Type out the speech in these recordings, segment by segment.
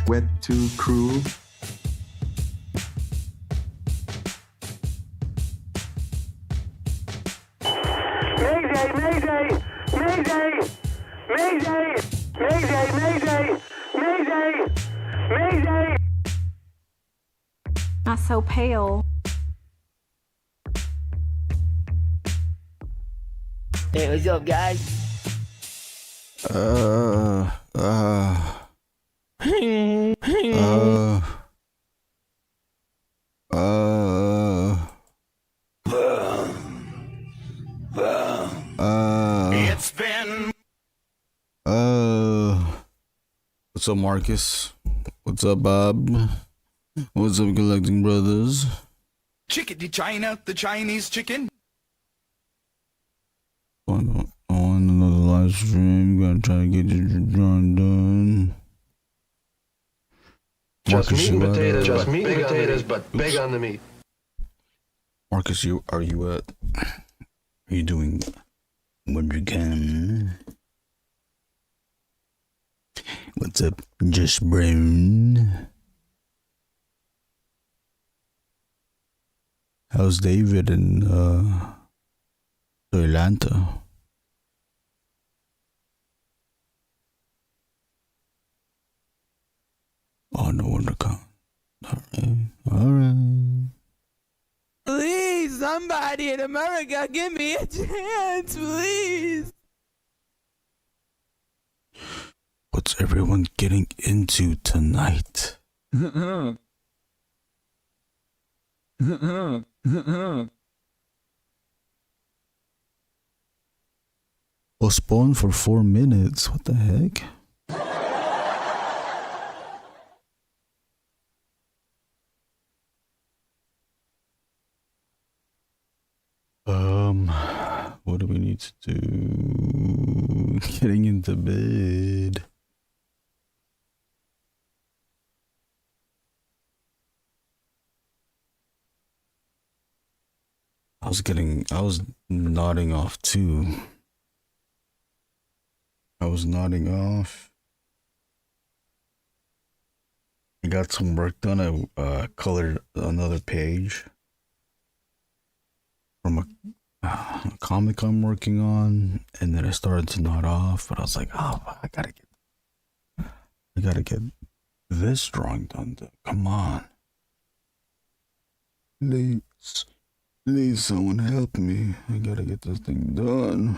Wet Too Cruel. Mayday! Mayday! Mayday! Mayday! Mayday! Mayday! Mayday! Mayday! Not so pale. Hey, what's up, guys? It's been. What's up, Marcus? What's up, Bob? What's up, Collecting Brothers? Chickadee China, the Chinese chicken. On another live stream, gonna try to get this done. Just Marcus, meat and potatoes, you just meat and potatoes, but big on the meat. Marcus, are you doing what you can? What's up, Just Brown? How's David in Atlanta? Oh, no wonder. All right. Please, somebody in America, give me a chance, please. What's everyone getting into tonight? Postponed for 4 minutes. What the heck? What do we need to do? Getting into bed. I was nodding off too. I was nodding off. I got some work done. I colored another page from a comic I'm working on, and then I started to nod off, but I was like, oh, I gotta get this drawing done. Come on. Please, someone help me. I gotta get this thing done.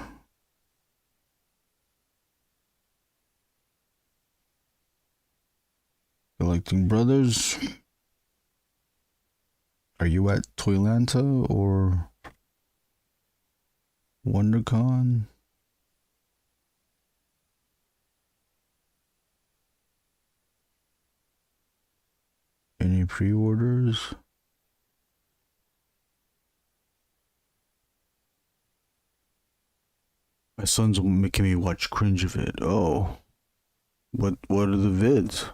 Collecting Brothers, are you at Toylanta or WonderCon? Any pre-orders? My son's making me watch cringe of it. Oh, what are the vids?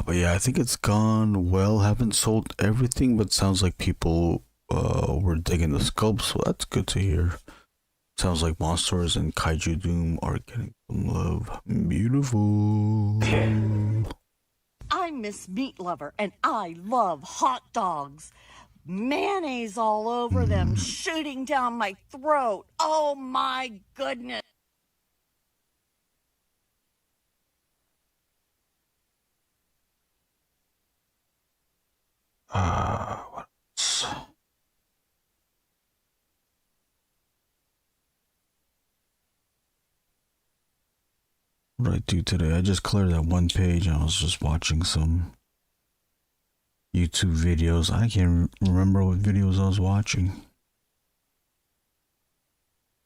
But yeah, I think it's gone well. Haven't sold everything, but sounds like people were digging the sculpts, so that's good to hear. Sounds like Monsters and Kaiju Doom are getting some love. Beautiful. I'm Miss Meat Lover, and I love hot dogs. Mayonnaise all over them, shooting down my throat. Oh my goodness. What else? What did I do today? I just cleared that one page and I was just watching some YouTube videos. I can't remember what videos I was watching.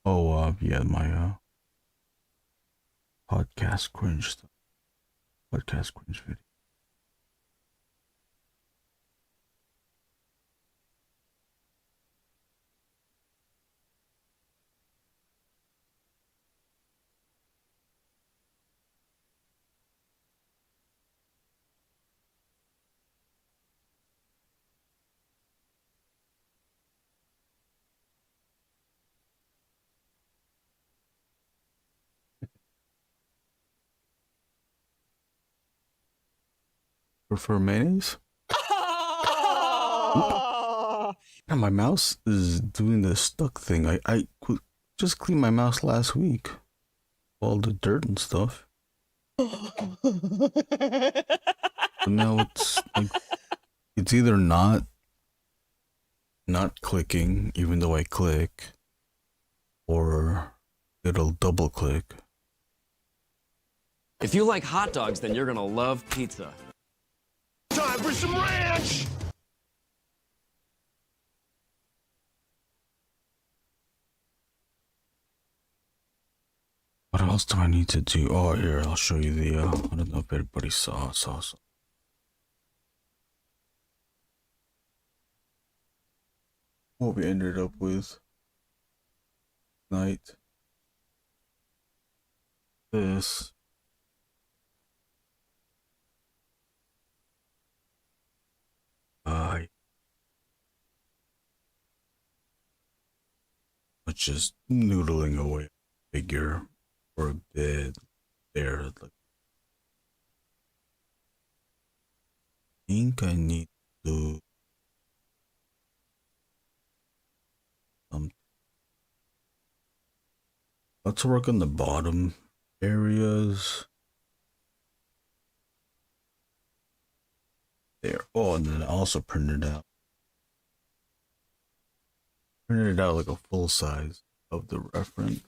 Oh, yeah, my podcast cringe stuff. Podcast cringe video. Prefer mayonnaise? And my mouse is doing the stuck thing. I just cleaned my mouse last week. All the dirt and stuff. But now it's like it's either not clicking even though I click, or it'll double click. If you like hot dogs, then you're gonna love pizza. Time for some ranch! What else do I need to do? Oh, here, I'll show you the, I don't know if everybody saw. What we ended up with tonight. This. Just noodling away a figure for a bit there. Like, I think I need to let's work on the bottom areas. There. Oh, and then I also printed out like a full size of the reference.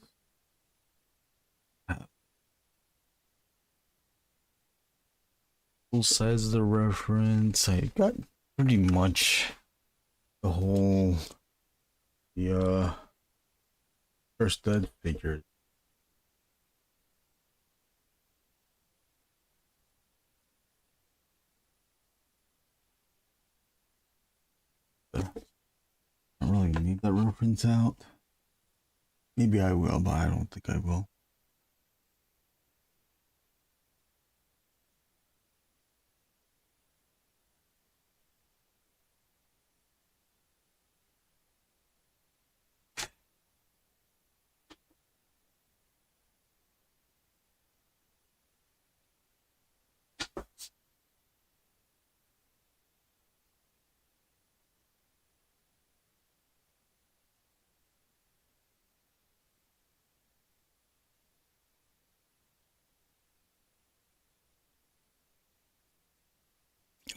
Full size of the reference. I got pretty much the whole first dead figure. I don't really need that reference out. Maybe I will, but I don't think I will.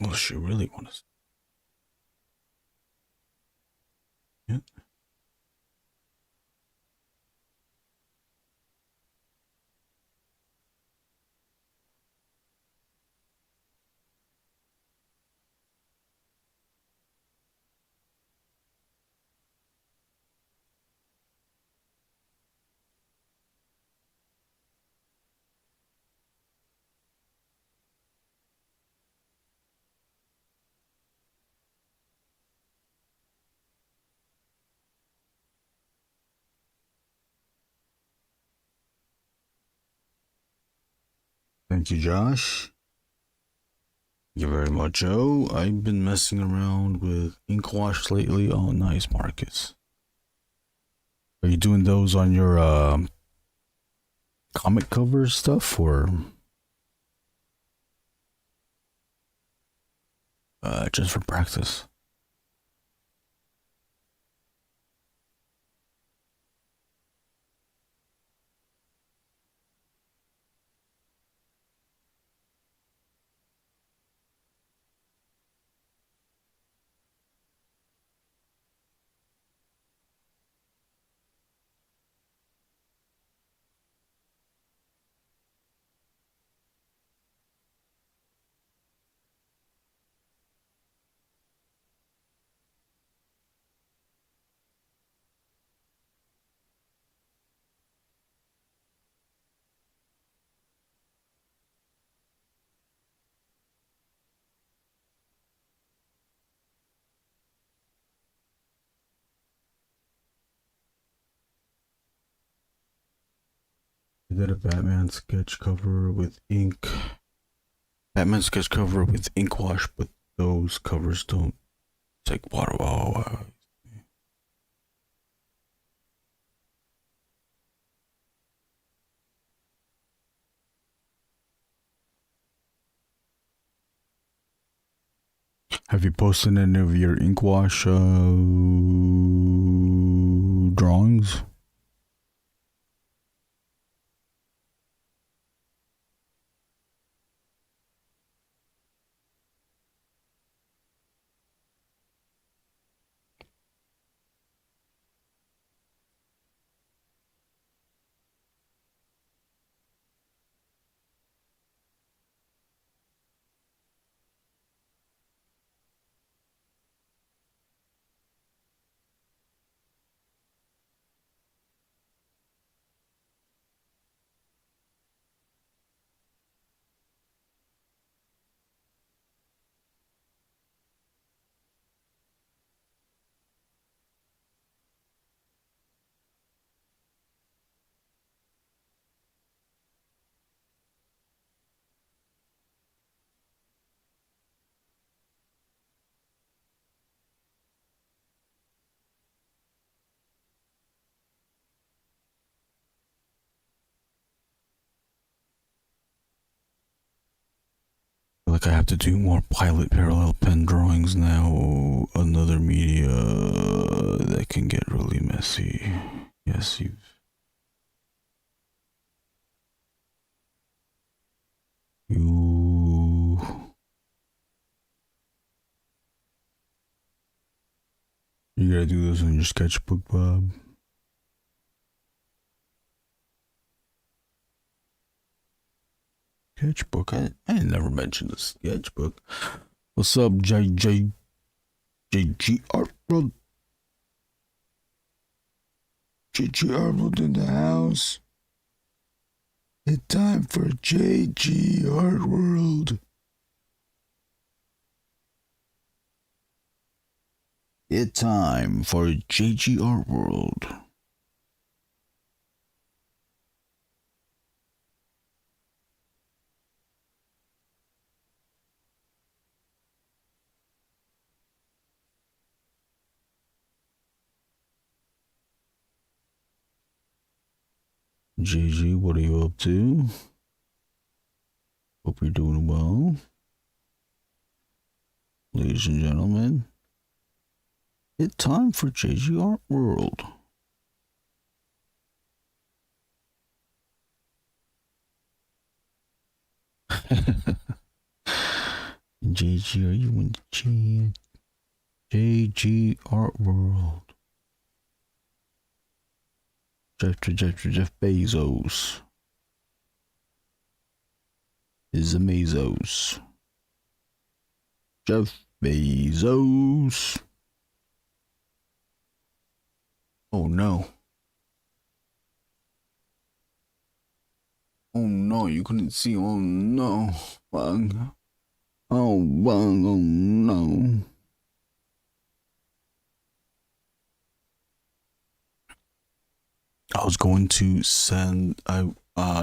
Well, she really wants to. Yeah. Thank you, Josh. Thank you very much, Joe. I've been messing around with ink wash lately. Oh, nice, Marcus. Are you doing those on your comic cover stuff, or just for practice? I did a Batman sketch cover with ink. Batman sketch cover with ink wash, but those covers don't take water. Wow. Have you posted any of your ink wash drawings? Like I have to do more pilot parallel pen drawings now. Another media that can get really messy. Yes, you gotta do this on your sketchbook, Bob. Sketchbook. I never mentioned a sketchbook. What's up, JGR? Bro? JGR World in the house. It's time for JG Art World. It's time for JG Art World. JG, what are you up to? Hope you're doing well. Ladies and gentlemen, it's time for JG Art World. JG, are you in the chat? JG Art World. Jeff Bezos is Amazos. Jeff Bezos. Oh no. Oh no, you couldn't see. Oh no. Bang. Oh bang. Oh no. I was going to send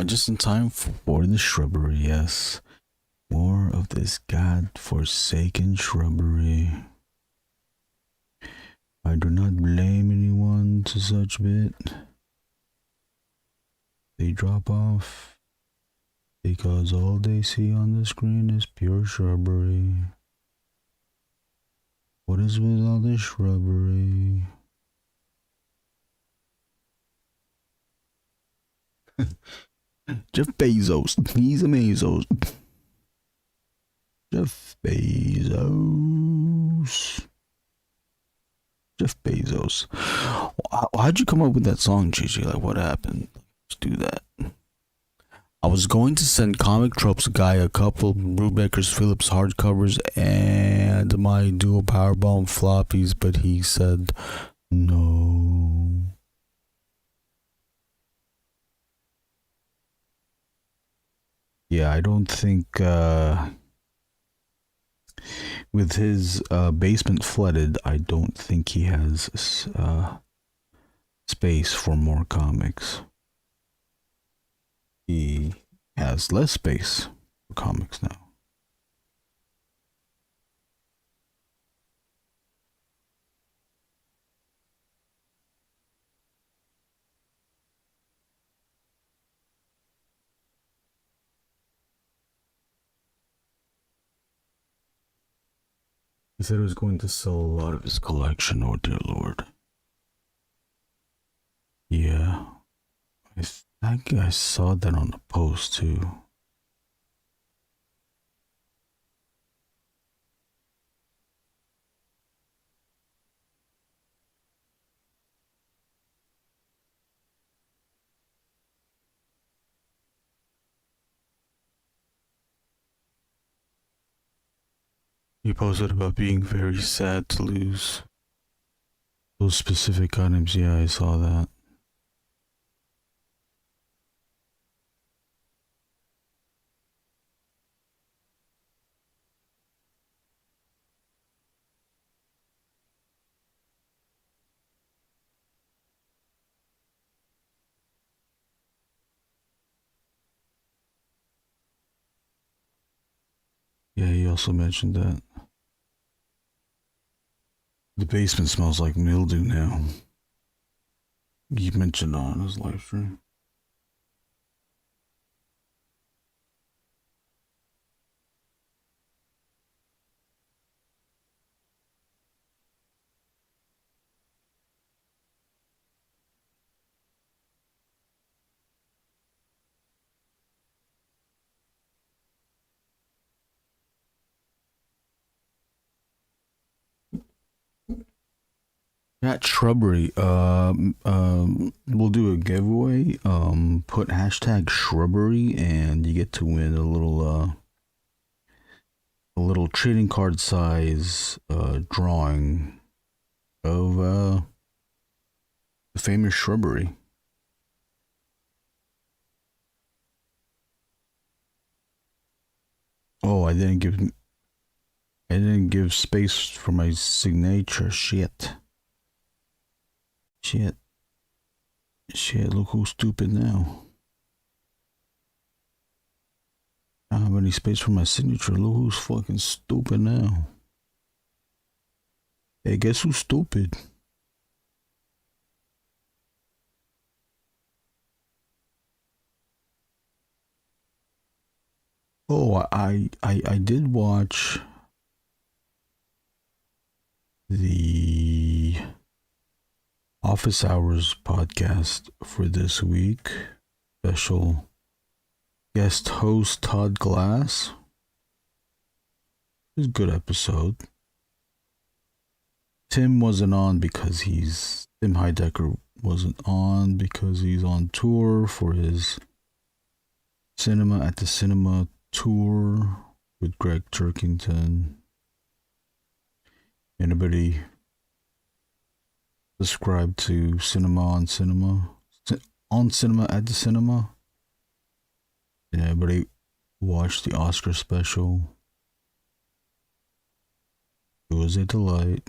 just in time for the shrubbery, yes. More of this god-forsaken shrubbery. I do not blame anyone to such bit. They drop off because all they see on the screen is pure shrubbery. What is with all this shrubbery? Jeff Bezos, he's Amazos. Jeff Bezos. Jeff Bezos. How'd you come up with that song, Gigi? Like, what happened? Let's do that. I was going to send Comic Tropes guy a couple Brubaker's Phillips hardcovers and my dual Powerbomb floppies, but he said no. Yeah, I don't think with his basement flooded, I don't think he has space for more comics. He has less space for comics now. He said he was going to sell a lot of his collection. Oh dear Lord. Yeah. I think I saw that on the post too. He posted about being very sad to lose those specific items. Yeah, I saw that. Yeah, he also mentioned that the basement smells like mildew now. He mentioned on his live stream. That shrubbery. We'll do a giveaway. Put hashtag shrubbery, and you get to win a little trading card size drawing of the famous shrubbery. Oh, I didn't give space for my signature. Shit. Shit, look who's stupid now. I don't have any space for my signature. Look who's fucking stupid now. Hey, guess who's stupid? Oh, I did watch the Office Hours podcast for this week. Special guest host Todd Glass. It was a good episode. Tim Heidecker wasn't on because he's on tour for his Cinema at the Cinema tour with Greg Turkington. Anybody subscribe to Cinema at the Cinema? Did anybody watch the Oscar special? It was a delight.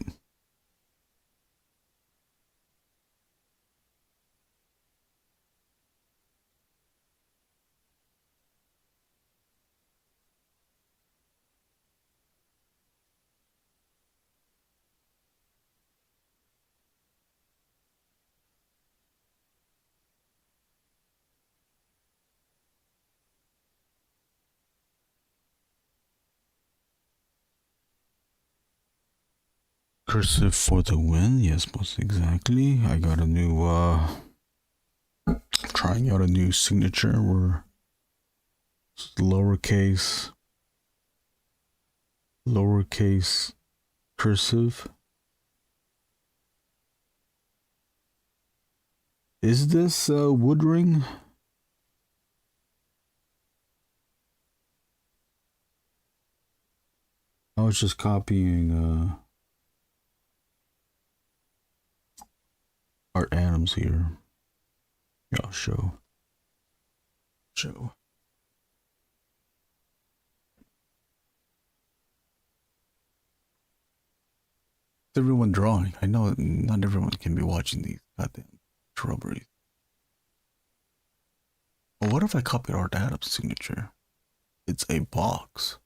Cursive for the win. Yes, most exactly. I got a new trying out a new signature where it's lowercase cursive. Is this wood ring? I was just copying Art Adams here. Yeah, I'll show. Is everyone drawing? I know not everyone can be watching these goddamn shrubberies. Well, what if I copied Art Adams' signature? It's a box.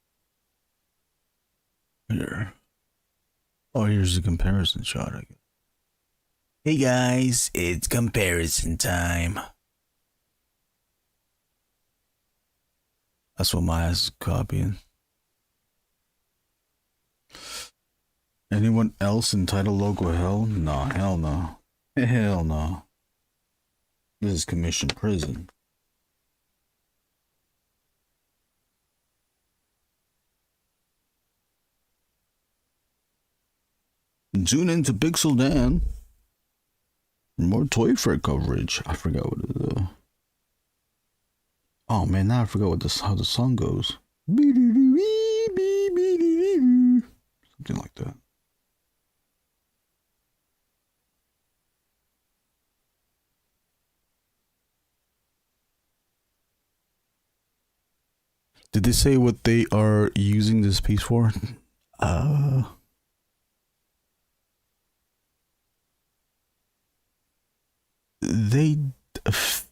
Here. Oh, here's the comparison shot, I guess. Hey guys, it's comparison time. That's what my ass is copying. Anyone else in title logo hell? Nah, hell no. Hell no. This is commission prison. Tune into Pixel Dan. More Toy Fair coverage. I forgot what it is. Oh man, now I forgot what how the song goes. Something like that. Did they say what they are using this piece for?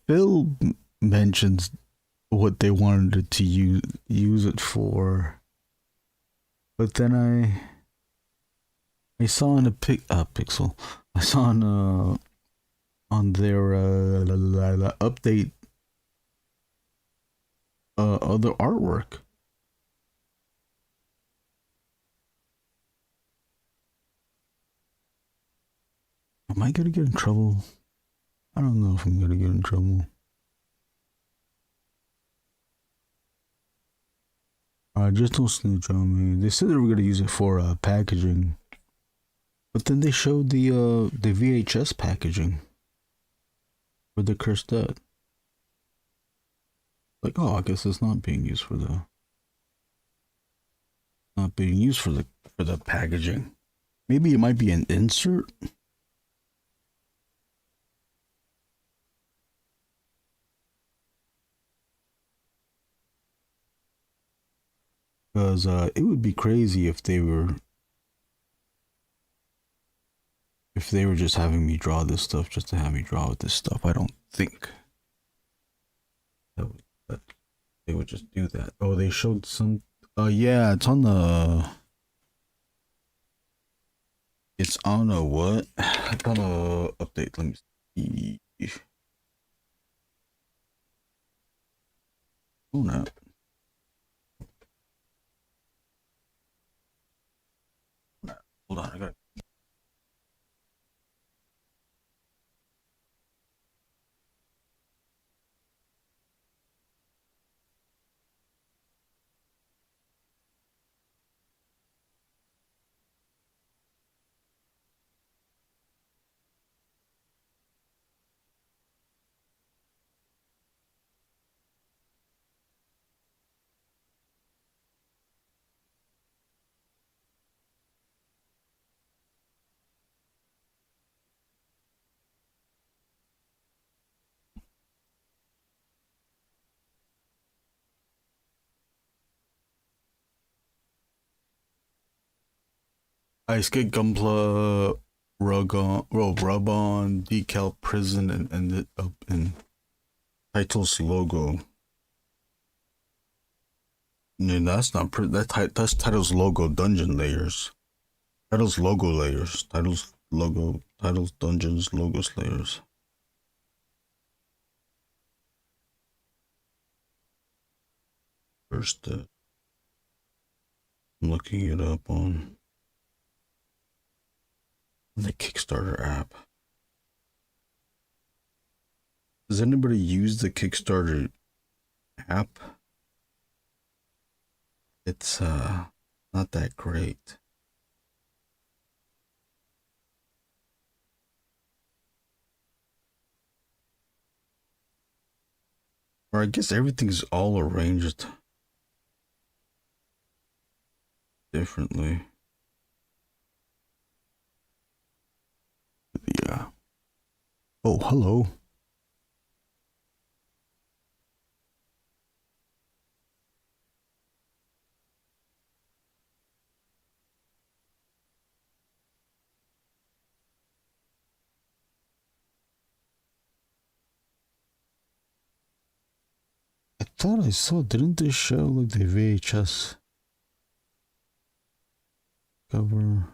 Phil mentions what they wanted to use it for, but then I saw in a pixel. I saw on their update other artwork. Am I gonna get in trouble? I don't know if I'm gonna get in trouble. Just don't snitch on me. They said they were gonna use it for packaging, but then they showed the VHS packaging for the Cursed Dead. Like, oh, I guess it's not being used for the packaging. Maybe it might be an insert. Because it would be crazy if they were just having me draw this stuff just to have me draw with this stuff. I don't think that they would just do that. Oh, they showed some. Yeah, it's on a what? It's on a update. Let me see. Oh no. Hold on, I got. Ice Skate Gunpla rub on decal prison and ended up in title's logo. No, that's not that's title's logo dungeon layers. Title's logo layers. Title's dungeons logo layers. First, I'm looking it up on the Kickstarter app. Does anybody use the Kickstarter app? It's not that great. Or I guess everything's all arranged differently. Yeah. Oh, hello. I thought I saw, didn't they show like the VHS cover?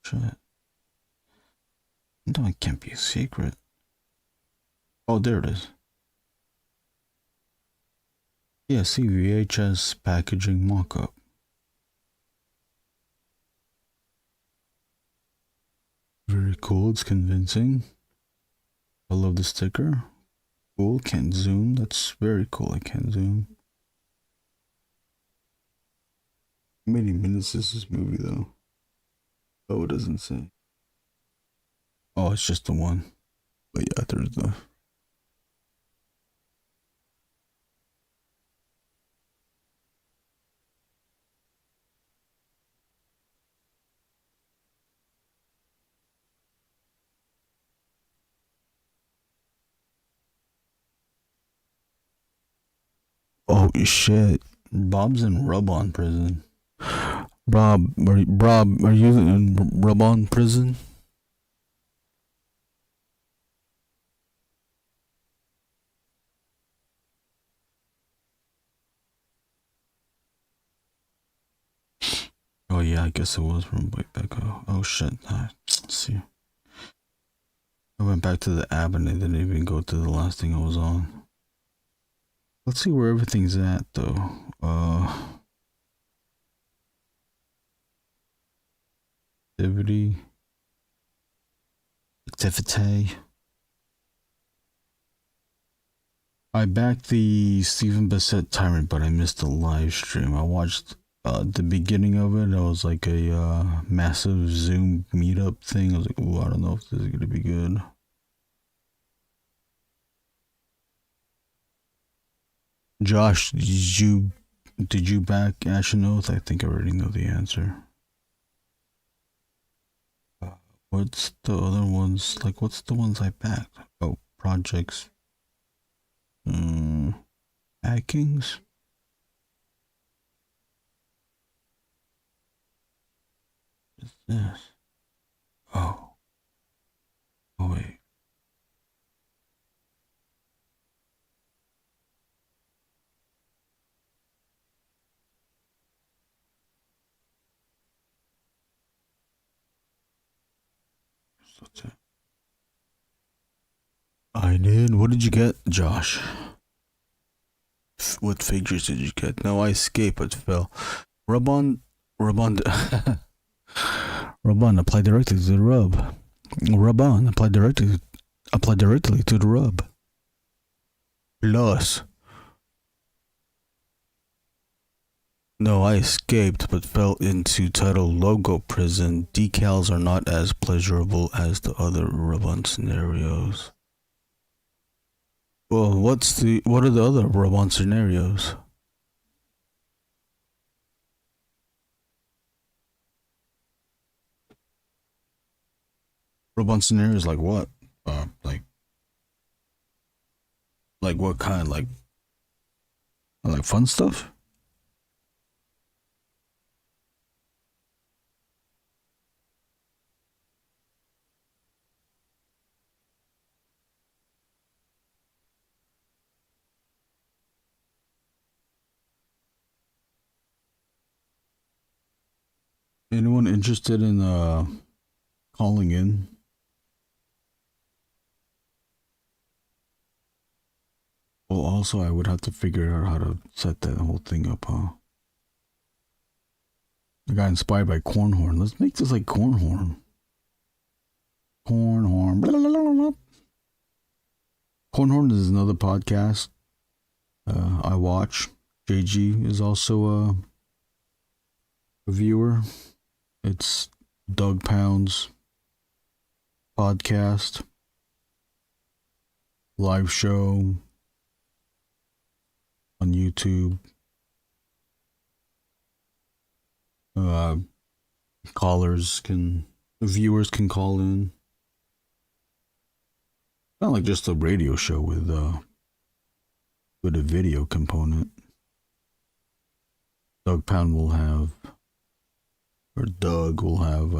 Shit. No, it can't be a secret. Oh, there it is. Yeah, see VHS packaging mock-up. Very cool. It's convincing. I love the sticker. Cool. Can't zoom. That's very cool. I can't zoom. How many minutes is this movie though? Oh, it doesn't say. Oh, it's just the one. But yeah, there's the. Oh shit! Bob's in rub-on prison. Rob, are you in rub-on prison? Oh yeah, I guess it was from way back. Oh shit! Let's see. I went back to the app and I didn't even go to the last thing I was on. Let's see where everything's at though. Activity. I backed the Stephen Bassett timer, but I missed the live stream. I watched the beginning of it. It was like a massive Zoom meetup thing. I was like, ooh, I don't know if this is gonna be good. Josh, did you back Ashen Oath? I think I already know the answer. What's the other ones? Like, what's the ones I backed? Oh, projects. Backings? What's this? Oh. Oh, wait. What's that? I did. What did you get, Josh? What figures did you get? No, I escaped but fell. Rub-on, apply directly to the rub. Rub-on, apply directly to the rub. Plus. No, I escaped but fell into title logo prison. Decals are not as pleasurable as the other rub-on scenarios. Well, what are the other rub-on scenarios? Rub-on scenarios like what? Like what kind? Like fun stuff? Anyone interested in calling in? Well, also I would have to figure out how to set that whole thing up, huh? I got inspired by Cornhorn. Let's make this like Cornhorn. Cornhorn. Blah, blah, blah, blah. Cornhorn is another podcast I watch. JG is also a viewer. It's Doug Pound's podcast, live show on YouTube. Viewers can call in. Not like just a radio show with a video component. Doug will have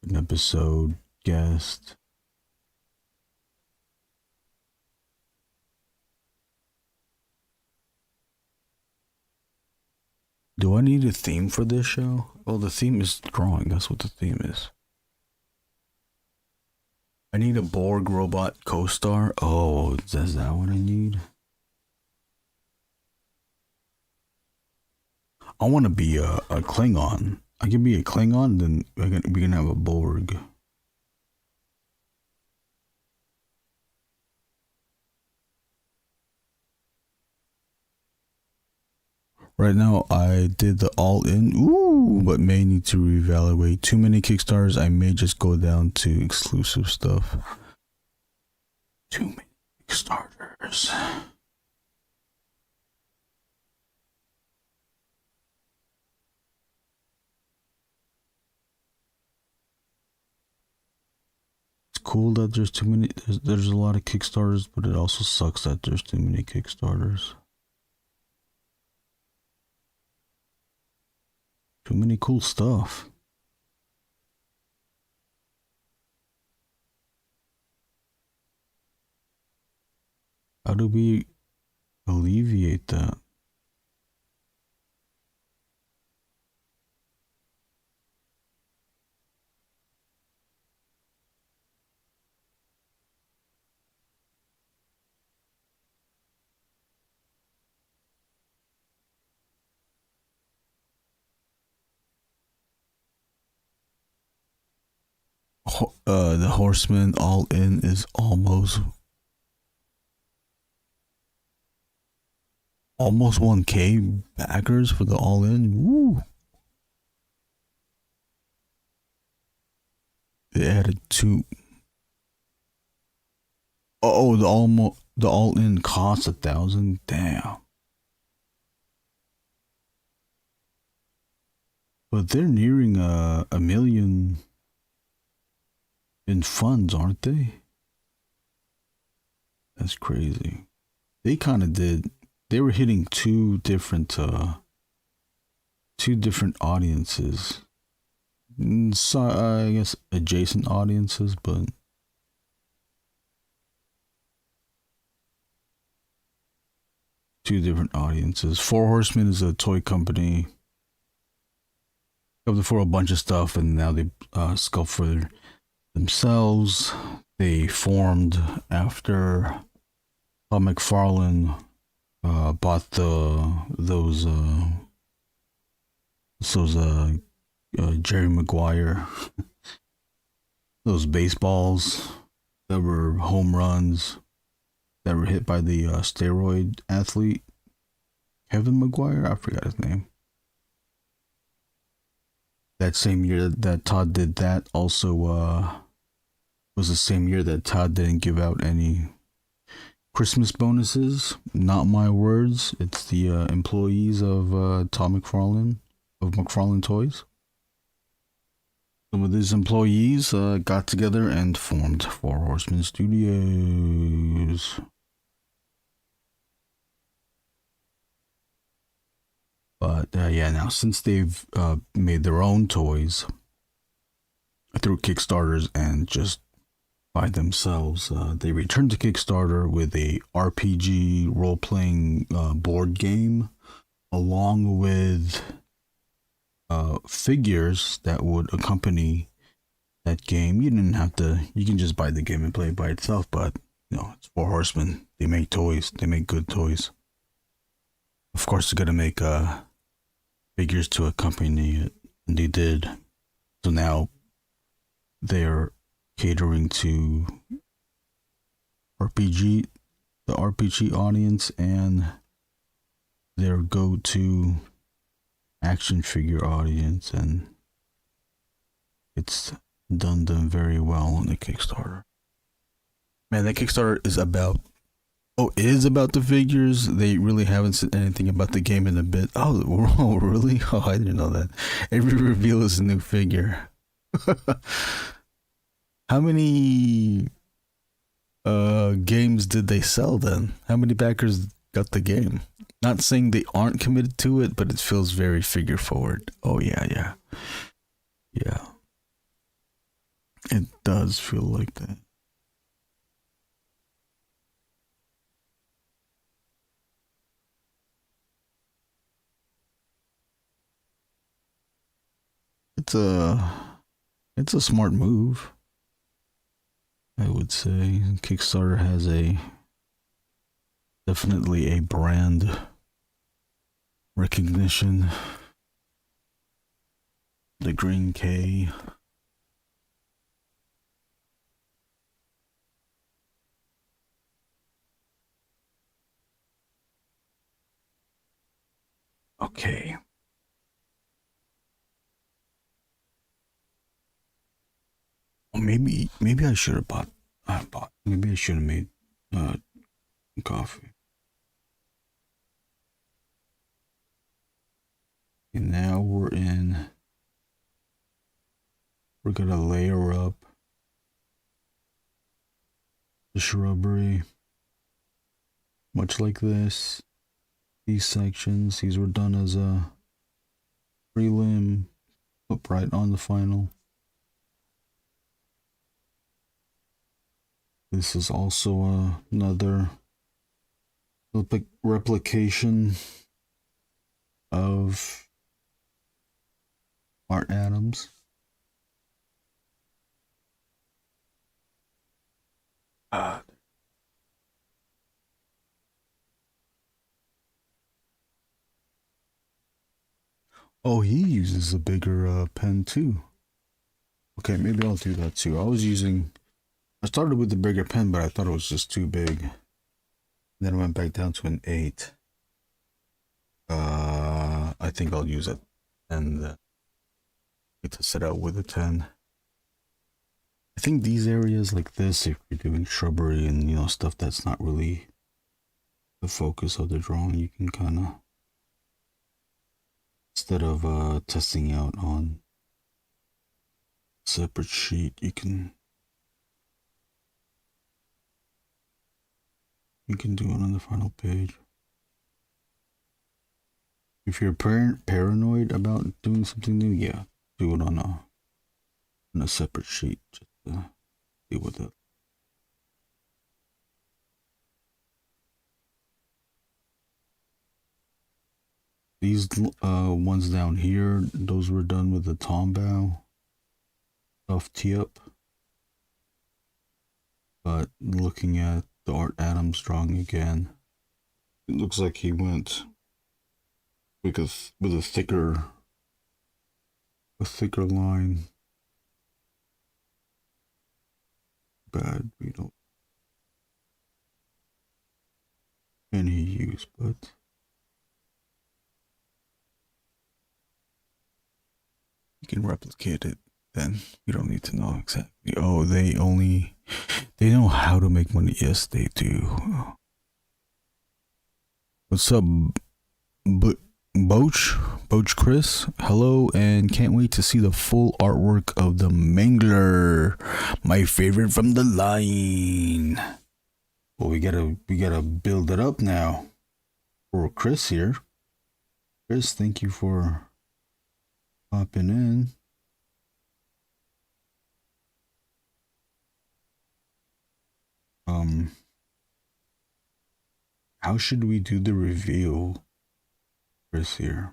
an episode guest. Do I need a theme for this show? Well, the theme is drawing. That's what the theme is. I need a Borg robot co-star. Oh, is that what I need? I want to be a Klingon. I can be a Klingon, then we can have a Borg. Right now, I did the all-in, but may need to reevaluate. Too many Kickstarters, I may just go down to exclusive stuff. Too many Kickstarters. It's cool that there's too many, there's a lot of Kickstarters, but it also sucks that there's too many Kickstarters. Too many cool stuff. How do we alleviate that? The Horseman all in is almost 1K backers for the all in. Woo! They added two. Oh, the all in costs 1,000. Damn. But they're nearing a million in funds, aren't they? That's crazy. They kind of did. They were hitting two different audiences. So I guess adjacent audiences, but two different audiences. Four Horsemen is a toy company. Sculpted for a bunch of stuff, and now they sculpt for themselves. They formed after Todd McFarlane bought those Jerry Maguire those baseballs that were home runs that were hit by the steroid athlete Kevin Maguire. I forgot his name. That same year that Todd did that also was the same year that Todd didn't give out any Christmas bonuses. Not my words. It's the employees of Todd McFarlane of McFarlane Toys. Some of these employees got together and formed Four Horsemen Studios. But yeah, now since they've made their own toys through Kickstarters and just by themselves, they returned to Kickstarter with a RPG role-playing board game, along with figures that would accompany that game. You didn't have to. You can just buy the game and play it by itself. But you know, it's Four Horsemen. They make toys. They make good toys. Of course, they're gonna make figures to accompany it, and they did. So now they're catering to the RPG audience, and their go-to action figure audience, and it's done them very well on the Kickstarter. Man, that Kickstarter is about the figures. They really haven't said anything about the game in a bit. Oh, really? Oh, I didn't know that. Every reveal is a new figure. How many games did they sell then? How many backers got the game? Not saying they aren't committed to it, but it feels very figure forward. Oh yeah. It does feel like that. It's a smart move. I would say Kickstarter has definitely a brand recognition. The green K. Okay. Well, maybe I should have bought. Maybe I should have made coffee. And now we're gonna layer up the shrubbery, much like this. These sections, these were done as a prelim, put right on the final. This is also another replication of Art Adams. Oh, he uses a bigger pen too. Okay, maybe I'll do that too. I started with the bigger pen, but I thought it was just too big. Then I went back down to an 8. I think I'll use it and get to set out with a 10. I think these areas like this, if you're doing shrubbery and stuff that's not really the focus of the drawing, you can kind of, instead of testing out on a separate sheet, you can do it on the final page. If you're paranoid about doing something new, yeah, do it on a separate sheet. Just deal with it. These ones down here, those were done with the Tombow of tee-up. But looking at the Art Adams drawing again, it looks like he went with a thicker line. Bad, we don't. And he used, but you can replicate it. Then you don't need to know exactly. Oh, they know how to make money. Yes, they do. What's up, Boach Chris? Hello, and can't wait to see the full artwork of the Mangler, my favorite from the line. Well, we gotta build it up now for Chris here. Chris, thank you for popping in. How should we do the reveal, Chris here?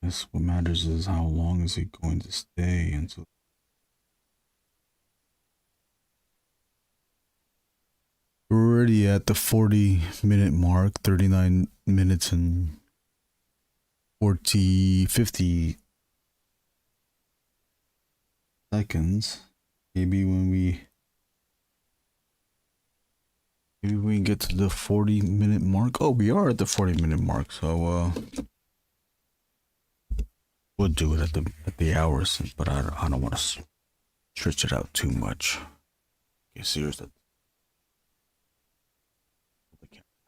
Guess what matters is how long is it going to stay until. We're already at the 40-minute mark, 39 minutes and 50 seconds. Maybe when we get to the 40-minute mark. Oh, we are at the 40-minute mark, so we'll do it at the hours, but I don't want to stretch it out too much. Okay, seriously.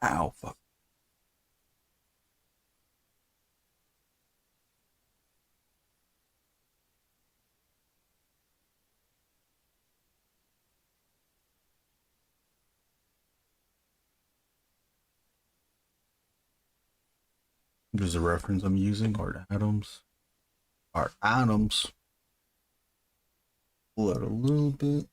Ow, fuck. There's a reference I'm using, Art Adams. Art Adams. Pull out a little bit.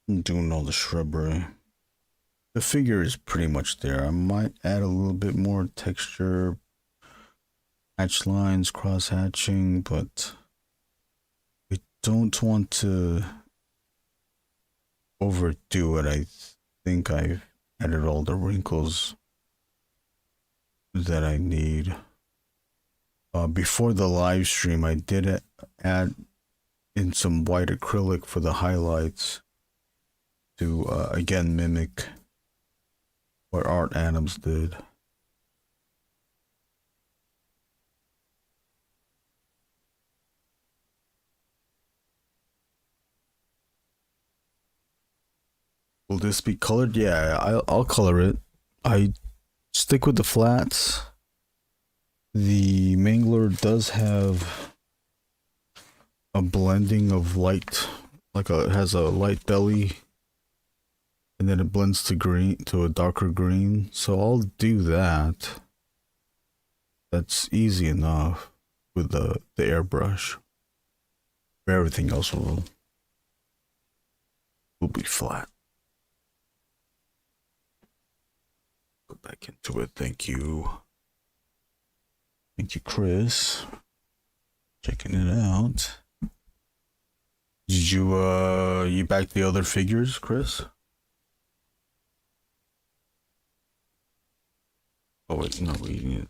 I'm doing all the shrubbery. The figure is pretty much there. I might add a little bit more texture, hatch lines, cross hatching, but we don't want to overdo it. I think I've added all the wrinkles that I need. Before the live stream, I did add in some white acrylic for the highlights to again mimic what Art Adams did. Will this be colored? Yeah, I'll color it. I stick with the flats. The Mangler does have a blending of light, it has a light belly, and then it blends to green, to a darker green. So I'll do that. That's easy enough with the airbrush. Everything else will be flat. Go back into it. Thank you. Thank you, Chris. Checking it out. Did you back the other figures, Chris? Oh wait, no, we need it.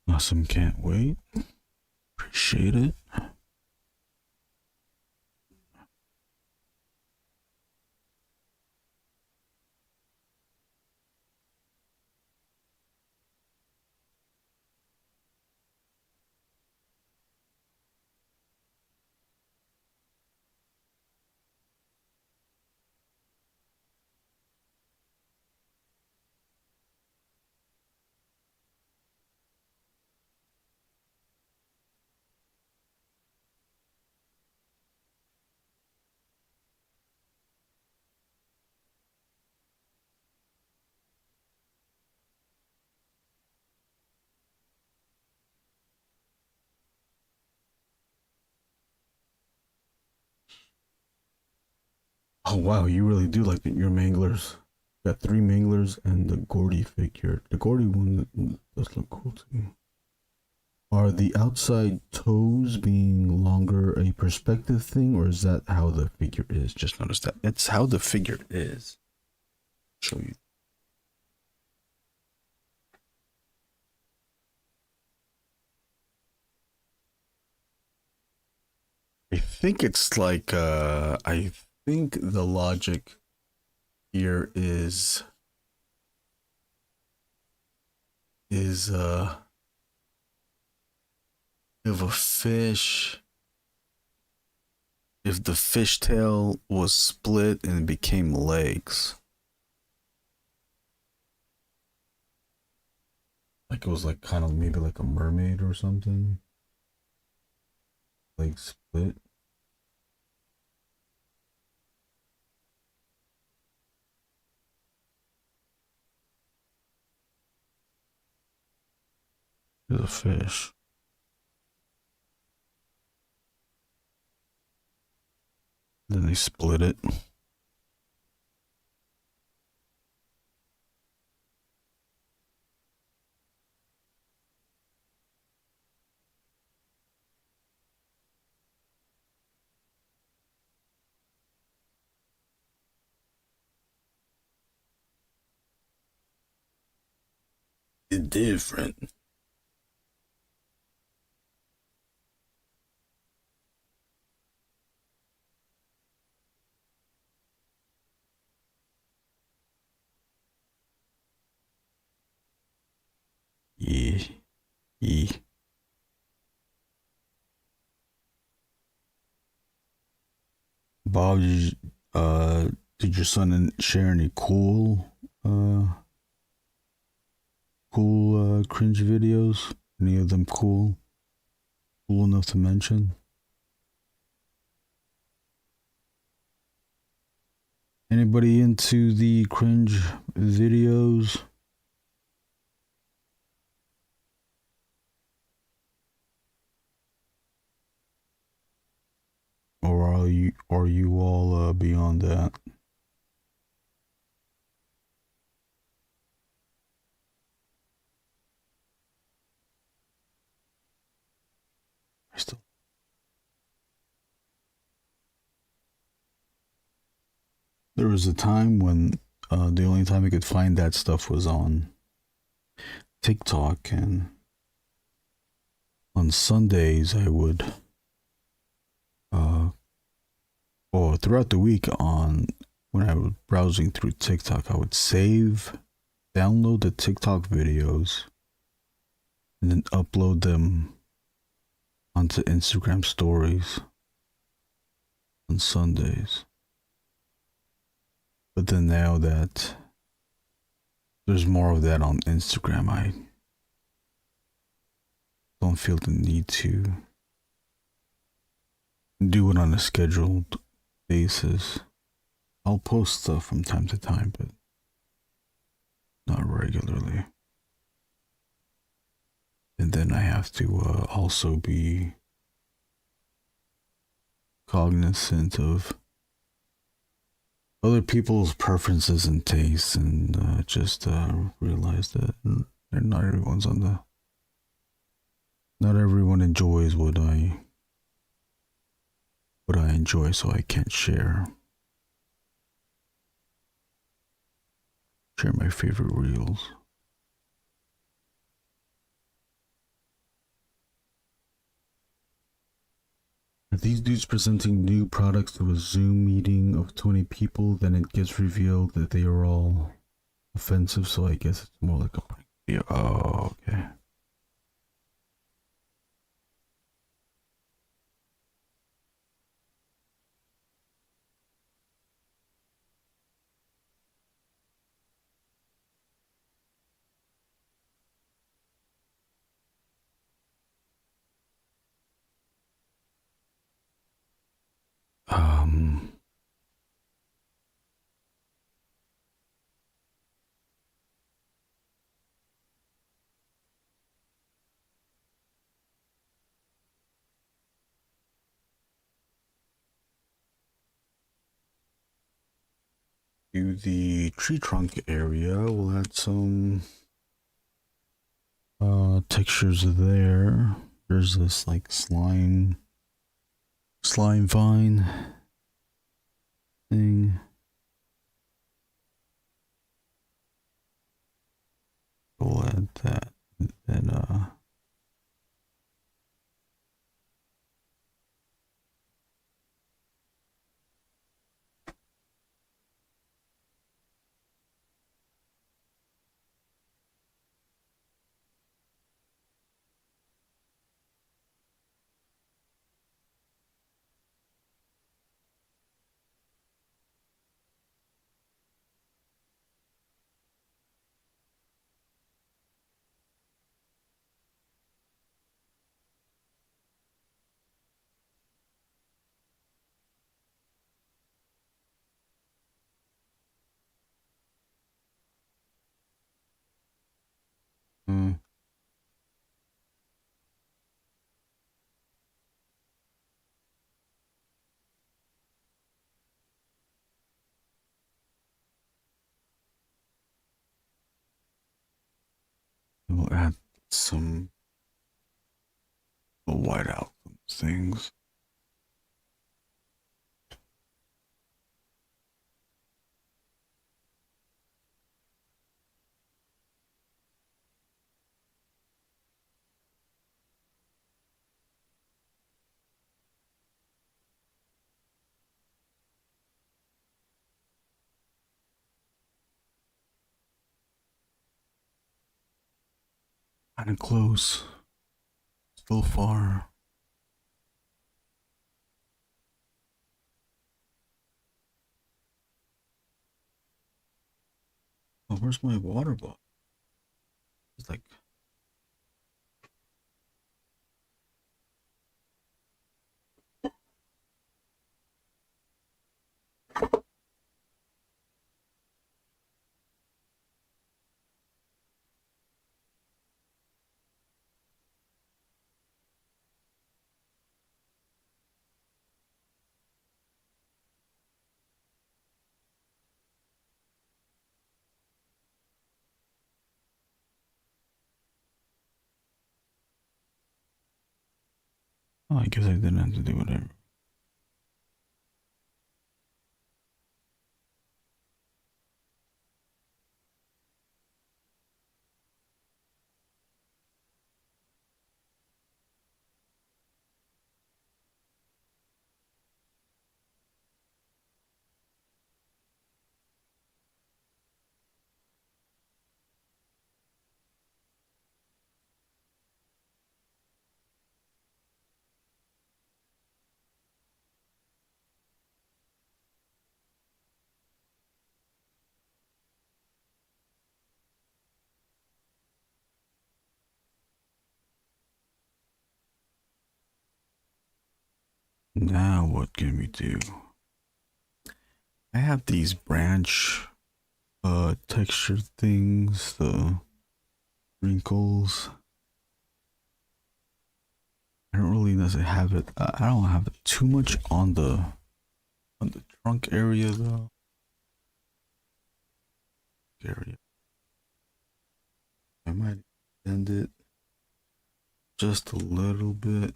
Awesome, can't wait. Appreciate it. Oh wow, you really do like your Manglers. Got 3 Manglers and the Gordy figure. The Gordy one does look cool too. Are the outside toes being longer a perspective thing, or is that how the figure is? Just notice that. It's how the figure is. Show you. I think it's like, I think the logic here is if a fish, if the fishtail was split and became legs, like it was like kind of maybe like a mermaid or something, legs split. There's a fish. Then they split it. different. Yeah. Yeah. Bob, did your son share any cool cringe videos? Any of them cool enough to mention? Anybody into the cringe videos? Or are you all beyond that? There was a time when the only time I could find that stuff was on TikTok, and on Sundays I would, or throughout the week when I was browsing through TikTok, I would download the TikTok videos, and then upload them onto Instagram stories on Sundays. But then now that there's more of that on Instagram, I don't feel the need to do it on a scheduled basis. I'll post stuff from time to time, but not regularly. And then I have to also be cognizant of other people's preferences and tastes, and just realize that not everyone enjoys what I enjoy, so I can't share my favorite reels. Are these dudes presenting new products to a Zoom meeting of 20 people? Then it gets revealed that they are all offensive, so I guess it's more like a prank video. Oh, okay. To the tree trunk area, we'll add some textures there. There's this like slime vine thing. We'll add that, and we'll add some white out things. Kind of close. Still far. Oh, where's my water bottle? It's like. Oh, I guess I didn't have to do whatever. Now what can we do? I have these branch texture things, the wrinkles. I don't really necessarily have it. I don't have it too much on the trunk area though. Area. I might extend it just a little bit.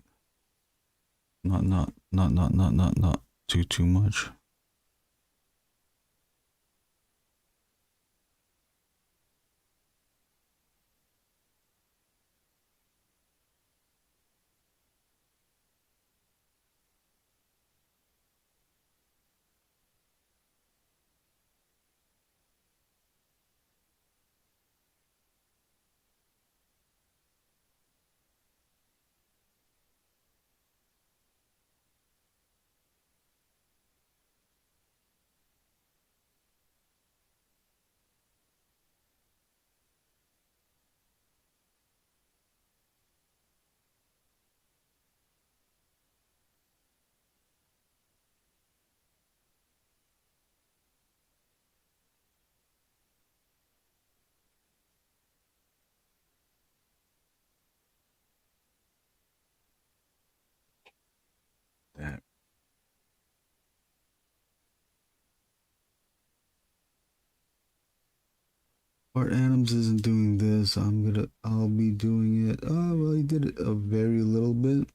Not too much. That. Art Adams isn't doing this. I'll be doing it. Oh, well, he did it a very little bit.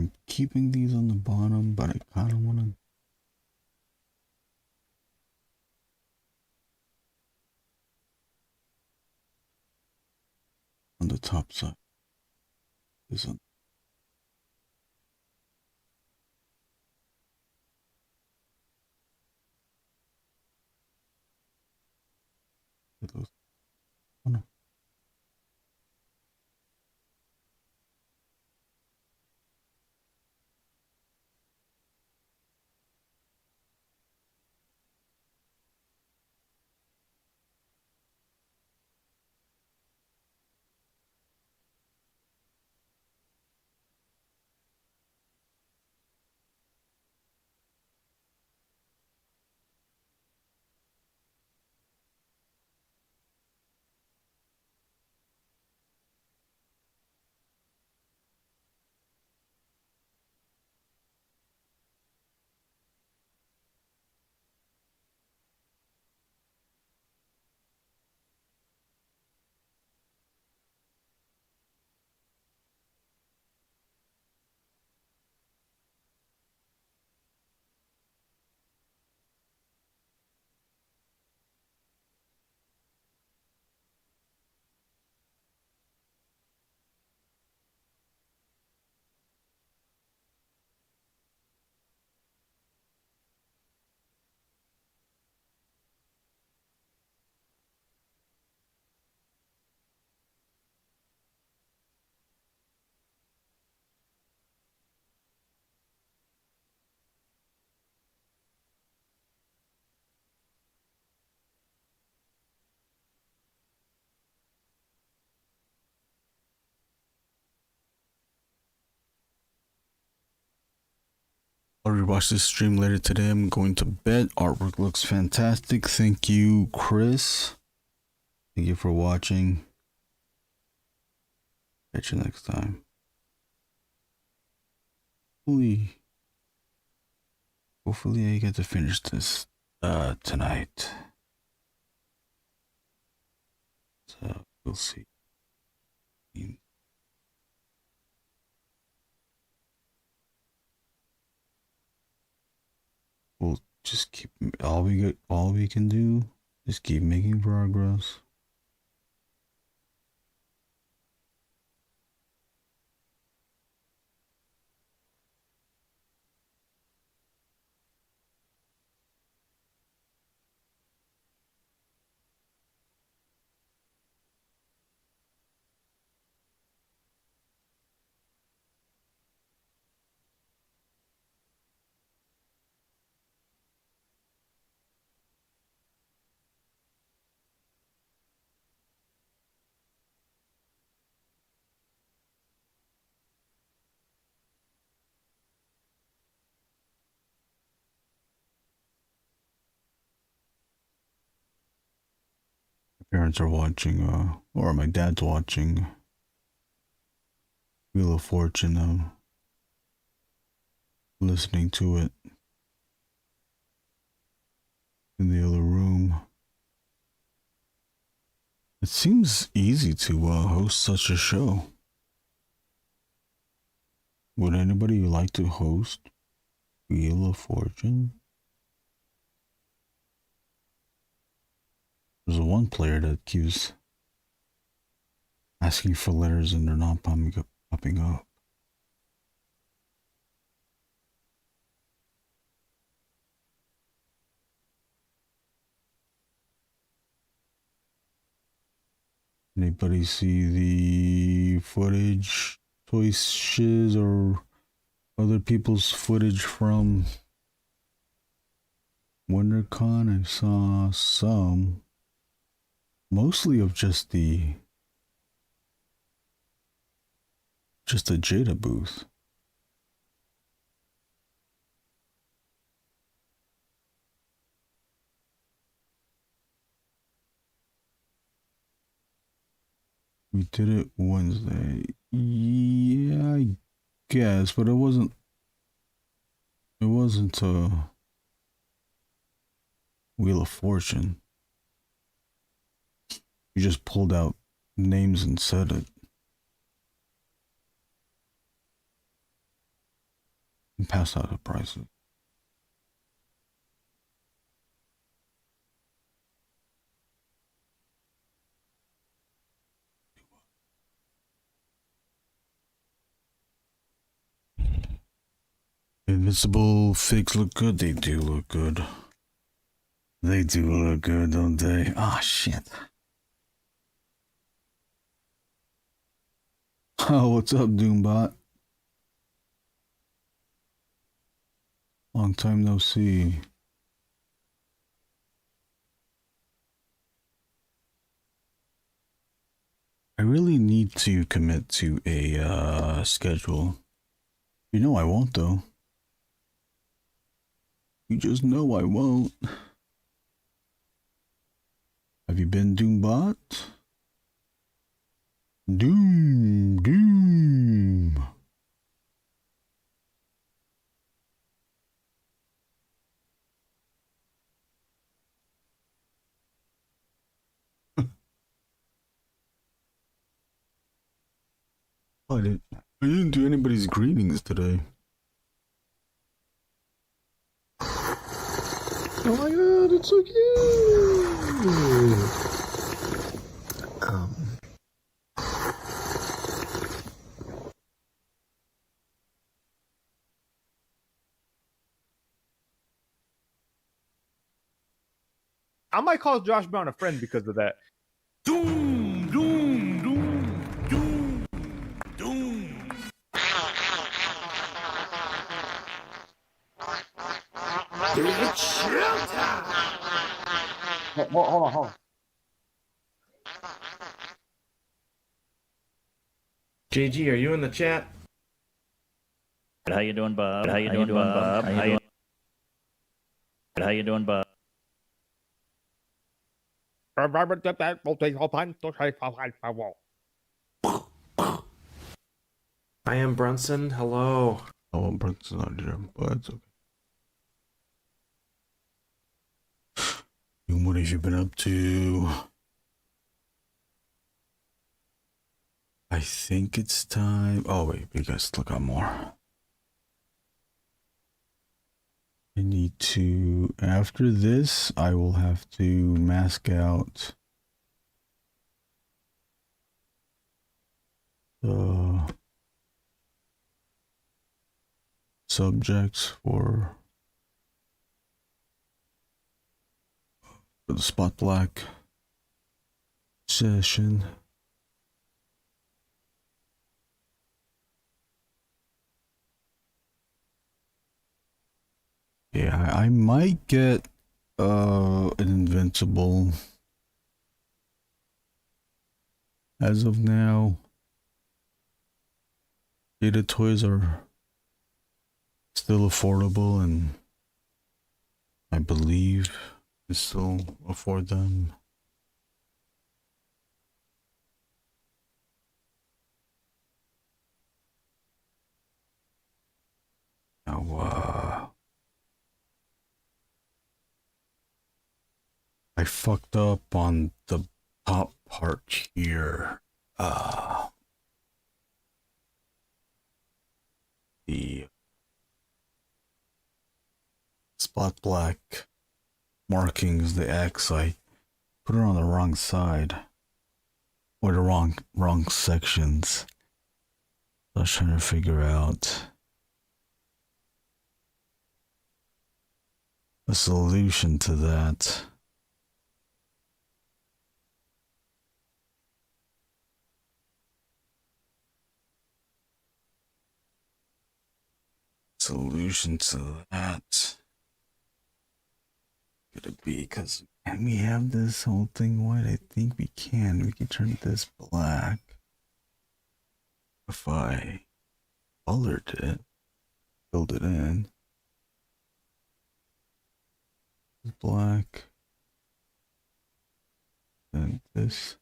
I'm keeping these on the bottom, but I kind of want to. On the top side. This one. Oh no. I'll rewatch this stream later today. I'm going to bed. Artwork looks fantastic. Thank you, Chris. Thank you for watching. Catch you next time. Hopefully I get to finish this tonight. So we'll see. We'll just keep all we can do is keep making progress. Parents are watching, or my dad's watching Wheel of Fortune, listening to it in the other room. It seems easy to host such a show. Would anybody like to host Wheel of Fortune? There's one player that keeps asking for letters and they're not popping up. Anybody see the footage, Toy Shiz or other people's footage from WonderCon? I saw some. Mostly of just the Jada booth. We did it Wednesday. Yeah, I guess, but it wasn't Wheel of Fortune. You just pulled out names and said it. and pass out the prices. Invincible figs look good. They do look good. They do look good, don't they? Ah, shit. Oh, what's up, Doombot? Long time no see. I really need to commit to a schedule. You know I won't, though. You just know I won't. Have you been Doombot? Doom. I didn't do anybody's greetings today. Oh my god, it's so cute! I might call Josh Brown a friend because of that. Doom, doom, doom, doom, doom. It's showtime. Hold on. JG, are you in the chat? How you doing, Bob? How you doing, Bob? How you doing, Bob? I am Brunson. Hello. Oh, Brunson's not here, but it's okay. And what have you been up to? I think it's time. Oh, wait, you guys look on more. I need to, after this, I will have to mask out the subjects for the spot black session. Yeah, I might get an invincible. As of now, data toys are still affordable, and I believe I still afford them. Now, I fucked up on the top part here. The spot black markings, the X, I put it on the wrong side, or the wrong sections. I was trying to figure out a solution to that. Solution to that could it be, because can we have this whole thing white? I think we can. We can turn this black if I colored it, filled it in black, and this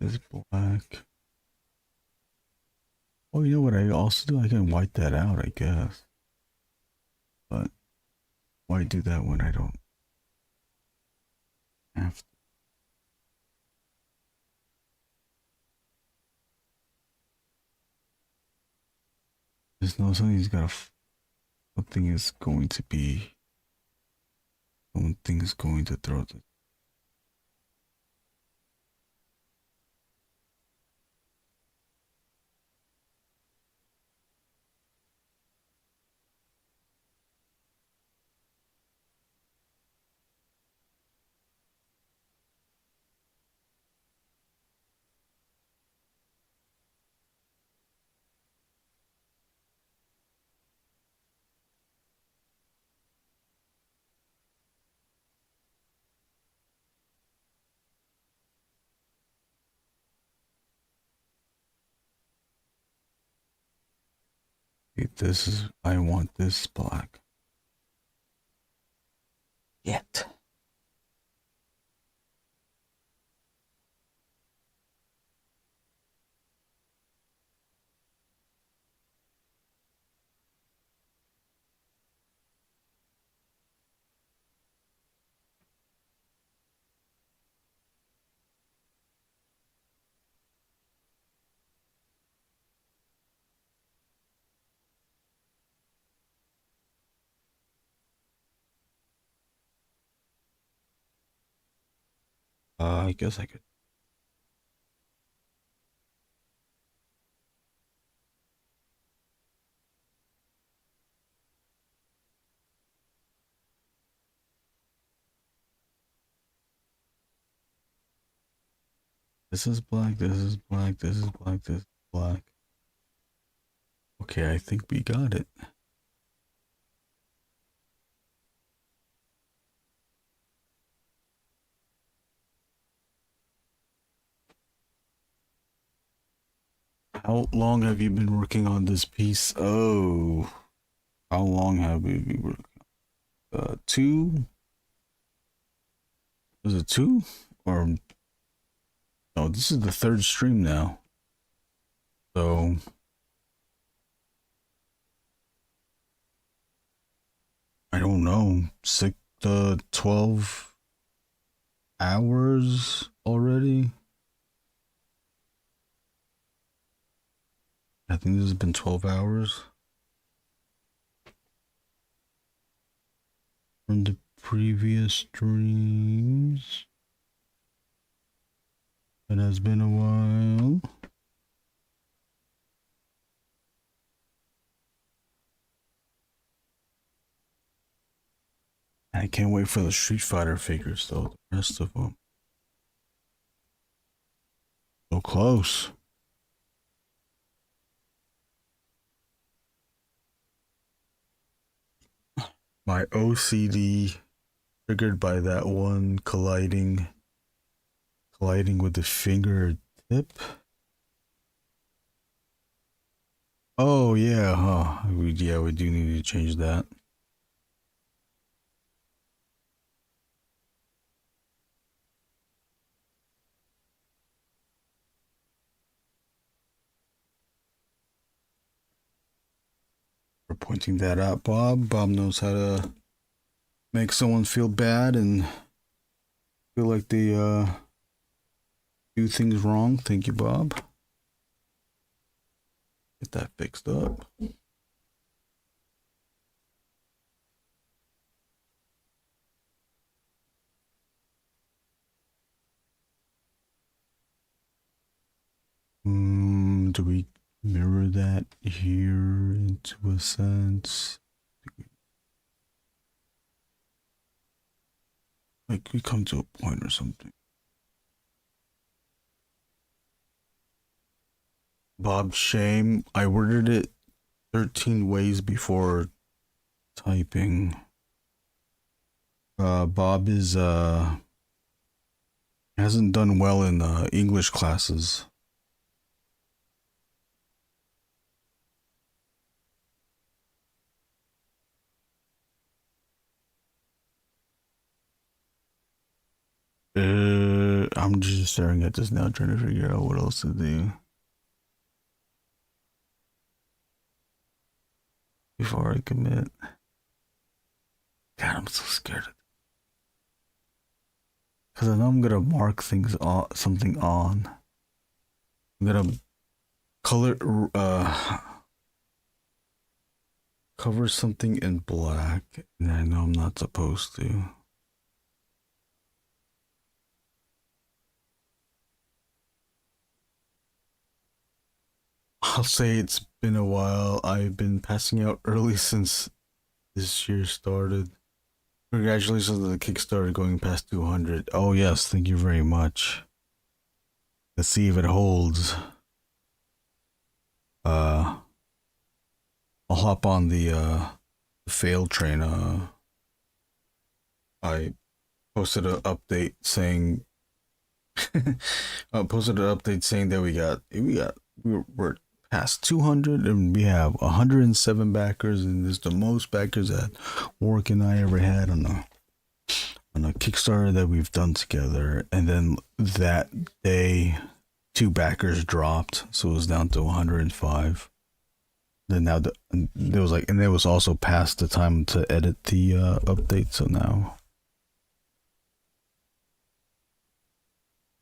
is black. Oh, you know what I also do? I can white that out, I guess. But why do that when I don't have to? There's no something's got something is going to be. Something is going to throw this. This is, I want this black. Yet. I guess I could. This is black, this is black, this is black, this is black. Okay, I think we got it. How long have you been working on this piece? Oh, how long have we been working? 2? Was it 2? Or no, this is the 3rd stream now. So I don't know, 6 to 12 hours already. I think this has been 12 hours from the previous streams. It has been a while. I can't wait for the Street Fighter figures though, the rest of them. So close. My OCD triggered by that one colliding with the fingertip. Oh yeah, huh? We do need to change that. For pointing that out, Bob. Bob knows how to make someone feel bad and feel like they do things wrong. Thank you, Bob. Get that fixed up. Do we mirror that here into a sense? Like we come to a point or something. Bob Shame, I worded it 13 ways before typing. Bob is hasn't done well in English classes. I'm just staring at this now, trying to figure out what else to do before I commit. God, I'm so scared. Because I know I'm gonna mark things on, something on. I'm gonna color, cover something in black, and I know I'm not supposed to. I'll say it's been a while. I've been passing out early since this year started. Congratulations on the Kickstarter going past 200. Oh yes, thank you very much. Let's see if it holds. I'll hop on the fail train. I posted an update saying that we're past 200 and we have 107 backers, and this is the most backers that Warrick and I ever had on a Kickstarter that we've done together. And then that day 2 backers dropped, so it was down to 105. Then now there was and it was also past the time to edit the update, so now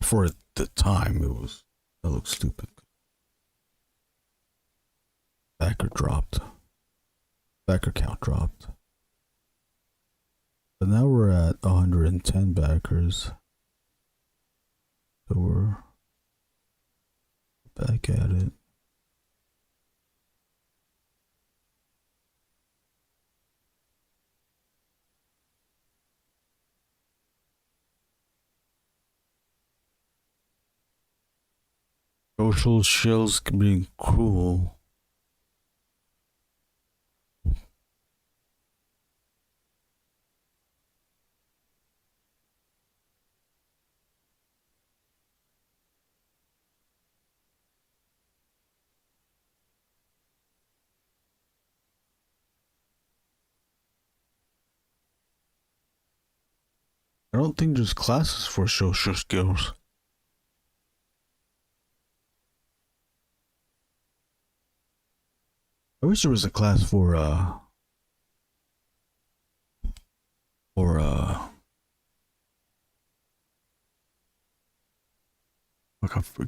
for the time that looked stupid. Backer count dropped. But now we're at 110 backers. So we're back at it. Social shills being cruel. I don't think there's classes for social skills. I wish there was a class for I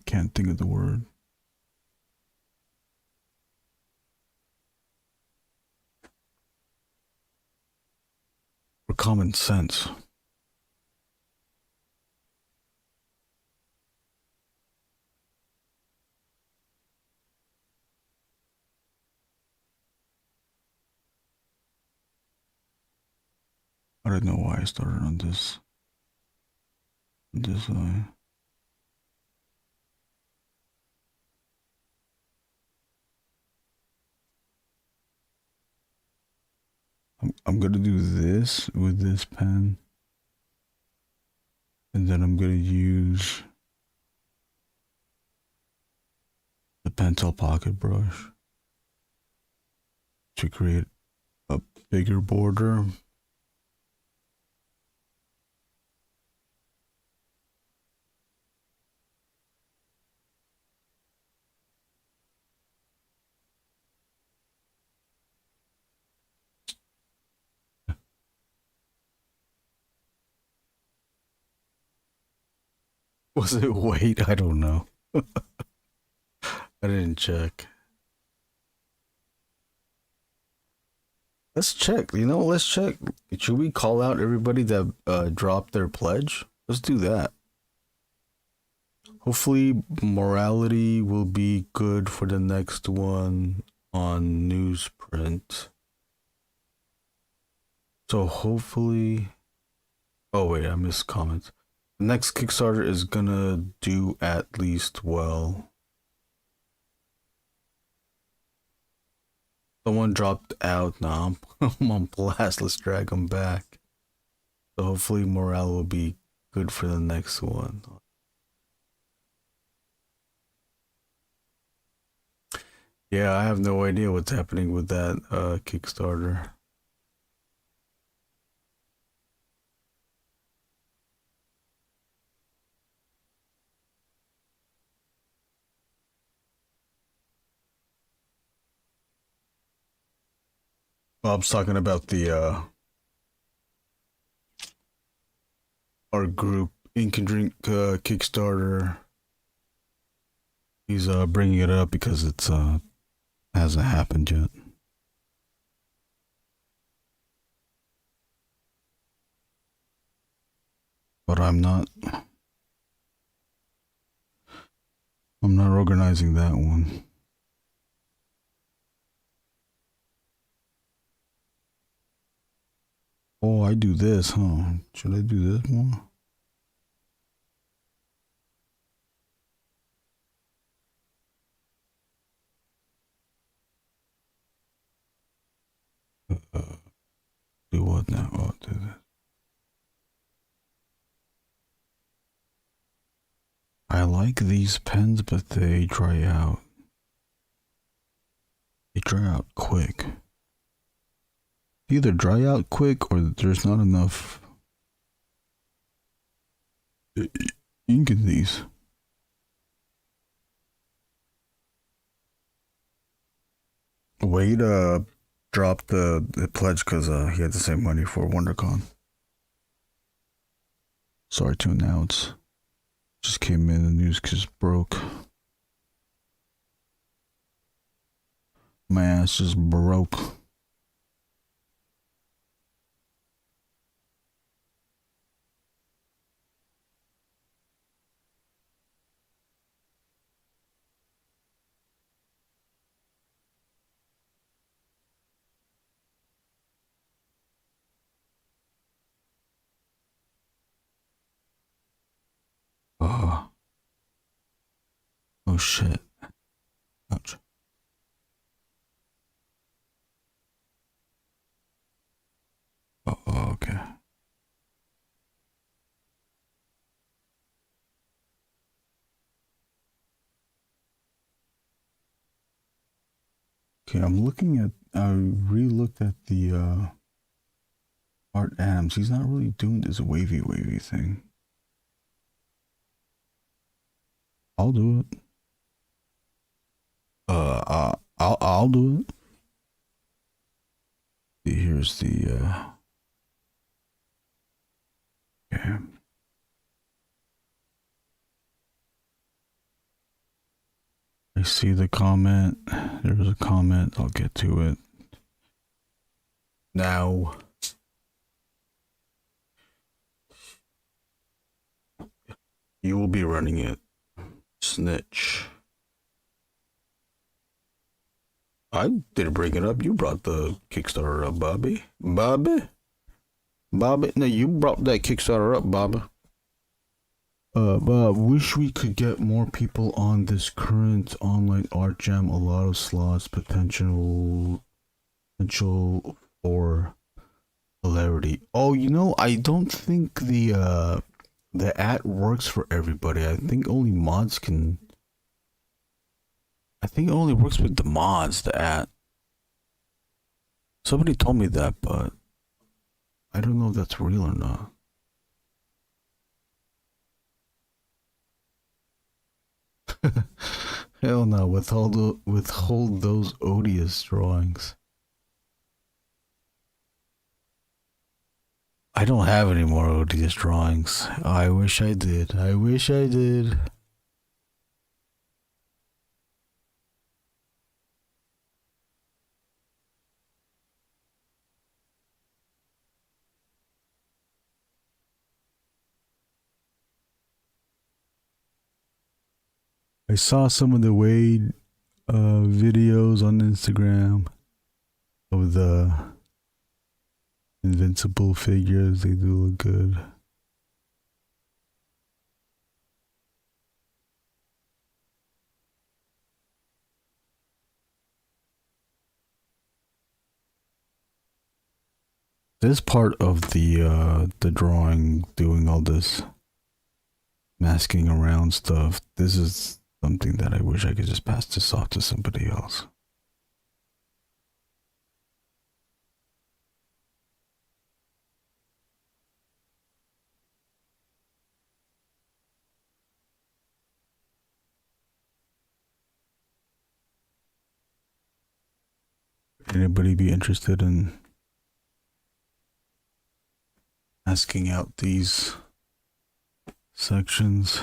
can't think of the word. For common sense. I don't know why I started on this. I'm gonna do this with this pen, and then I'm gonna use the Pentel pocket brush to create a bigger border. Was it weight? I don't know. I didn't check. Let's check. Let's check. Should we call out everybody that dropped their pledge? Let's do that. Hopefully morality will be good for the next one on newsprint. So hopefully... Oh wait, I missed comments. The next Kickstarter is gonna do at least well. Someone dropped out. Now I'm on blast. Let's drag them back. So hopefully morale will be good for the next one. Yeah, I have no idea what's happening with that Kickstarter. Bob's talking about the our group Ink and Drink Kickstarter. He's bringing it up because it's hasn't happened yet. but I'm not organizing that one. Oh, I do this, huh? Should I do this more? Do what now? Oh, do this. I like these pens, but they dry out. They dry out quick. Either dry out quick or there's not enough ink in these. Wade dropped the pledge because he had to save money for WonderCon. Sorry to announce. Just came in, the news just broke. My ass just broke. Oh shit. Ouch. Oh, okay. Okay, I'm looking at, I re-looked at the Art Adams. He's not really doing this wavy thing. I'll do it. I'll do it. Here's the okay. I see the comment. There's a comment. I'll get to it now. You will be running it. Snitch. I didn't bring it up. You brought the Kickstarter up, Bobby. Bobby? No, you brought that Kickstarter up, Bobby. Bob, wish we could get more people on this current online art jam. A lot of slots, potential for hilarity. Oh, you know, I don't think the ad works for everybody. I think only mods can. I think it only works with the mods, the ad. Somebody told me that, but I don't know if that's real or not. Hell no, withhold those odious drawings. I don't have any more odious drawings. I wish I did. I wish I did. I saw some of the Wade videos on Instagram of the Invincible figures. They do look good. This part of the drawing, doing all this masking around stuff, this is something that I wish I could just pass this off to somebody else. Anybody be interested in asking out these sections?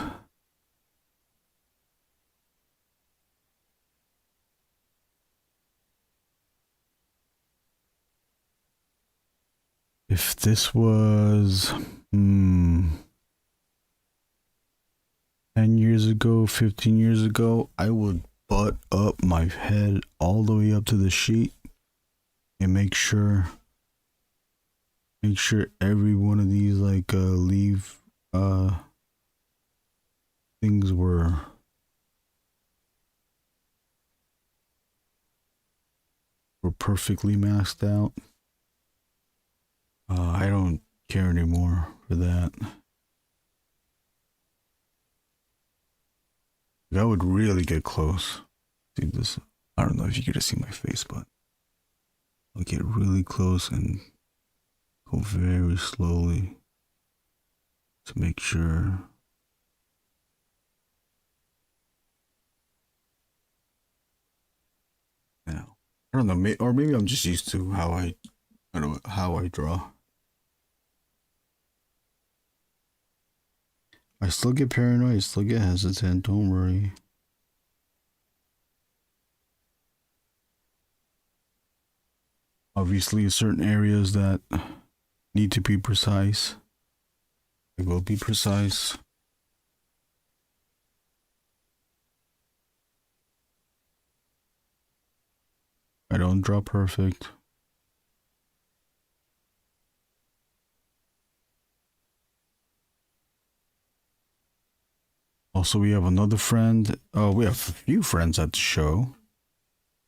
If this was ago, 15 years ago, I would butt up my head all the way up to the sheet and make sure every one of these like leaf things were perfectly masked out. I don't care anymore for that. I would really get close. See this? I don't know if you get to see my face, but I'll get really close and go very slowly to make sure. Now, I don't know, or maybe I'm just used to how I draw. I still get paranoid, I still get hesitant, don't worry. Obviously, certain areas that need to be precise, I will be precise. I don't draw perfect. Also, we have another friend. We have a few friends at the show.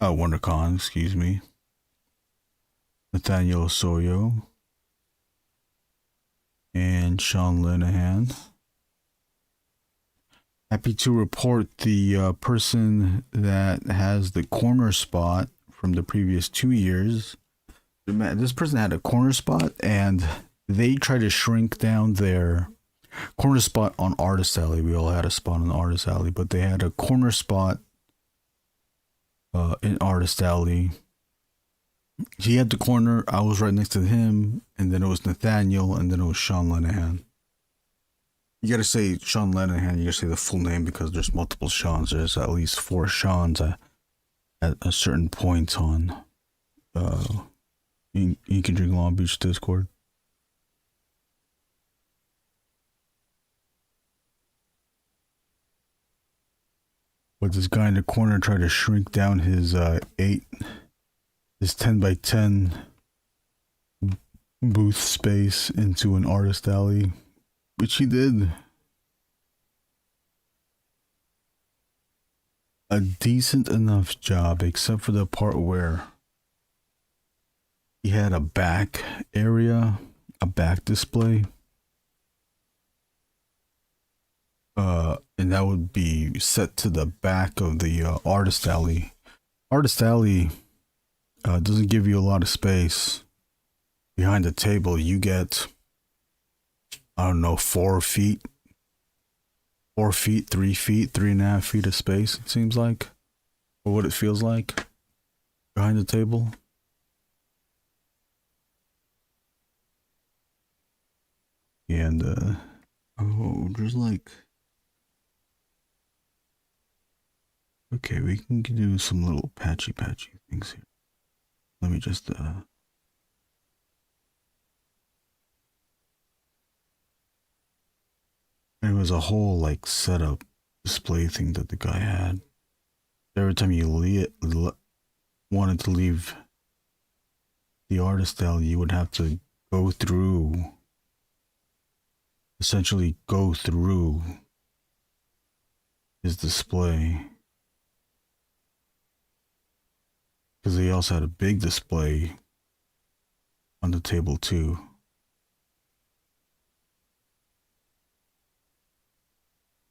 WonderCon, excuse me. Nathaniel Osoyo and Sean Linehan. Happy to report the person that has the corner spot from the previous 2 years. This person had a corner spot and they tried to shrink down their corner spot on Artist Alley. We all had a spot on Artist Alley, but they had a corner spot in Artist Alley. He had the corner, I was right next to him, and then it was Nathaniel, and then it was Sean Linehan. You gotta say Sean Linehan, you gotta say the full name because there's multiple Seans. There's at least 4 Seans at a certain point on you can drink Long Beach Discord. But this guy in the corner tried to shrink down his 10 by 10 booth space into an Artist Alley, which he did a decent enough job, except for the part where he had a back area, a back display. And that would be set to the back of the Artist Alley. Artist Alley doesn't give you a lot of space. Behind the table, you get, I don't know, 4 feet, 3 feet, 3.5 feet of space, it seems like, or what it feels like behind the table. And, there's like, okay, we can do some little patchy things here. Let me just, it was a whole like setup display thing that the guy had. Every time you wanted to leave the Artist Alley, you would have to essentially go through his display. Because he also had a big display on the table too.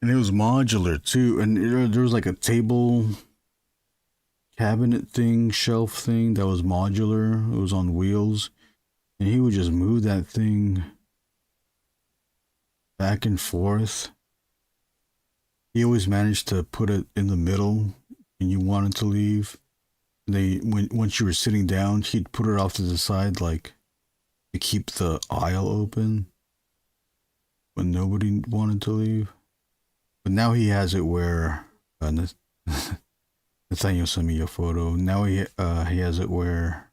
And it was modular too. And there was like a table cabinet thing, shelf thing that was modular. It was on wheels. And he would just move that thing back and forth. He always managed to put it in the middle when you wanted to leave. Once you were sitting down, he'd put it off to the side, like to keep the aisle open when nobody wanted to leave. But now he has it where Nathaniel sent me a photo. Now he has it where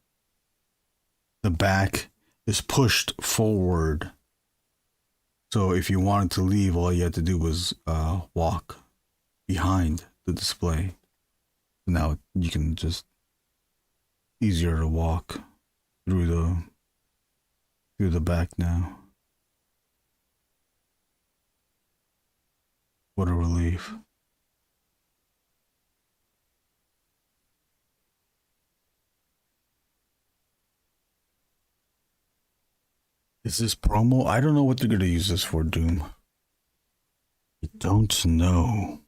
the back is pushed forward. So if you wanted to leave, all you had to do was walk behind the display. Now you can just easier to walk through the back now. What a relief. Is this promo? I don't know what they're gonna use this for, Doom. I don't know.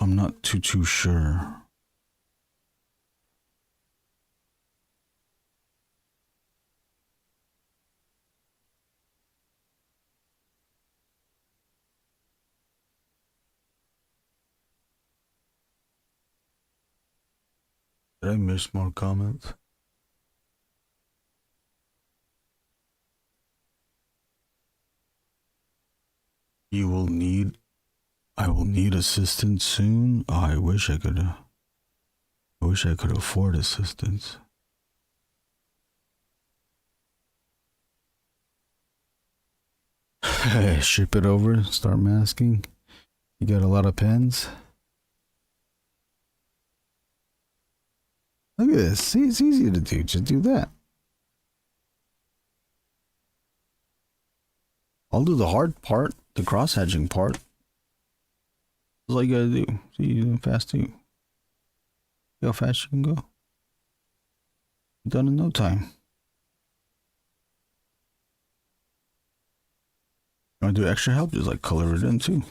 I'm not too sure. Did I miss more comments? I will need assistance soon. Oh, I wish I could afford assistance. Ship it over, start masking. You got a lot of pens. Look at this. See, it's easy to do. Just do that. I'll do the hard part, the cross-hatching part. That's all you gotta do. See, you're doing fast too. See how fast you can go. Done in no time. You wanna do extra help? Just like color it in too.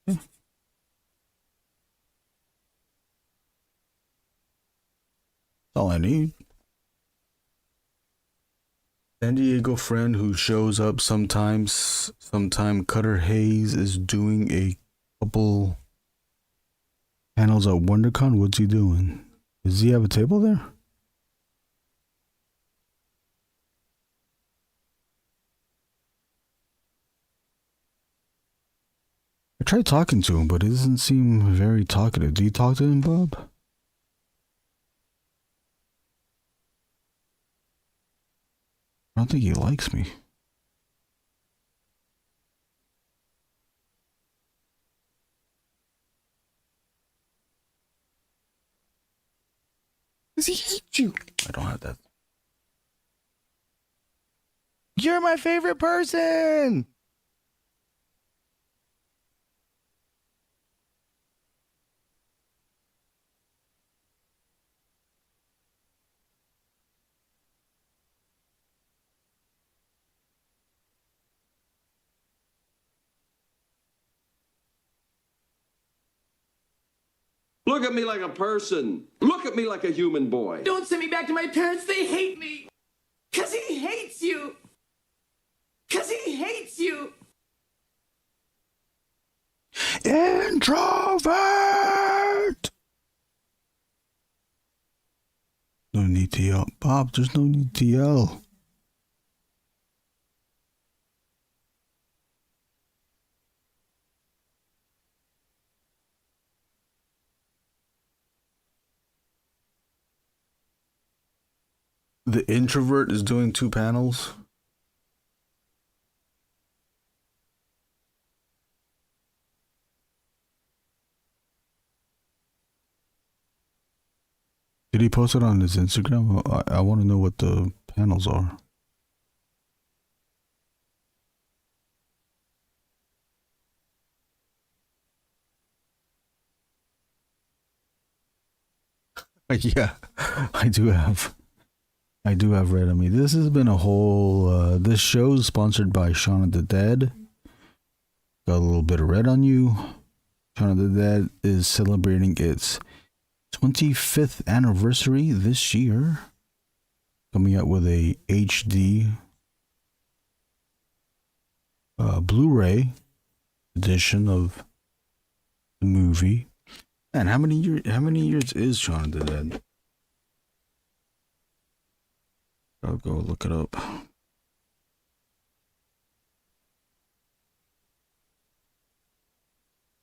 Yeah. That's all I need. San Diego friend who shows up sometimes. Cutter Hayes is doing a couple panels at WonderCon. What's he doing? Does he have a table there? I tried talking to him, but he doesn't seem very talkative. Do you talk to him, Bob? I don't think he likes me. Does he hate you? I don't have that. You're my favorite person! Look at me like a person. Look at me like a human boy. Don't send me back to my parents. They hate me. Because he hates you. Because he hates you. Introvert! No need to yell. Bob, there's no need to yell. The introvert is doing 2 panels. Did he post it on his Instagram? I want to know what the panels are. Yeah, I do have red on me. This has been a whole, this show is sponsored by Shaun of the Dead. Got a little bit of red on you. Shaun of the Dead is celebrating its 25th anniversary this year. Coming out with a HD Blu-ray edition of the movie. And how many years is Shaun of the Dead? I'll go look it up.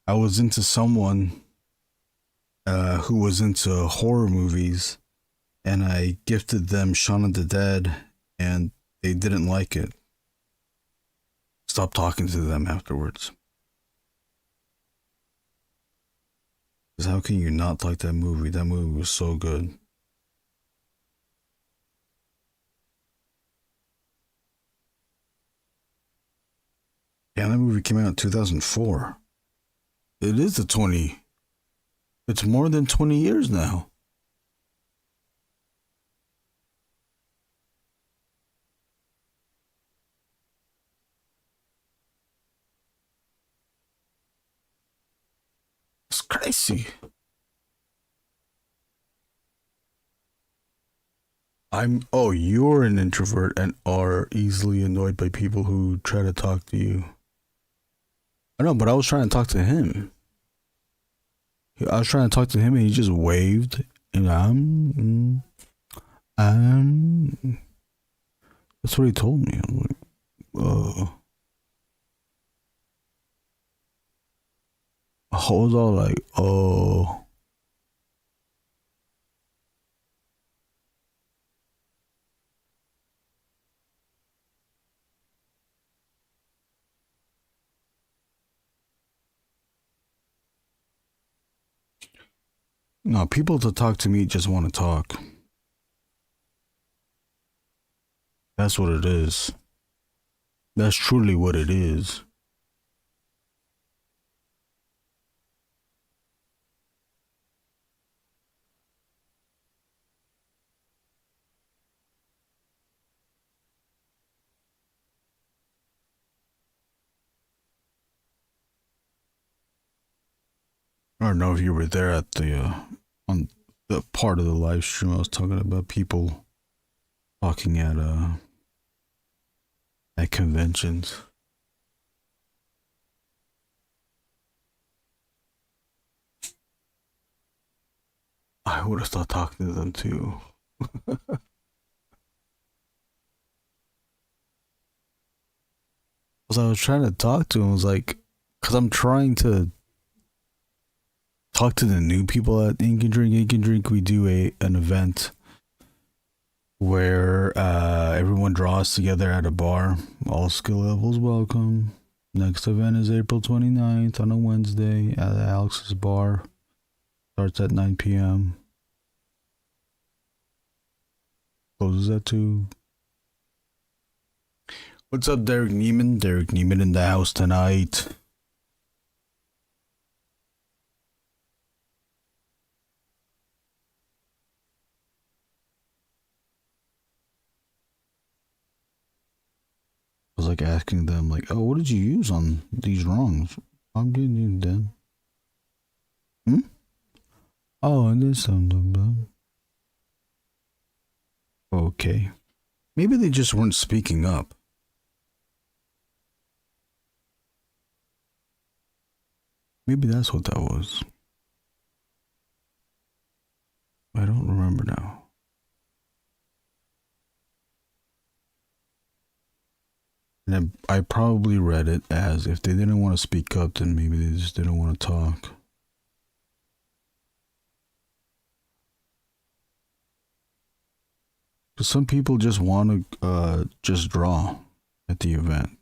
I was into someone who was into horror movies, and I gifted them Shaun of the Dead, and they didn't like it. stop talking to them afterwards. Because how can you not like that movie? That movie was so good. Yeah, that movie came out in 2004. It is it's more than 20 years now. It's crazy. You're an introvert and are easily annoyed by people who try to talk to you. I know, but I was trying to talk to him. And he just waved. And that's what he told me. I'm like, I was all like, oh. No, people to talk to me just want to talk. That's what it is. That's truly what it is. I don't know if you were there at on the part of the live stream I was talking about people talking at conventions. I would have started talking to them too. Because I was trying to talk to him, I was like, because I'm trying to talk to the new people at Ink and Drink. We do an event where everyone draws together at a bar. All skill levels welcome. Next event is April 29th on a Wednesday at Alex's bar. Starts at 9 p.m. Closes at 2. What's up, Derek Neiman? Derek Neiman in the house tonight. I was like asking them, like, oh, what did you use on these drawings? I'm getting you them. Oh, and there's something. Okay. Maybe they just weren't speaking up. Maybe that's what that was. I don't remember now. And I probably read it as if they didn't want to speak up, then maybe they just didn't want to talk. Because some people just want to just draw at the event.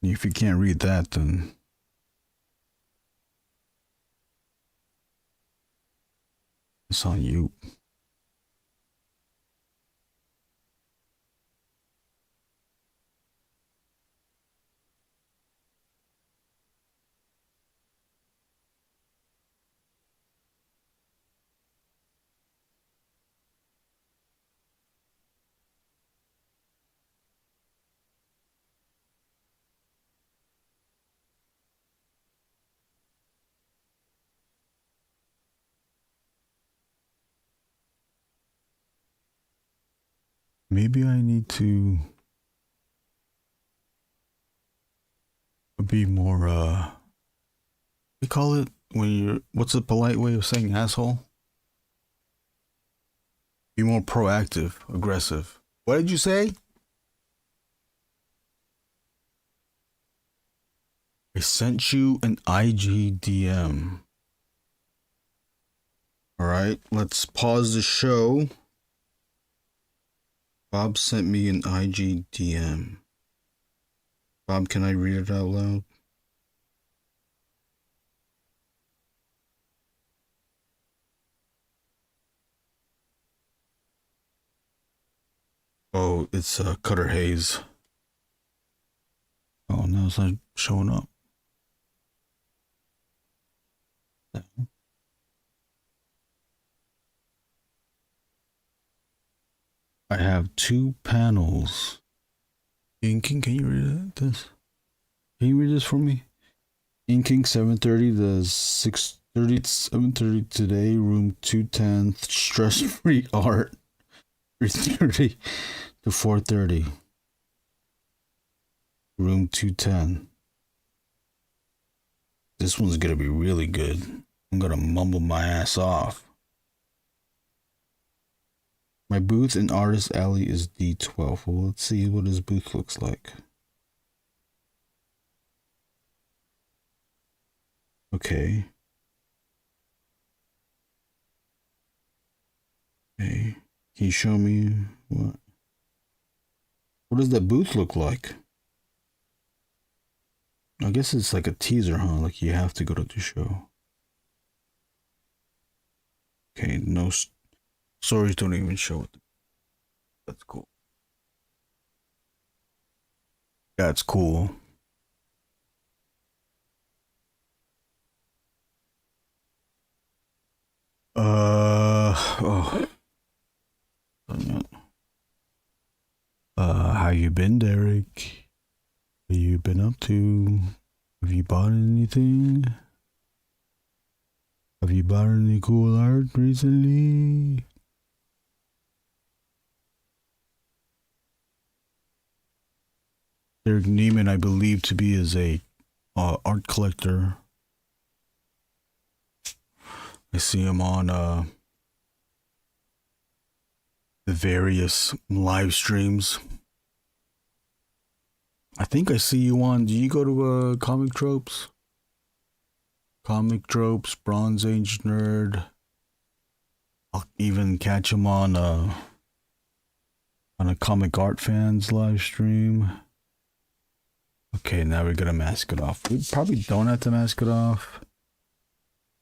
If you can't read that, then it's on you. Maybe I need to be more, we call it when you're, what's the polite way of saying asshole? Be more proactive, aggressive. What did you say? I sent you an IGDM. All right, let's pause the show. Bob sent me an IGDM. Bob, can I read it out loud? Oh, it's Cutter Hayes. Oh, now it's not showing up. I have 2 panels. Inking, can you read this? Can you read this for me? Inking 7:30 to 6:30, 7:30 today, room 210, stress-free art, 3:30 to 4:30, room 210. This one's gonna be really good. I'm gonna mumble my ass off. My booth in Artist Alley is D12. Well, let's see what his booth looks like. Okay. Okay. Can you show me what? What does that booth look like? I guess it's like a teaser, huh? Like you have to go to the show. Okay, no stories don't even show it. That's cool. That's cool. How you been, Derek? What you been up to? Have you bought anything? Have you bought any cool art recently? Derek Neiman, I believe to be is a art collector. I see him on the various live streams. I think I see you on. Do you go to Comic Tropes? Comic Tropes, Bronze Age Nerd. I'll even catch him on a Comic Art Fans live stream. Okay, now we're gonna mask it off. We probably don't have to mask it off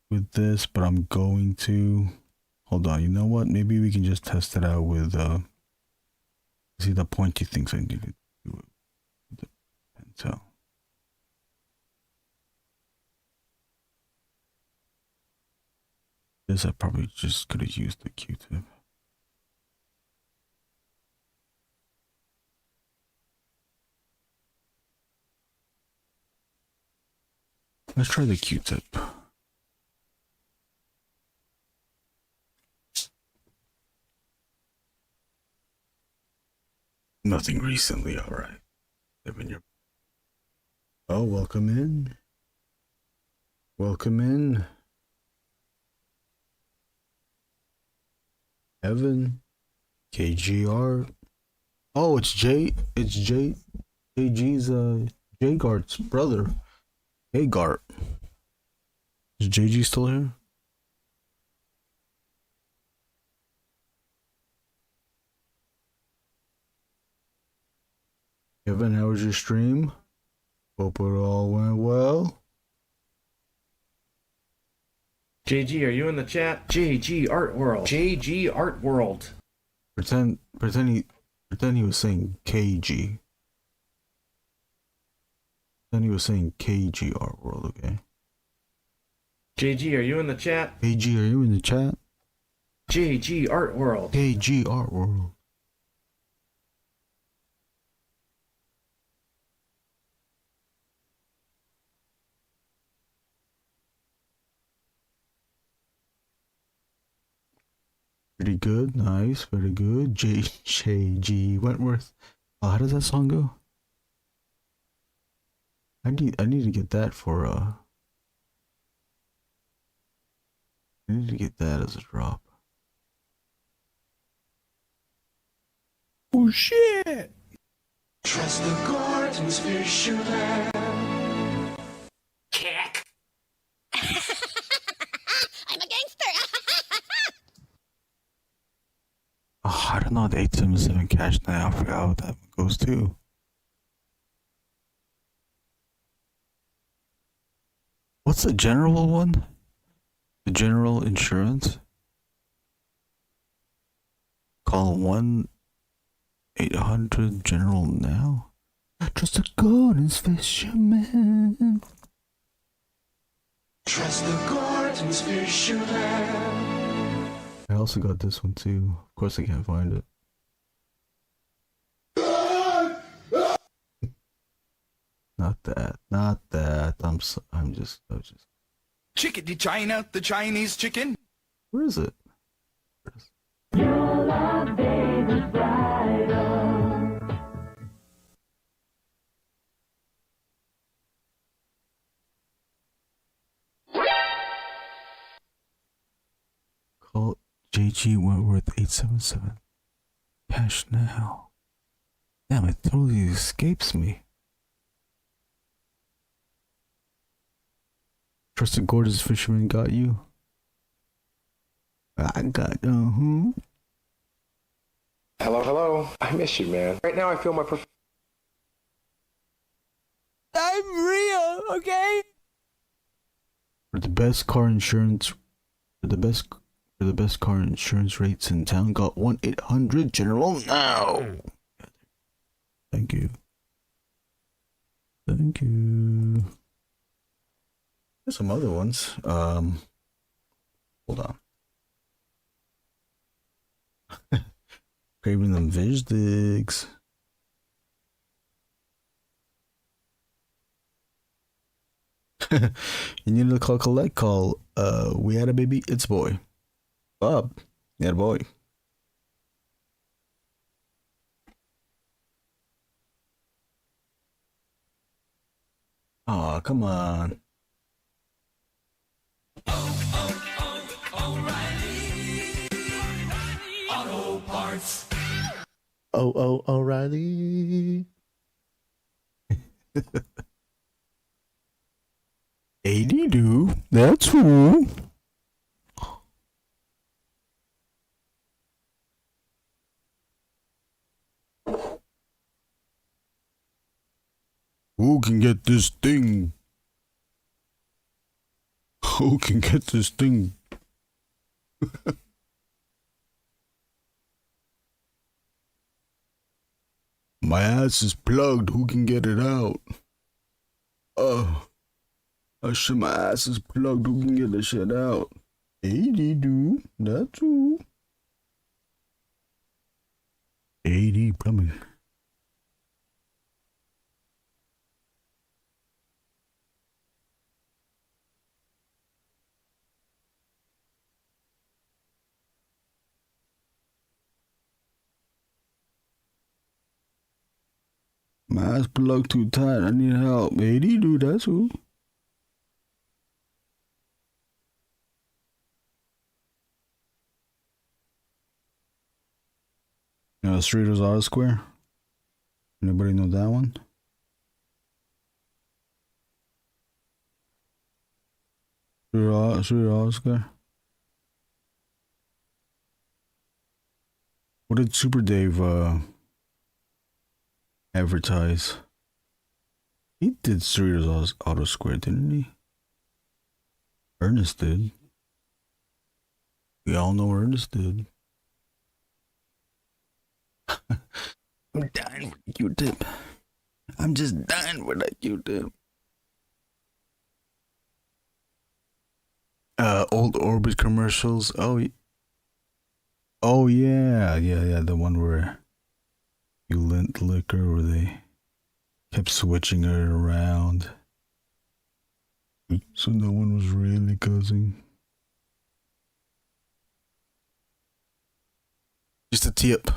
with this, but I'm going to. Hold on, you know what? Maybe we can just test it out with see the pointy things I need to do with the pencil. This I probably just could have used the Q-tip. Let's try the Q-tip. Nothing recently, alright. Oh, welcome in. Welcome in. Evan. KGR. Oh, it's JG's J-Gart's brother. Hey, Gart. Is JG still here? Kevin, how was your stream? Hope it all went well. JG, are you in the chat? JG Art World. JG Art World. Pretend he was saying KG. Then he was saying KG Art World, okay? JG, are you in the chat? KG, are you in the chat? JG Art World. KG Art World. Pretty good, nice, very good. JG Wentworth. Oh, how does that song go? I need to get that for I need to get that as a drop. Oh shit! Trust the Gordon's fisherman. Kick. I'm a gangster. Oh, I don't no, the 877 cash now. I forgot how that goes too. What's the general one? The general insurance? Call 1-800 general now. Trust the Gordon's fisherman. Trust the Gordon's fisherman. I also got this one too. Of course, I can't find it. Not that. Not that. I'm just. Chicken, the China, the Chinese chicken. Where is it? Call JG Wentworth 877. Cash now. Damn, it totally escapes me. Trusted Gordon's fisherman got you. I got Hello, hello. I miss you, man. Right now, I feel my. I'm real, okay? For the best car insurance, for the best car insurance rates in town, got 1-800 General now. Thank you. Thank you. There's some other ones. Hold on. Craving them Viz digs. You need to call collect. Call. We had a baby. It's boy. Bob. Yeah, boy. Aw, come on. Auto Parts. Oh, O'Reilly. 80 do. That's who. Who can get this thing? Who can get this thing? My ass is plugged. Who can get it out? Shit, my ass is plugged. Who can get the shit out? 80 do. That's who. 80 plumbing. My ass plugged too tight. I need help. 80 do. That's who. Streeter's Auto Square. Anybody know that one? Streeter Auto Square. What did Super Dave advertise? He did Streeter's Auto Square, didn't he? Ernest did. We all know Ernest did. I'm dying for a Q-tip. I'm just dying for that Q-tip. Old Orbit commercials. Oh yeah. The one where you lent liquor, where they kept switching it around, so no one was really cussing. Just a tip.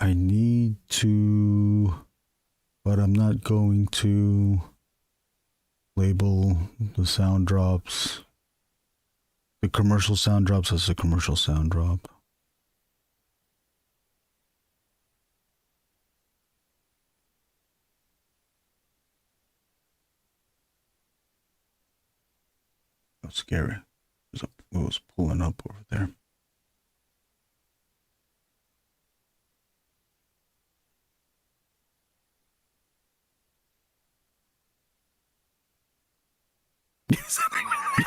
I need to, but I'm not going to label the sound drops, the commercial sound drops as a commercial sound drop. That's scary. It was pulling up over there.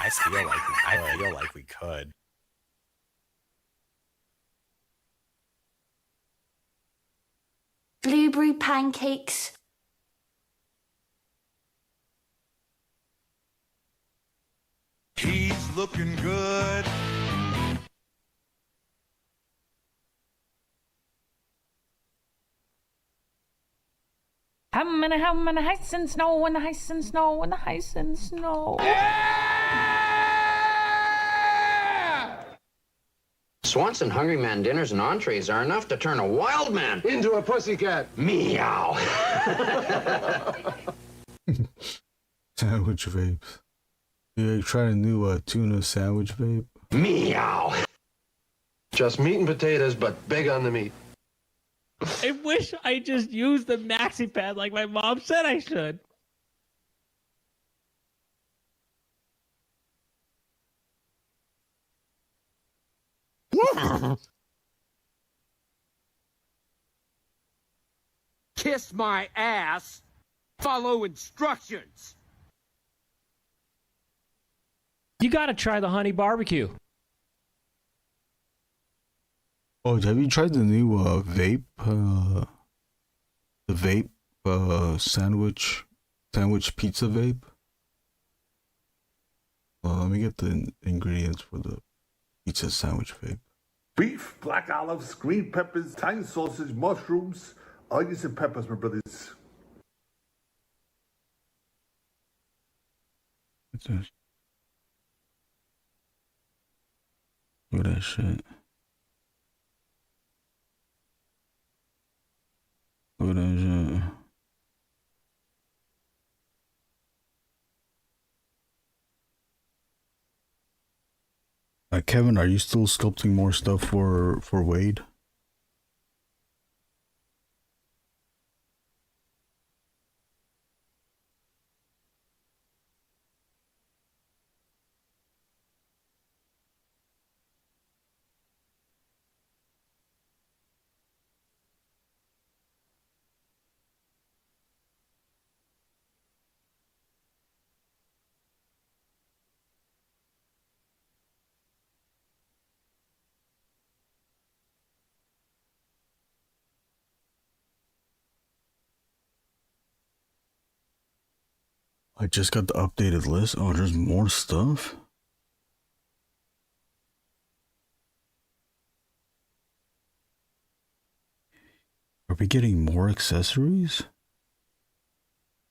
I feel like we could. Blueberry pancakes. He's looking good. How many heights and snow and the heights and snow and the heights and snow. Swanson Hungry Man dinners and entrees are enough to turn a wild man Into a pussycat. meow. Sandwich vapes. You tried a new tuna sandwich vape? Meow. Just meat and potatoes, but big on the meat. I wish I just used the maxi pad like my mom said I should. Kiss my ass. Follow instructions. You gotta try the honey barbecue. Oh, have you tried the new vape? The vape sandwich pizza vape? Let me get the ingredients for the pizza sandwich vape. Beef, black olives, green peppers, thyme sausage, mushrooms, onions and peppers, my brothers. What's this? Look at that shit. Look at that shit. Kevin, are you still sculpting more stuff for Wade? I just got the updated list. Oh, there's more stuff? Are we getting more accessories?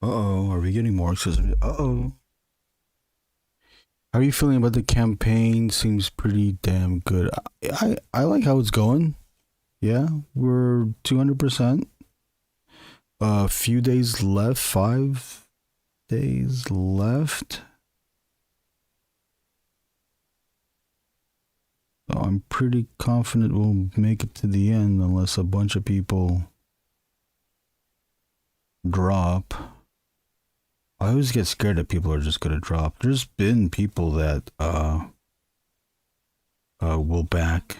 Uh-oh, are we getting more accessories? Uh-oh. How are you feeling about the campaign? Seems pretty damn good. I like how it's going. Yeah, we're 200%. A few days left, 5 days left. So I'm pretty confident we'll make it to the end unless a bunch of people drop. I always get scared that people are just gonna drop. There's been people that will back.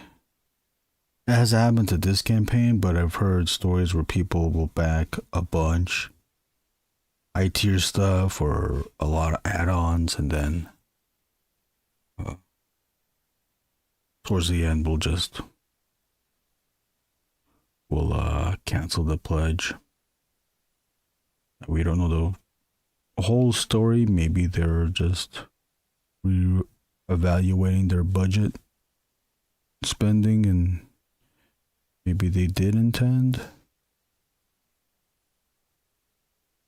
It hasn't happened to this campaign, but I've heard stories where people will back a bunch high-tier stuff or a lot of add-ons, and then towards the end we'll cancel the pledge. We don't know the whole story. Maybe they're just evaluating their budget spending, and maybe they did intend.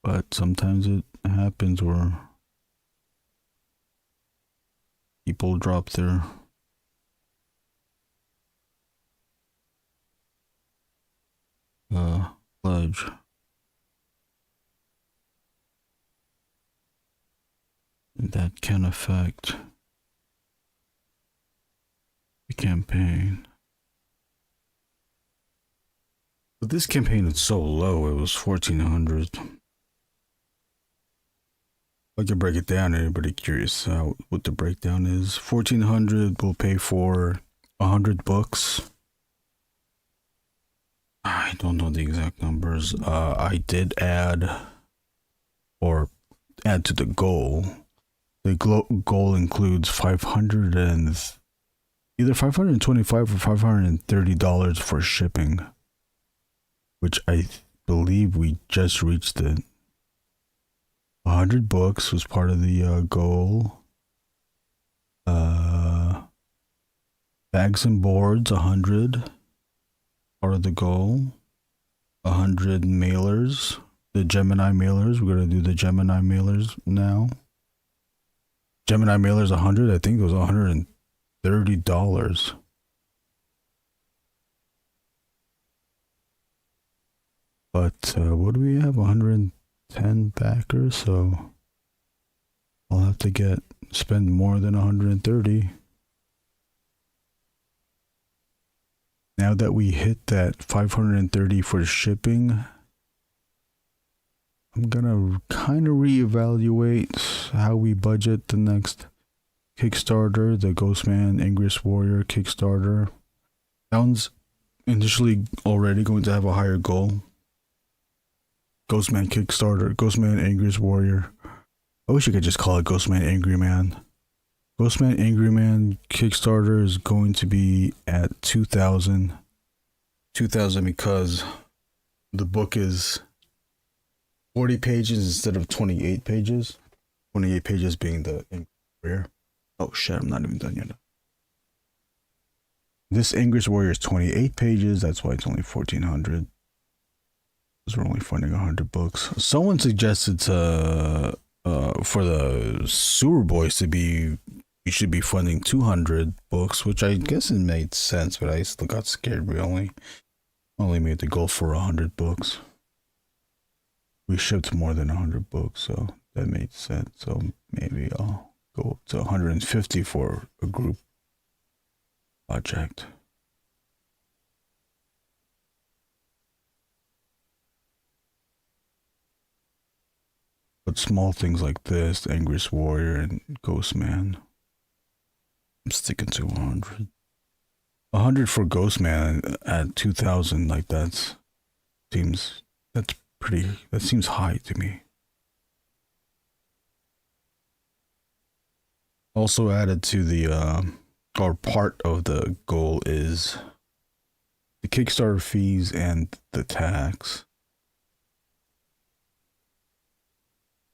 But sometimes it happens where people drop their pledge. And that can affect the campaign. But this campaign is so low, it was 1,400. I can break it down. Anybody curious what the breakdown is? 1,400 will pay for 100 books. I don't know the exact numbers. I did add to the goal. The goal includes either $525 or $530 for shipping, which I believe we just reached it. 100 books was part of the goal. Bags and boards, 100. Part of the goal. 100 mailers. The Gemini mailers. We're going to do the Gemini mailers now. Gemini mailers, 100. I think it was $130. But what do we have? 110 backers, so I'll have to spend more than 130. Now that we hit that 530 for shipping, I'm gonna kind of reevaluate how we budget the next Kickstarter, the Ghostman Angriest Warrior Kickstarter. Sounds initially already going to have a higher goal. Ghostman Kickstarter, Ghostman Angriest Warrior. I wish you could just call it Ghostman Angry Man. Ghostman Angry Man Kickstarter is going to be at 2,000. 2,000 because the book is 40 pages instead of 28 pages. 28 pages being the Warrior. Oh shit, I'm not even done yet. This Angriest Warrior is 28 pages. That's why it's only 1,400. Because we're only funding 100 books. Someone suggested for the Sewer Boys to be, we should be funding 200 books, which I guess it made sense, but I still got scared. We only made the goal for 100 books. We shipped more than 100 books, so that made sense. So maybe I'll go up to 150 for a group project. But small things like this, the Angriest Warrior and Ghostman, I'm sticking to 100. 100 for Ghostman at 2,000, like that seems high to me. Also added to the or part of the goal is the Kickstarter fees and the tax.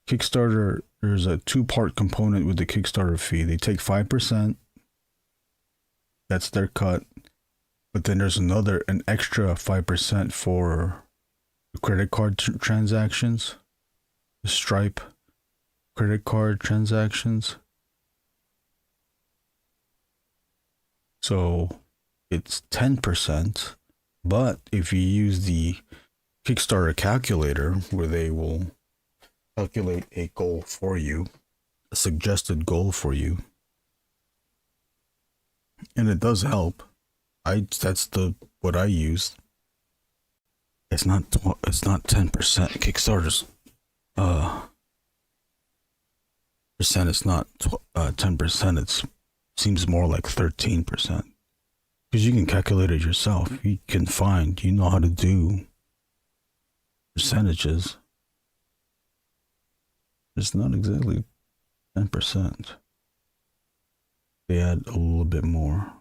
Kickstarter, there's a 2-part component with the Kickstarter fee. They take 5%. That's their cut. But then there's an extra 5% for credit card transactions. The Stripe credit card transactions. So it's 10%. But if you use the Kickstarter calculator, where they will calculate a goal for you, a suggested goal for you, and it does help. That's what I used. It's not 10%. Kickstarter's percent is not 10%. It seems more like 13%, because you can calculate it yourself. You know how to do percentages. It's not exactly 10%. They add a little bit more,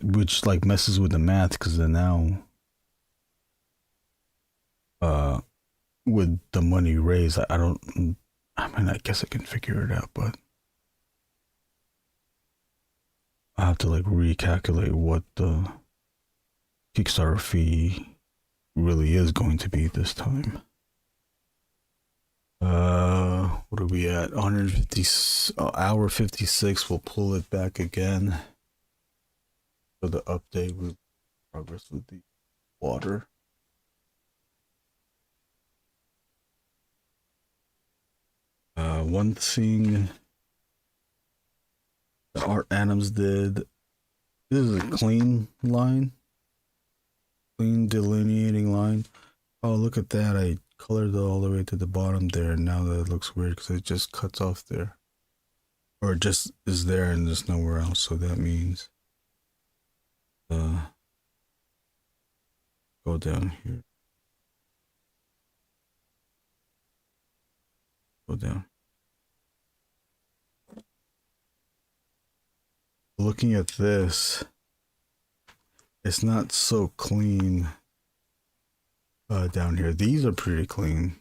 which like messes with the math, because then now, with the money raised, I guess I can figure it out, but I have to like recalculate what the Kickstarter fee really is going to be this time. What are we at? 150, hour 56. We'll pull it back again for the update with progress with the water. One thing the Art Adams did, this is a clean line, clean delineating line. Oh, look at that. I colored all the way to the bottom there. Now that it looks weird because it just cuts off there. Or it just is there and there's nowhere else. So that means go down here. Go down. Looking at this, it's not so clean down here. These are pretty clean.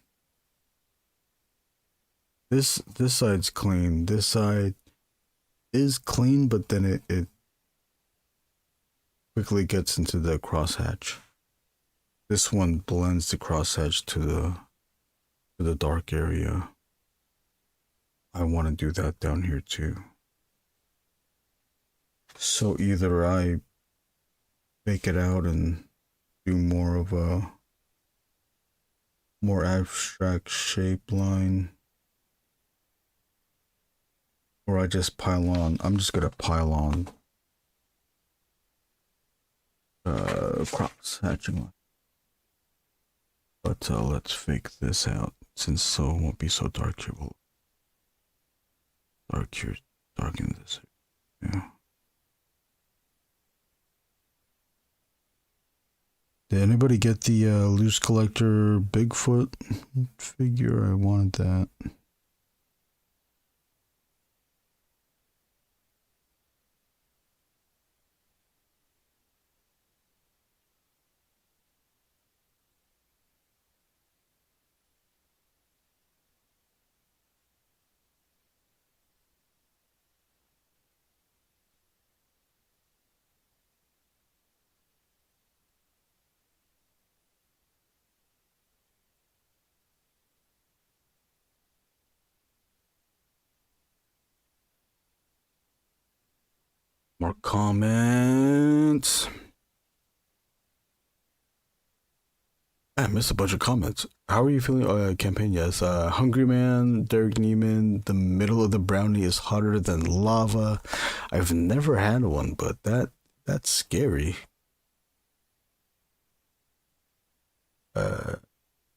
This side's clean. This side is clean, but then it quickly gets into the crosshatch. This one blends the crosshatch to the dark area. I want to do that down here too. So either I fake it out and do more of a more abstract shape line, or I just pile on. I'm just gonna pile on cross hatching line. But let's fake this out since so it won't be so dark here. We'll darken this. Yeah. Did anybody get the loose collector Bigfoot figure? I wanted that. More comments. I missed a bunch of comments. How are you feeling? Campaign, yes. Hungry Man, Derek Neiman, the middle of the brownie is hotter than lava. I've never had one, but that's scary.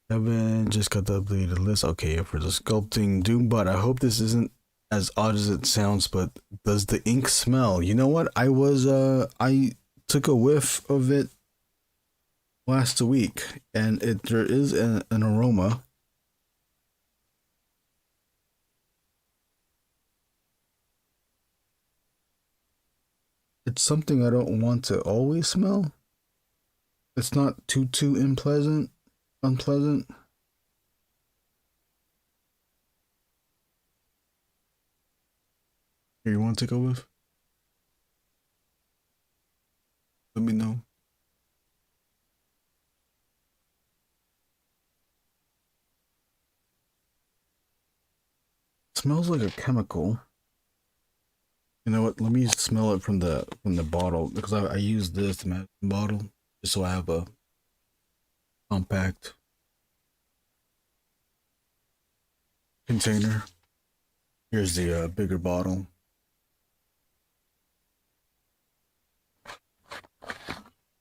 Evan just got the updated list. Okay, for the sculpting Doombot. I hope this isn't as odd as it sounds, but does the ink smell? You know what? I took a whiff of it last week, and there is an aroma. It's something I don't want to always smell. It's not too unpleasant. Here, you want to take a whiff? Let me know. It smells like a chemical. You know what? Let me smell it from the bottle, because I use this bottle just so I have a compact container. Here's the bigger bottle.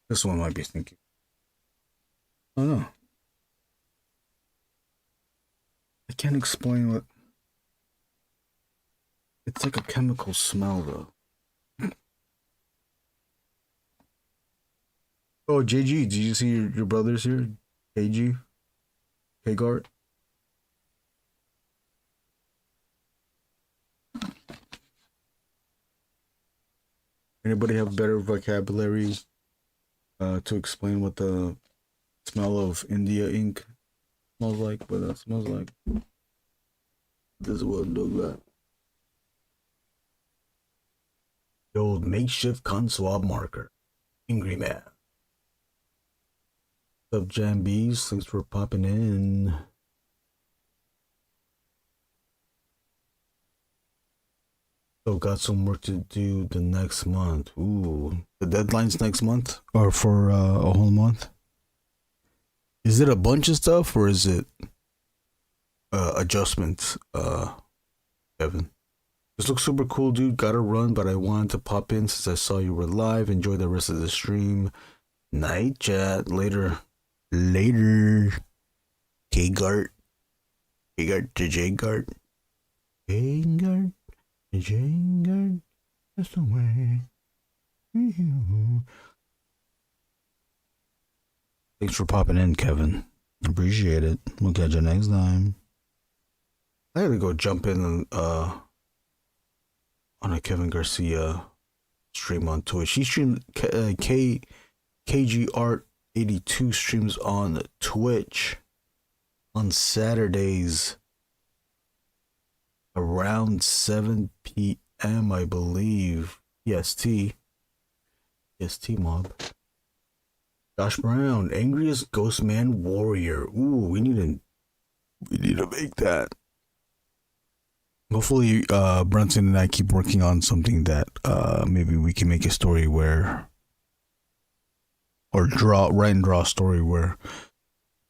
This one might be stinky. Oh no. I can't explain what. It's like a chemical smell though. Oh, JG, did you see your brothers here? KG? Kgart? Anybody have better vocabulary to explain what the smell of India ink smells like? What that smells like? This is what it looks like. The old makeshift conswab marker. Angry Man. What's up, Jambies? Thanks for popping in. So got some work to do the next month. Ooh, the deadline's next month, or for a whole month. Is it a bunch of stuff, or is it adjustments? Evan, this looks super cool, dude. Gotta run, but I wanted to pop in since I saw you were live. Enjoy the rest of the stream. Night chat later. Take K-Gart. K-Gart to J-Gart. K-Gart to J-Gart. That's the way. Thanks for popping in, Kevin. Appreciate it. We'll catch you next time. I gotta go jump in on a Kevin Garcia stream on Twitch. He streamed KG Art 82 streams on Twitch on Saturdays around 7 p.m. I believe. EST mob. Josh Brown, Angriest Warrior. Ooh, we need to make that. Hopefully, Brunson and I keep working on something that maybe we can make a story where, or write and draw a story where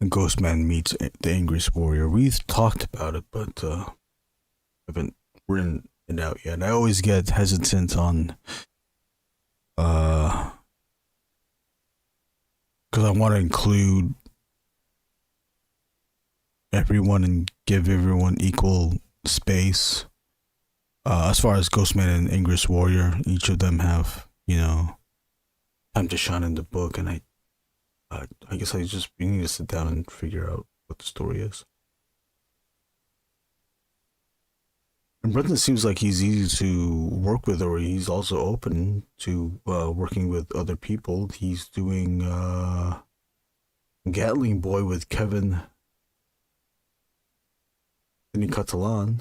the Ghostman meets the Angriest Warrior. We've talked about it, but haven't written it out yet. I always get hesitant on, because I want to include everyone and give everyone equal space. As far as Ghostman and Angriest Warrior, each of them have, time to shine in the book, and I guess we need to sit down and figure out what the story is. And Brendan seems like he's easy to work with, or he's also open to working with other people. He's doing Gatling Boy with Kevin Catalan.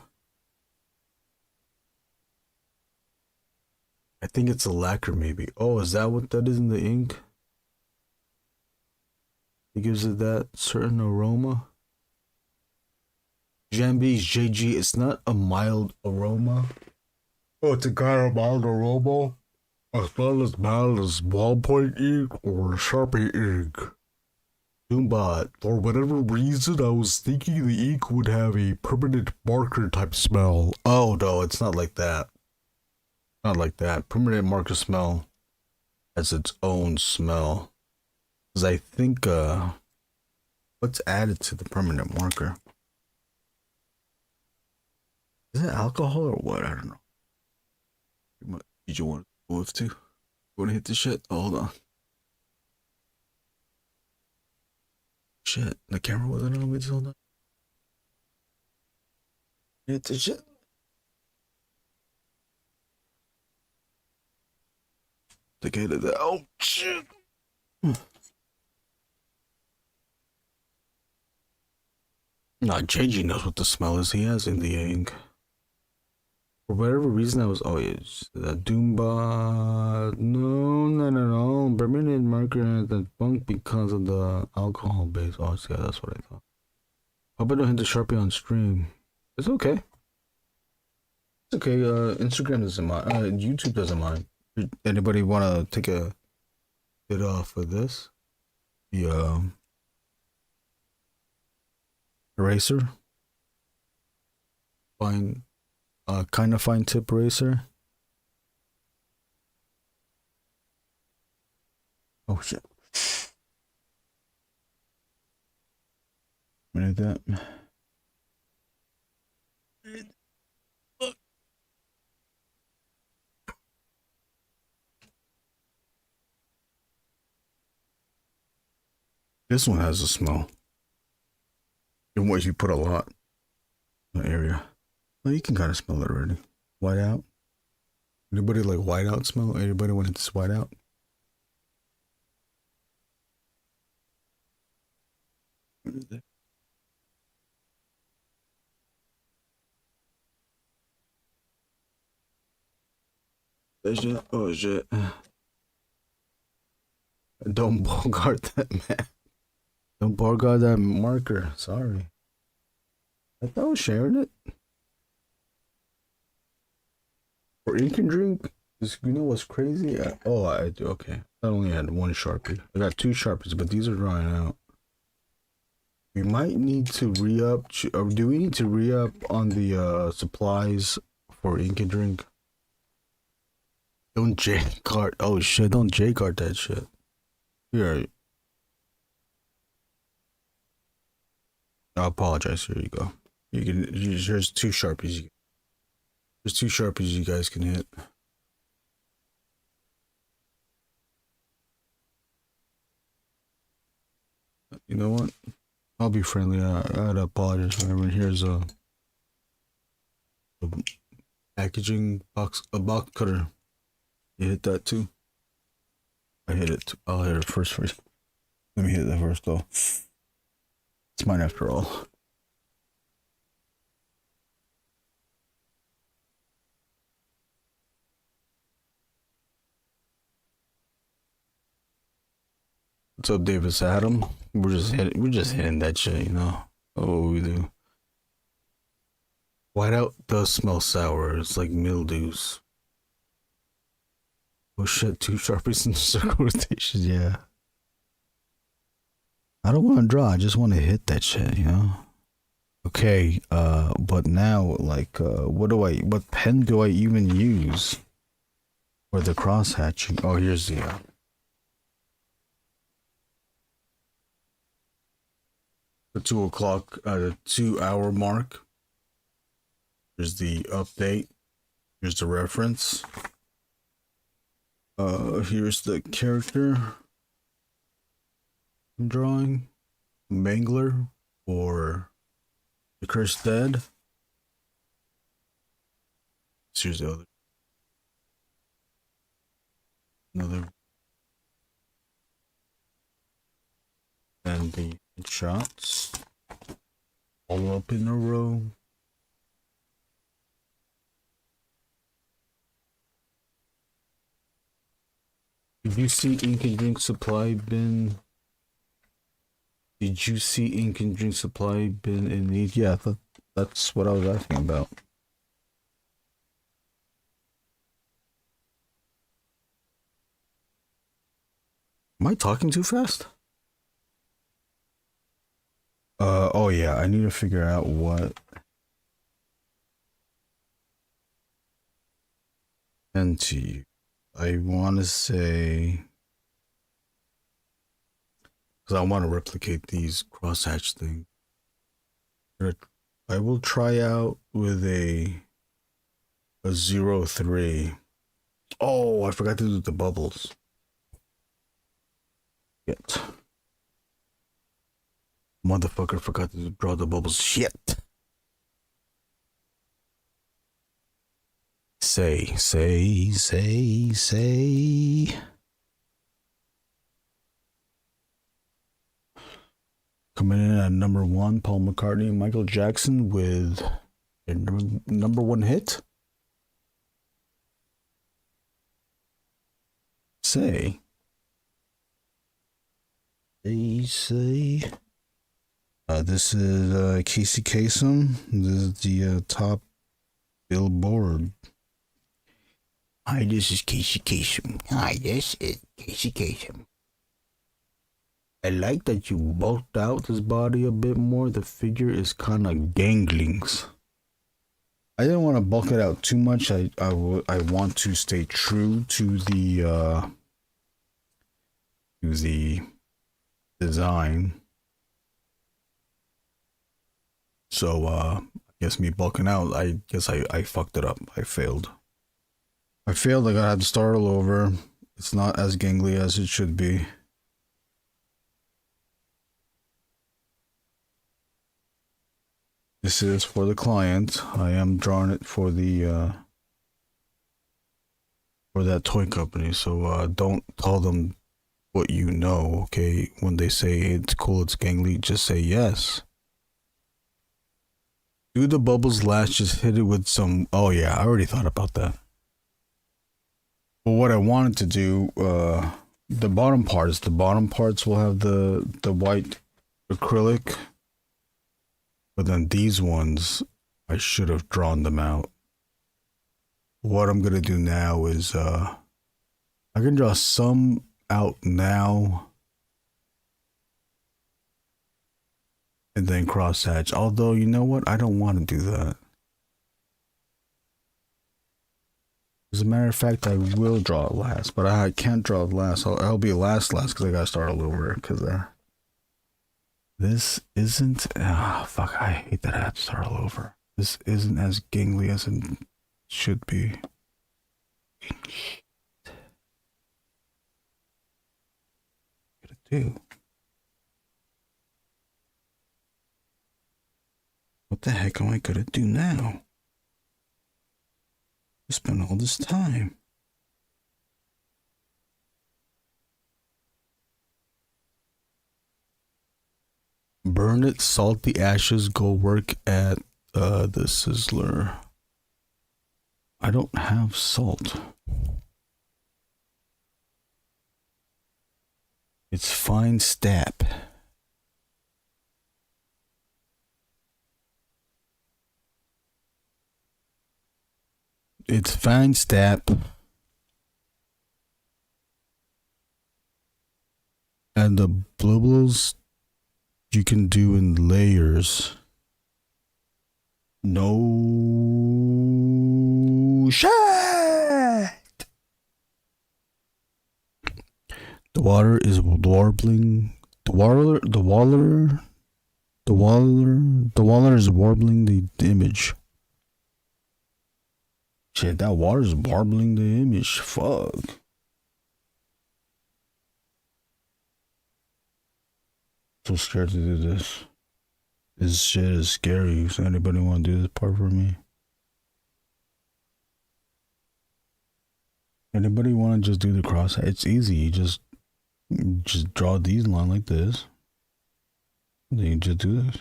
I think it's a lacquer, maybe. Oh, is that what that is in the ink? It gives it that certain aroma. Jambi's JG, it's not a mild aroma. Oh, it's a kind of mild aroma. As well as mild as ballpoint ink or Sharpie ink. Doombot, for whatever reason, I was thinking the ink would have a permanent marker type smell. Oh, no, it's not like that. Not like that. Permanent marker smell has its own smell. Because I think, what's added to the permanent marker? Is it alcohol or what? I don't know. Did you want to go with too? You want to hit the shit? Oh, hold on. Shit, the camera wasn't on. We just hold on. Hit the shit. The gate of that. Oh, shit. Nah, JG knows what the smell is. He has in the ink. For whatever reason, I was always the Doomba. No. Permanent marker at the bunk because of the alcohol base. Oh, yeah, that's what I thought. Hope I don't hit the Sharpie on stream. It's okay. It's okay. Instagram doesn't mind. YouTube doesn't mind. Anybody want to take a bit off of this? The eraser. Fine. Kind of fine tip eraser. Oh shit. Like that. This one has a smell. And what if you put a lot in the area? Well, you can kind of smell it already. White out. Anybody like white out smell? Anybody want it to white out? What is that? Shit. Oh shit. Don't bogart that man. Don't bogart that marker. Sorry. I thought I was sharing it. For ink and drink, you know what's crazy? I do. Okay. I only had one Sharpie. I got two Sharpies, but these are drying out. We might need to re-up. Or do we need to re-up on the supplies for ink and drink? Don't J-cart. Oh shit, don't J-cart that shit. Here. I apologize. Here you go. Here's 2 Sharpies. There's 2 Sharpies you guys can hit. You know what? I'll be friendly. I'd apologize for everyone. Here's a packaging box, a box cutter. You hit that too? I hit it. I'll hit it first. Let me hit that first though. It's mine after all. What's up, Davis Adam? We're just hitting that shit, you know. Oh, what we do. Whiteout does smell sour. It's like mildews. Oh shit, 2 Sharpies in circle rotation, yeah. I don't want to draw, I just want to hit that shit, you know? Okay, but now, like, what pen do I even use for the cross hatching? Oh, here's the, the 2 o'clock, the 2 hour mark. Here's the update. Here's the reference. Here's the character I'm drawing. Mangler or the Cursed Dead. Here's the other. Another. And the shots. All up in a row. Did you see ink and drink supply bin? Did you see ink and drink supply bin in need? Yeah, that's what I was asking about. Am I talking too fast? Oh yeah, I need to figure out what. And to you. I want to say, because I want to replicate these crosshatch things. I will try out with a 03. Oh, I forgot to do the bubbles. Shit. Motherfucker forgot to draw the bubbles. Shit. Say. Coming in at number 1, Paul McCartney and Michael Jackson with their number 1 hit. Say. This is Casey Kasem. This is the top Billboard. Hi, this is Casey Kasem. Hi, this is Casey Kasem. I like that you bulked out this body a bit more. The figure is kind of ganglings. I didn't want to bulk it out too much. I want to stay true to the design. So I guess me bulking out, I guess I fucked it up. I failed. I gotta have to start all over. It's not as gangly as it should be. This is for the client. I am drawing it for the for that toy company. So don't tell them what you know, okay? When they say it's cool, it's gangly, just say yes. Do the bubbles last, just hit it with some. Oh yeah, I already thought about that. But what I wanted to do, the bottom parts will have the white acrylic. But then these ones, I should have drawn them out. What I'm gonna do now is, I can draw some out now. And then cross hatch. Although, you know what? I don't want to do that. As a matter of fact, I will draw it last, but I can't draw it last. I'll be last because I gotta start all over. Because This isn't. Ah, fuck! I hate that I had to start all over. This isn't as gangly as it should be. What do? What the heck am I gonna do now? I spent all this time. Burn it, salt the ashes, go work at the Sizzler. I don't have salt. It's fine stap. It's fine stap. And the bluebills you can do in layers. No shit. The water is warbling. The water is warbling the image. Shit, that water is warbling the image. Fuck. So scared to do this. This shit is scary. Does anybody want to do this part for me? Anybody want to just do the cross? It's easy. You just draw these lines like this. Then you just do this.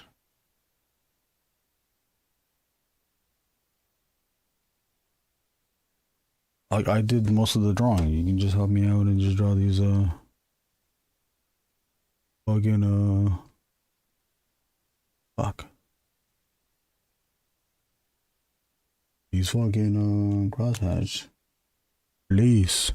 I did most of the drawing. You can just help me out and just draw these fucking fuck. These fucking crosshatch. Please.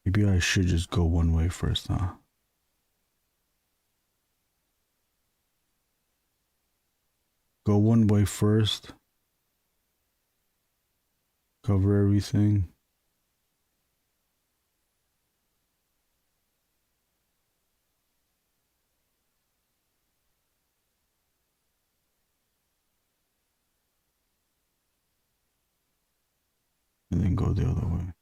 Maybe I should just go one way first, huh? Go one way first. Cover everything. And then go the other way.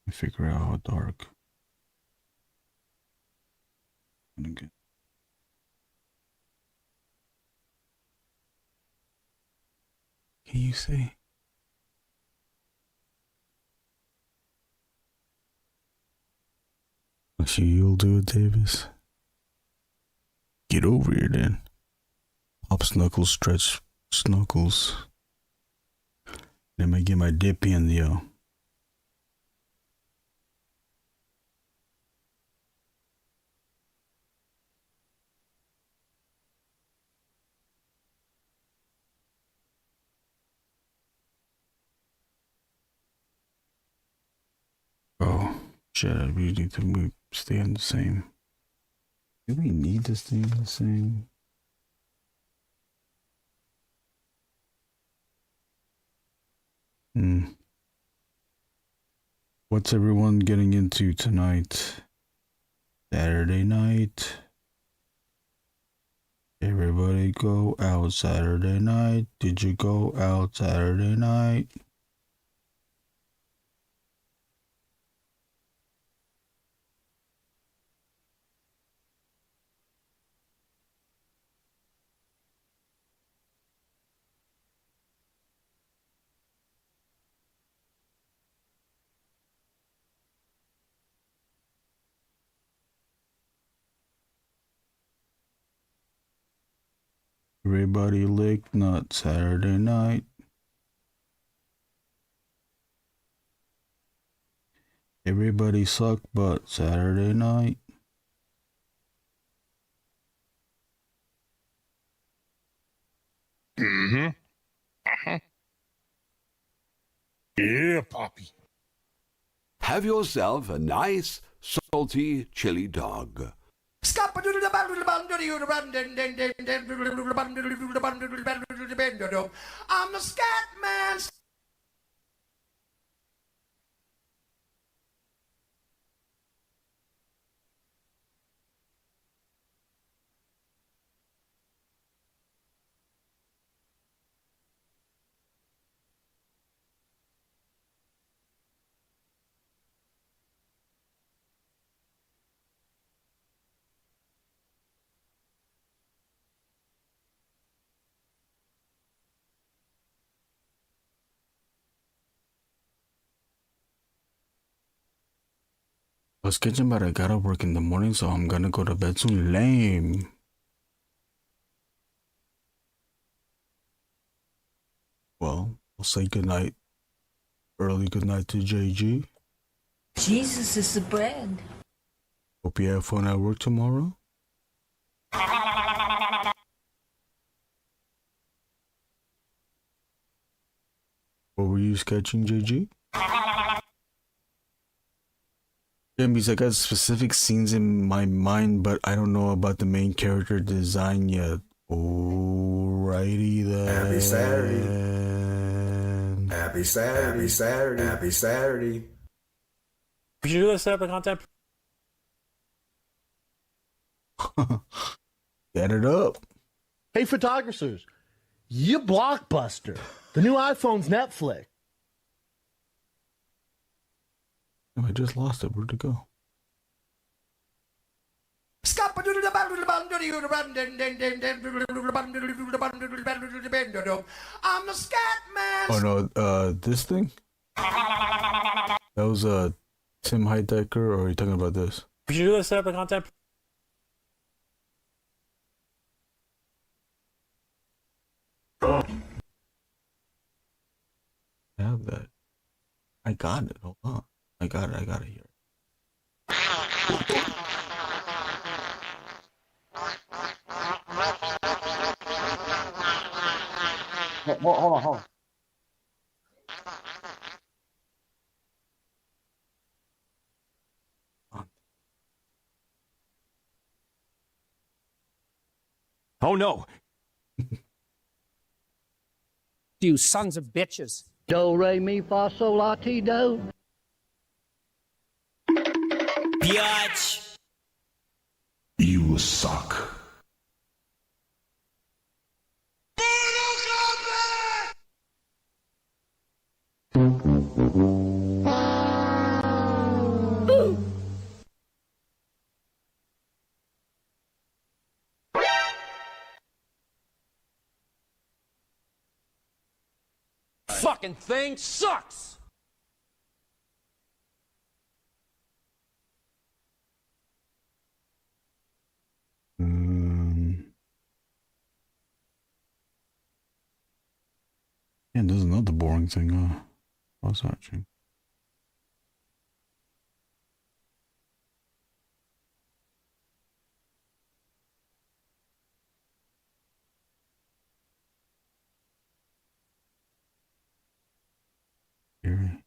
And figure out how dark. Again. Can you see? So you'll do it, Davis. Get over here then. Pop Snuggles, stretch Snuggles. Let me get my dip in, yo. Oh, shit, I really need to stay on the same. Do we need to stay on the same? What's everyone getting into tonight? Saturday night. Everybody go out Saturday night. Did you go out Saturday night? Everybody lick nut Saturday night. Everybody suck butt Saturday night. Mm-hmm. Uh-huh. Yeah, Poppy. Have yourself a nice, salty chili dog. I'm the scat man. I was sketching, but I gotta work in the morning, so I'm gonna go to bed soon. Lame. Well, I'll say goodnight. Early goodnight to JG. Jesus is the bread. Hope you have fun at work tomorrow. What were you sketching, JG? Yeah, because I got specific scenes in my mind, but I don't know about the main character design yet. Alrighty then. Happy Saturday. Happy Saturday. Happy Saturday. Happy Saturday. Could you do this setup of content? Get it up. Hey, photographers, you Blockbuster. The new iPhone's Netflix. Oh, I just lost it. Where'd it go? I'm the scat man. Oh no, this thing? That was Tim Heidecker, or are you talking about this? Could you do this setup of content? I have that. I got it. Hold on. I got it here. Hold on. Oh no. You sons of bitches. Do, re, mi, fa, sol, la, ti, do. Biatch. You suck. Fucking thing sucks. Yeah, there's another boring thing. What's watching? Here.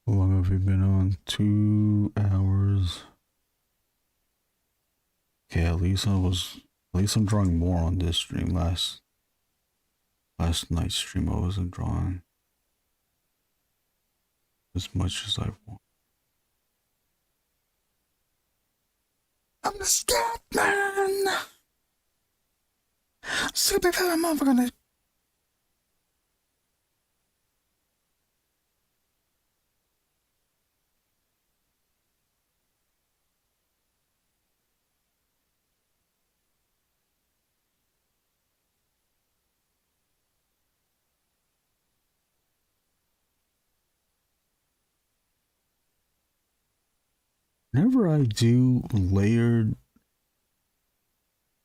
How long have we been on? 2 hours. Okay, at least I'm drawing more on this stream. Last night's stream I wasn't drawing as much as I want. I'm the scat man. Super motherfucker. Whenever I do layered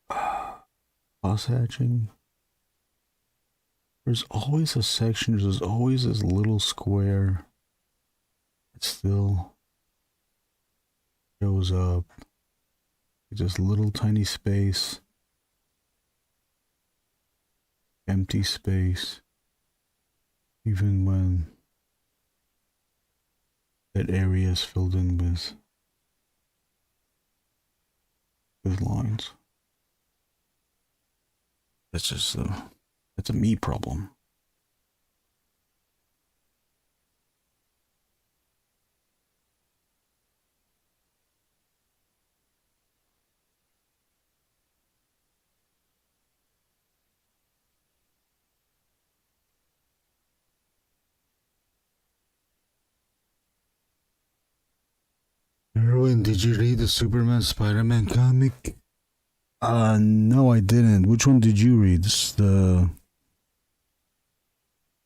cross hatching, there's always a section, there's always this little square that still shows up. Just little tiny space, empty space, even when that area is filled in with lines. That's just that's a me problem. Erwin, did you read the Superman Spider-Man comic? No, I didn't. Which one did you read? The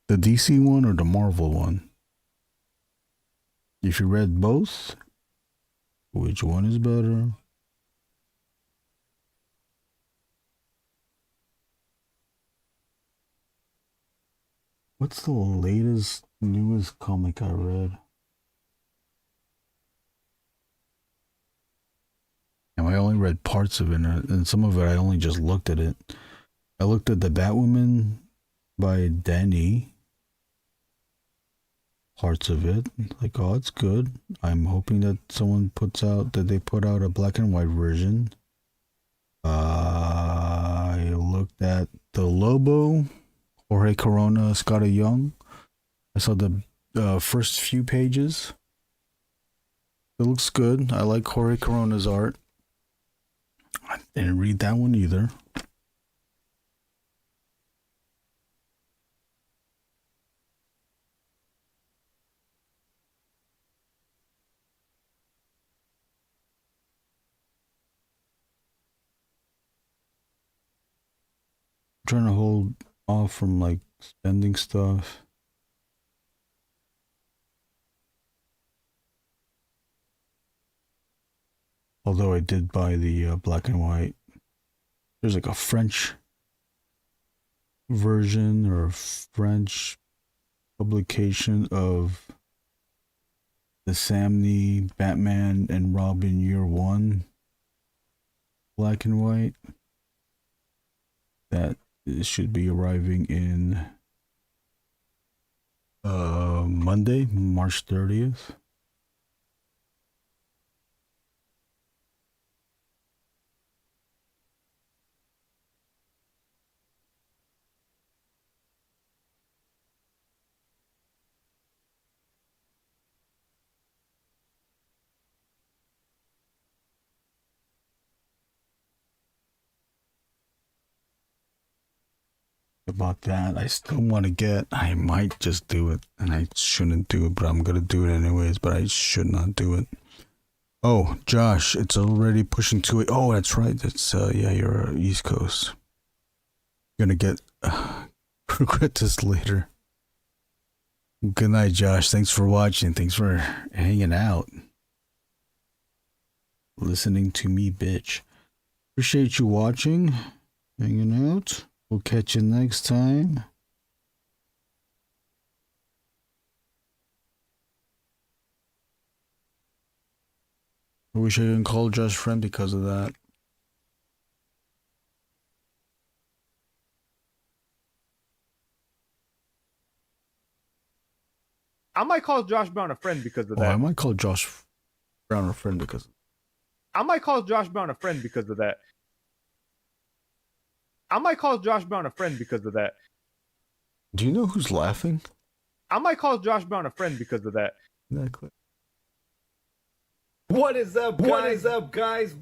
DC one or the Marvel one? If you read both, which one is better? What's the latest, newest comic I read? And I only read parts of it, and some of it I only just looked at it. I looked at the Batwoman by Danny. Parts of it, like, oh, it's good. I'm hoping that they put out a black and white version. I looked at the Lobo, Jorge Corona, Scotty Young. I saw the first few pages. It looks good. I like Jorge Corona's art. I didn't read that one either. I'm trying to hold off from like spending stuff. Although I did buy the black and white. There's like a French version or a French publication of the Sam Nee Batman and Robin Year One black and white. That should be arriving in Monday, March 30th. About that, I still want to get, I might just do it, and I shouldn't do it, but I'm gonna do it anyways, but I should not do it. Oh, Josh, it's already pushing to it. Oh, that's right, that's, yeah, you're East Coast. Gonna get, regret this later. Good night, Josh, thanks for watching, thanks for hanging out. Listening to me, bitch. Appreciate you watching, hanging out. We'll catch you next time. I wish I didn't call Josh friend because of that. I might call Josh Brown a friend because of that. I might call Josh Brown a friend because. I might call Josh Brown a friend because of that. I might call Josh Brown a friend because of that. Do you know who's laughing? I might call Josh Brown a friend because of that. Exactly. What is up, guys? What is up, guys?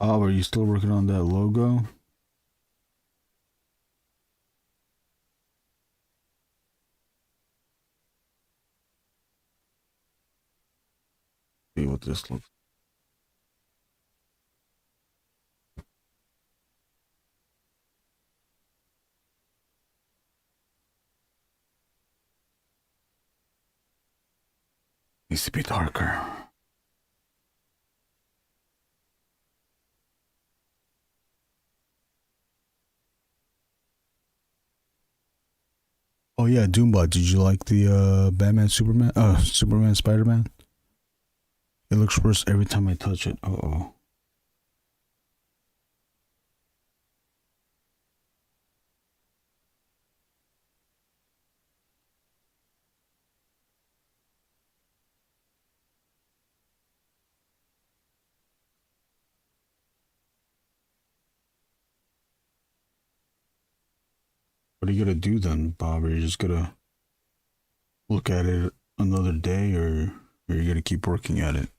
Oh, are you still working on that logo? See what this looks. Needs to be darker. Oh yeah, Doombot, did you like the Batman Superman Spider-Man? It looks worse every time I touch it. Uh-oh. What are you gonna do then, Bob? Are you just gonna look at it another day, or are you gonna keep working at it?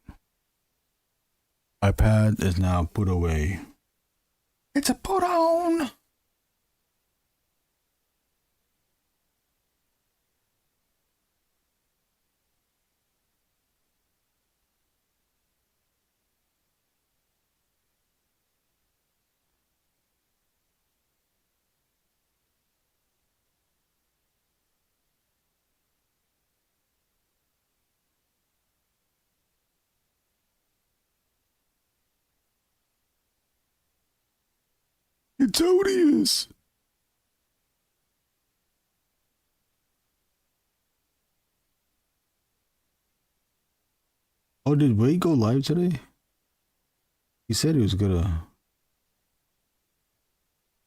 iPad is now put away. It's a put on. It's odious. Oh, did Wade go live today? He said he was gonna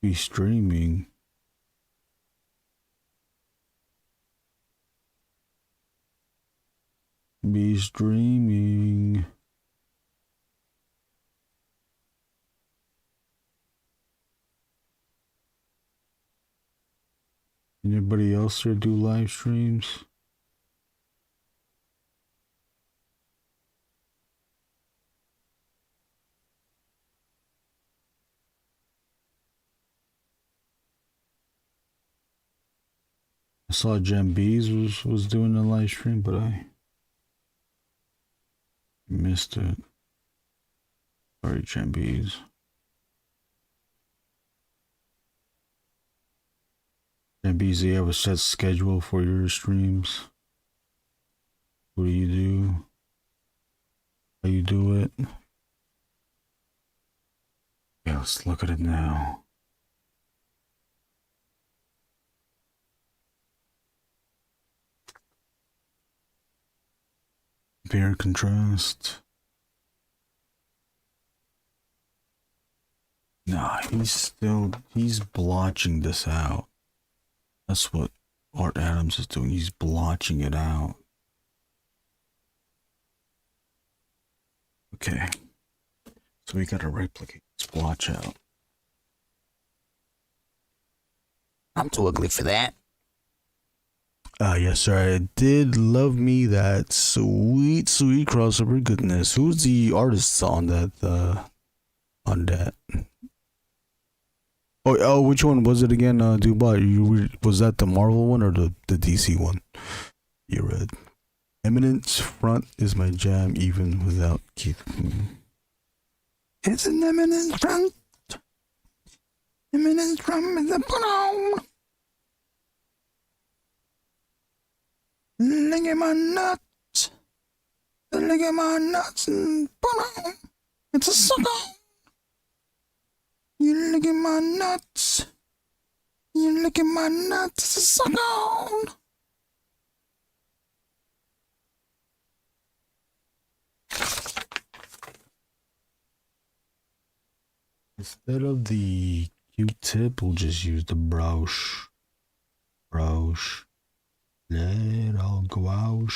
be streaming. Be streaming. Anybody else here do live streams? I saw Jem Bees was doing a live stream, but I missed it. Sorry, Jem Bees. Jem Bees, do you have a set schedule for your streams? What do you do? How you do it? Yeah, let's look at it now. Compare and contrast. Nah, he's blotching this out. That's what Art Adams is doing. He's blotching it out. Okay. So we gotta replicate this blotch out. I'm too ugly for that. Yes, sir. I did love me that sweet crossover goodness. Who's the artist on that? On that. Oh, which one was it again, Dubai? Was that the Marvel one or the DC one? You read. Eminence Front is my jam, even without Keith. It's an Eminence Front. Eminence Front is a put on. Look at my nuts. Look at my nuts and put on. It's a suck on. You look at my nuts. You look at my nuts. It's a suck on. Instead of the Q-tip, we'll just use the brush. Brush. Let it all go out.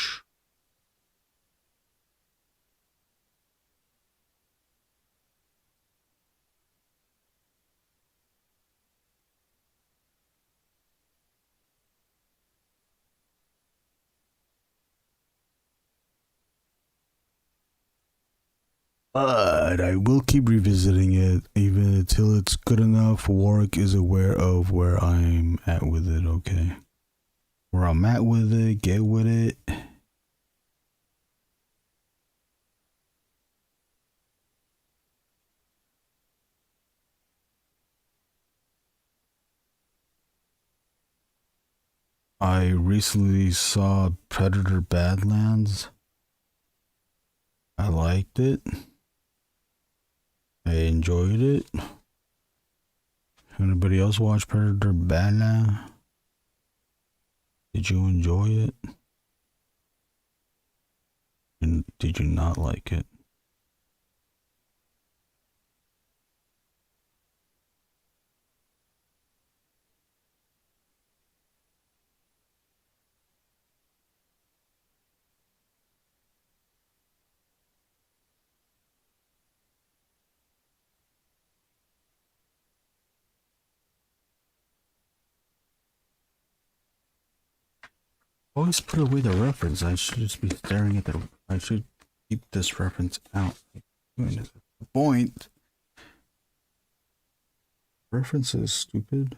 But I will keep revisiting it even until it's good enough. Warrick is aware of where I'm at with it, okay? Where I'm at with it, get with it. I recently saw Predator Badlands. I liked it. I enjoyed it. Anybody else watch Predator Badlands? Did you enjoy it? And did you not like it? Always put away the reference. I should just be staring at the. I should keep this reference out. The point. Reference is stupid.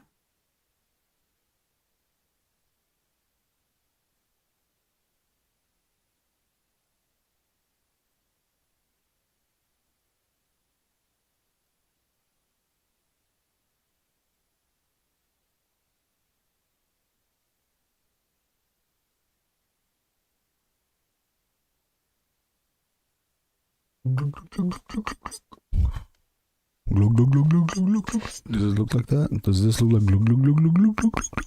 Does it look like that? Does this look like glug glug glug glug glug glug glug?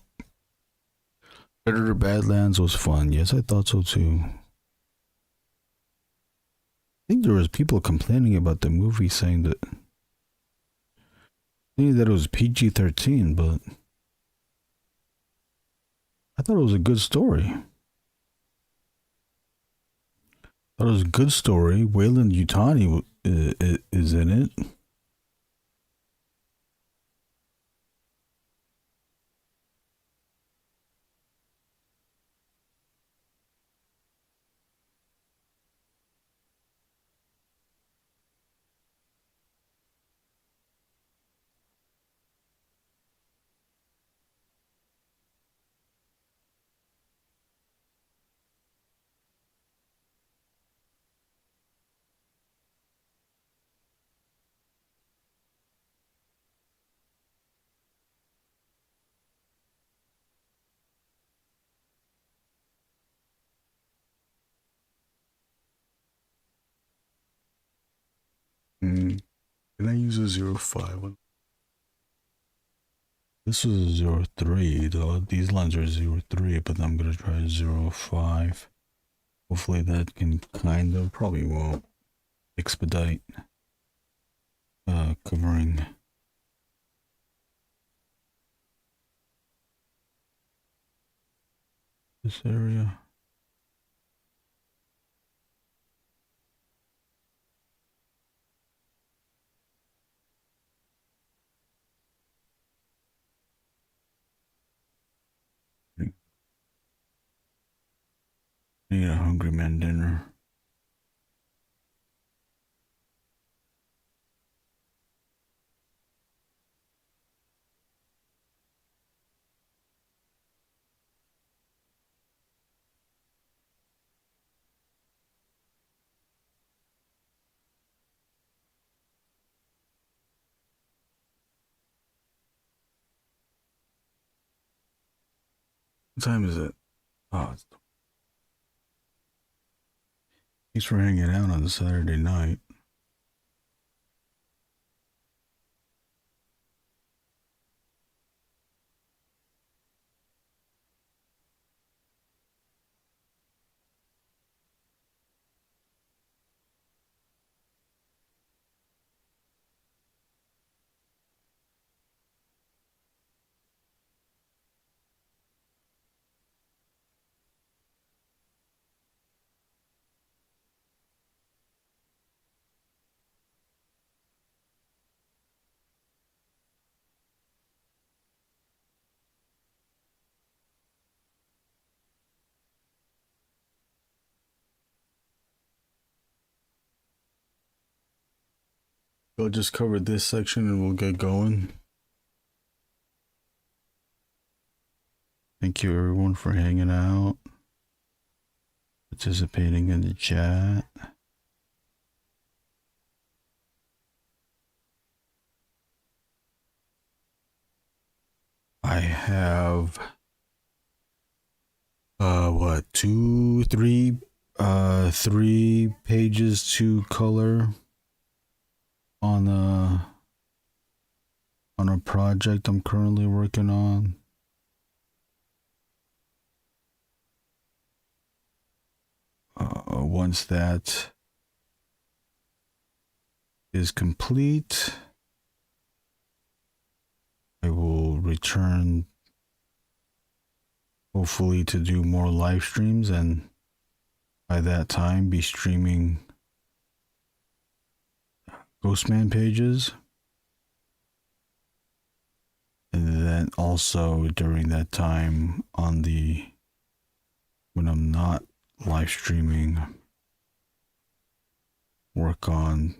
Predator Badlands was fun. Yes, I thought so too. I think there was people complaining about the movie, saying that it was PG-13, but I thought it was a good story. I thought it was a good story. Wayland Yutani is in it. Can I use a 05 one? This was a 03, though. These lines are 03, but I'm gonna try a 05. Hopefully that can probably won't expedite covering this area. Need a hungry man dinner. What time is it? Oh, thanks for hanging out on a Saturday night. We'll just cover this section and we'll get going. Thank you everyone for hanging out, participating in the chat. I have three pages to color on a project I'm currently working on. Once that is complete, I will return hopefully to do more live streams, and by that time be streaming Ghostman pages. And then also during that time when I'm not live streaming, work on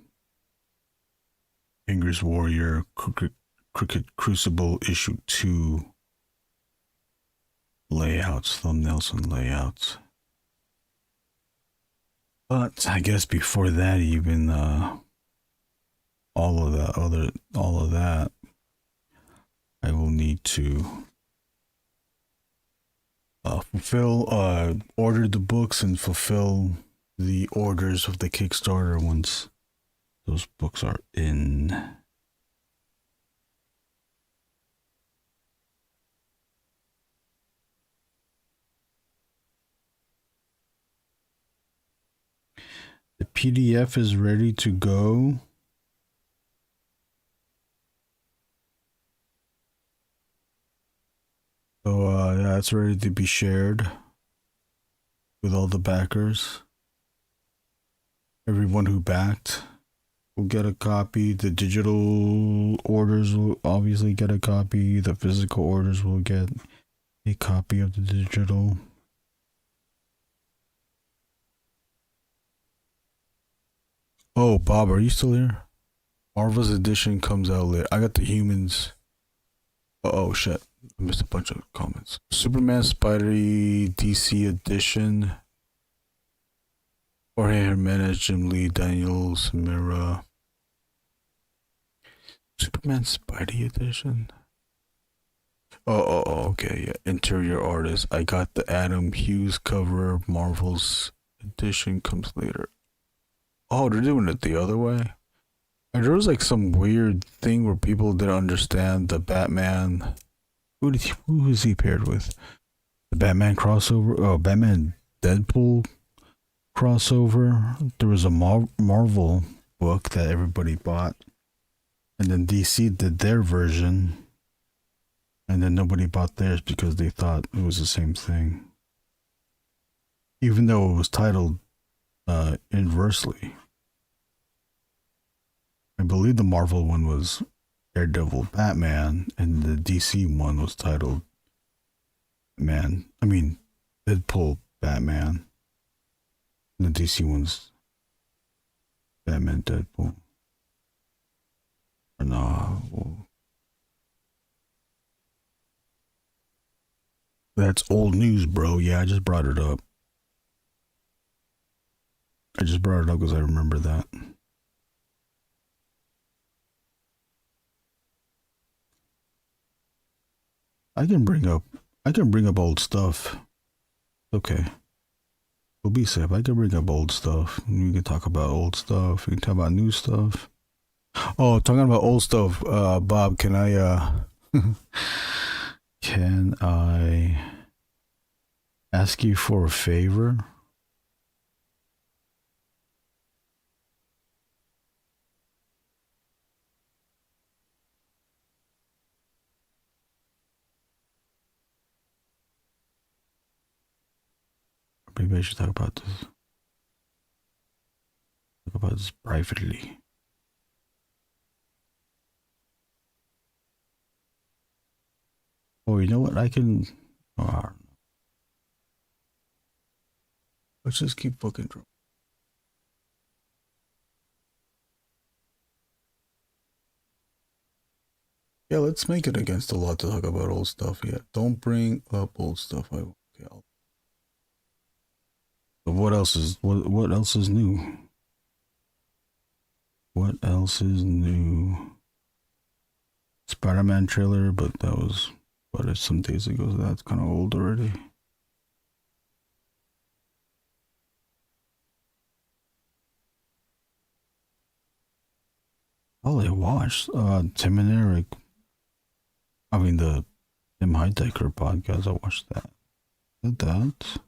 Angriest Warrior Crooked Crucible issue 2 layouts, thumbnails and layouts. But I guess before that, even all of that, I will need to order the books and fulfill the orders of the Kickstarter once those books are in. The PDF is ready to go. So yeah, it's ready to be shared with all the backers. Everyone who backed will get a copy. The digital orders will obviously get a copy. The physical orders will get a copy of the digital. Oh, Bob, are you still here? Marvel's edition comes out later. I got the Humans. Oh shit. I missed a bunch of comments. Superman Spidey DC edition. Jorge Jimenez, Jim Lee, Daniel Samira. Superman Spidey edition. Oh, okay, yeah. Interior artist. I got the Adam Hughes cover. Marvel's edition comes later. Oh, they're doing it the other way. And there was like some weird thing where people didn't understand the Batman. Who was he paired with? The Batman crossover. Oh, Batman Deadpool crossover. There was a Marvel book that everybody bought, and then DC did their version, and then nobody bought theirs because they thought it was the same thing, even though it was titled inversely. I believe the Marvel one was Daredevil Batman, and the DC one was titled Deadpool Batman. And the DC one's Batman Deadpool. No. That's old news, bro. Yeah, I just brought it up. Because I remember that. I can bring up old stuff. Okay. We'll be safe. I can bring up old stuff. We can talk about old stuff. We can talk about new stuff. Oh, talking about old stuff, Bob, can I ask you for a favor? Maybe I should talk about this. Talk about this privately. Oh, you know what? I can. Oh, I don't know. Let's just keep fucking drawing. Yeah, let's make it against the law to talk about old stuff. Yeah, don't bring up old stuff. Okay, but what else is what else is new? What else is new? Spider-Man trailer, but that was some days ago. So that's kind of old already. Oh, I watched Tim and Eric. I mean the Tim Heidecker podcast. I watched that. Did that.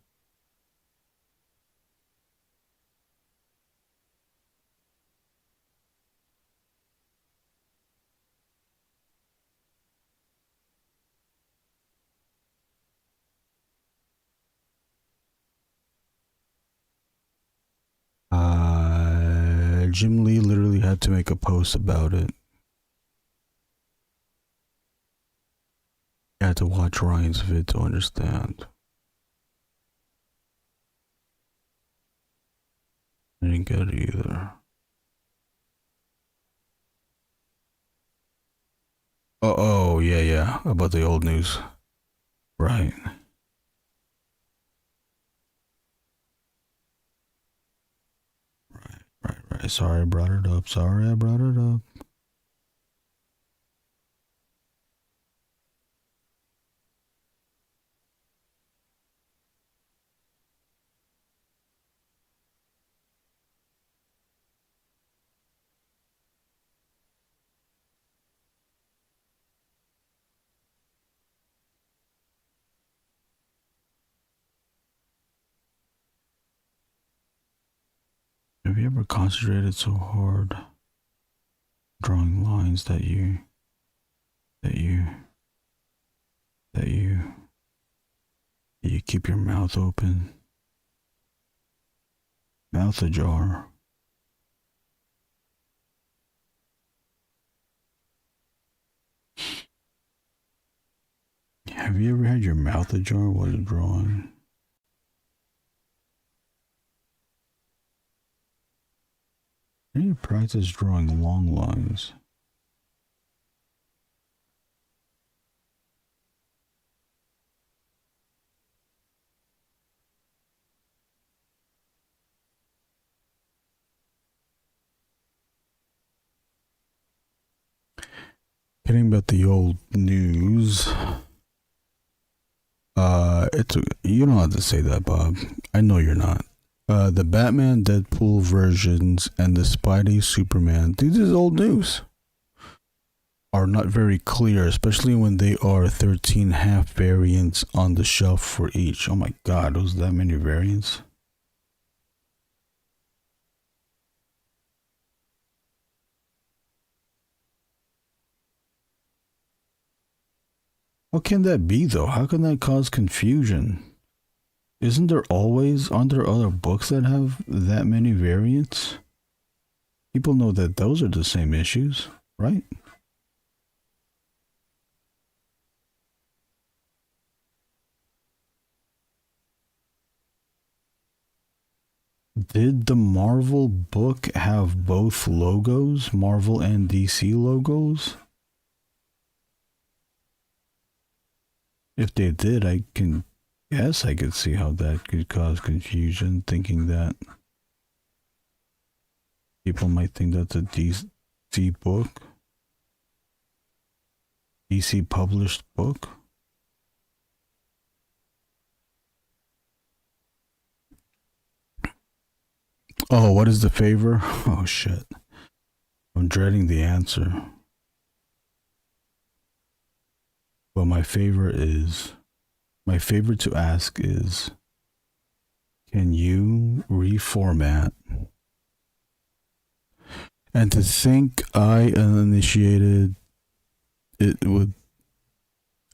Jim Lee literally had to make a post about it. You had to watch Ryan's vid to understand. I didn't get it either. Oh, yeah, about the old news. Right. Right. Sorry I brought it up. Have you ever concentrated so hard drawing lines that you keep your mouth open, mouth ajar? Have you ever had your mouth ajar while you're drawing? I need to practice drawing long lines. Getting about the old news. You don't have to say that, Bob. I know you're not. The Batman Deadpool versions and the Spidey Superman, these is old news, are not very clear, especially when they are 13 half variants on the shelf for each. Oh my god, was that many variants? How can that be though? How can that cause confusion? Aren't there other books that have that many variants? People know that those are the same issues, right? Did the Marvel book have both logos, Marvel and DC logos? If they did, I could see how that could cause confusion, thinking that people might think that's a DC book, DC published book. Oh, what is the favor? Oh shit. I'm dreading the answer. But my favorite to ask is, can you reformat? And to think I initiated it would,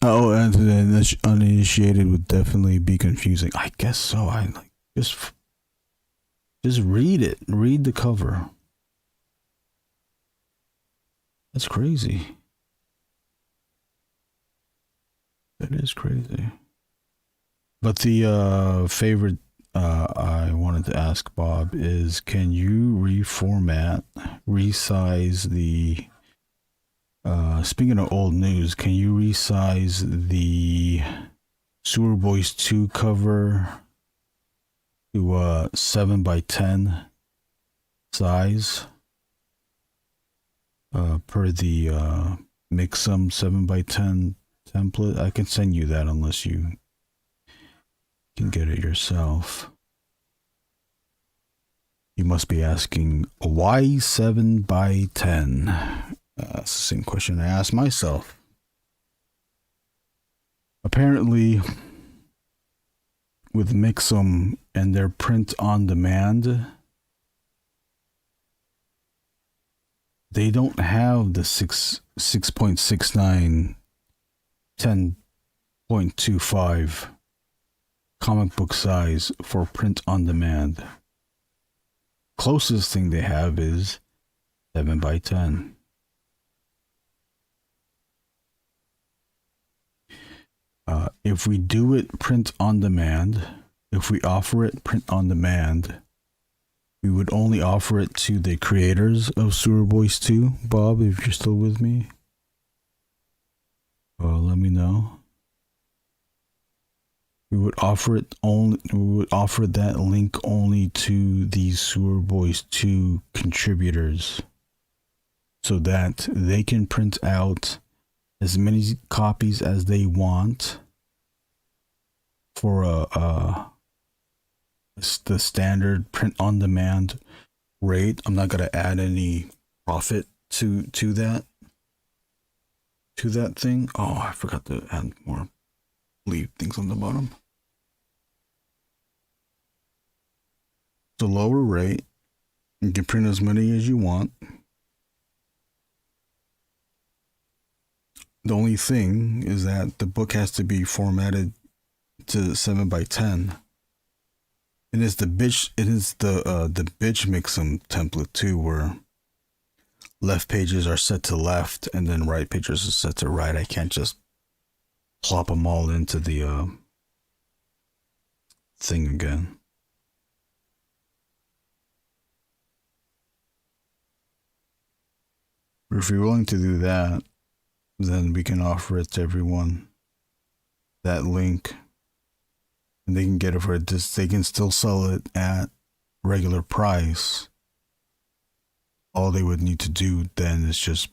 and uninitiated would definitely be confusing. I guess so. I like just read it. Read the cover. That's crazy. That is crazy. But the favorite I wanted to ask Bob is, can you resize the Speaking of old news, can you resize the Sewer Boys 2 cover to 7x10 size? Per the Mixum 7x10 template. I can send you that unless you can get it yourself. You must be asking, why 7x10? That's the same question I asked myself. Apparently, with Mixum and their print on demand, they don't have the 6.69 10.25 comic book size for print on demand. Closest thing they have is 7x10. If we do it print on demand, if we offer it print on demand, we would only offer it to the creators of Sewer Boys 2. Bob, if you're still with me, let me know. We would offer it only. We would offer that link only to the Sewer Boys 2 contributors, so that they can print out as many copies as they want for the standard print on demand rate. I'm not gonna add any profit to that thing. Oh, I forgot to add more leave things on the bottom. It's a lower rate. You can print as many as you want. The only thing is that the book has to be formatted to 7x10. It is the bitch Mixum template too, where left pages are set to left and then right pages are set to right. I can't just plop them all into the thing again. But if you're willing to do that, then we can offer it to everyone, that link, and they can get it for this. They can still sell it at regular price. All they would need to do then is just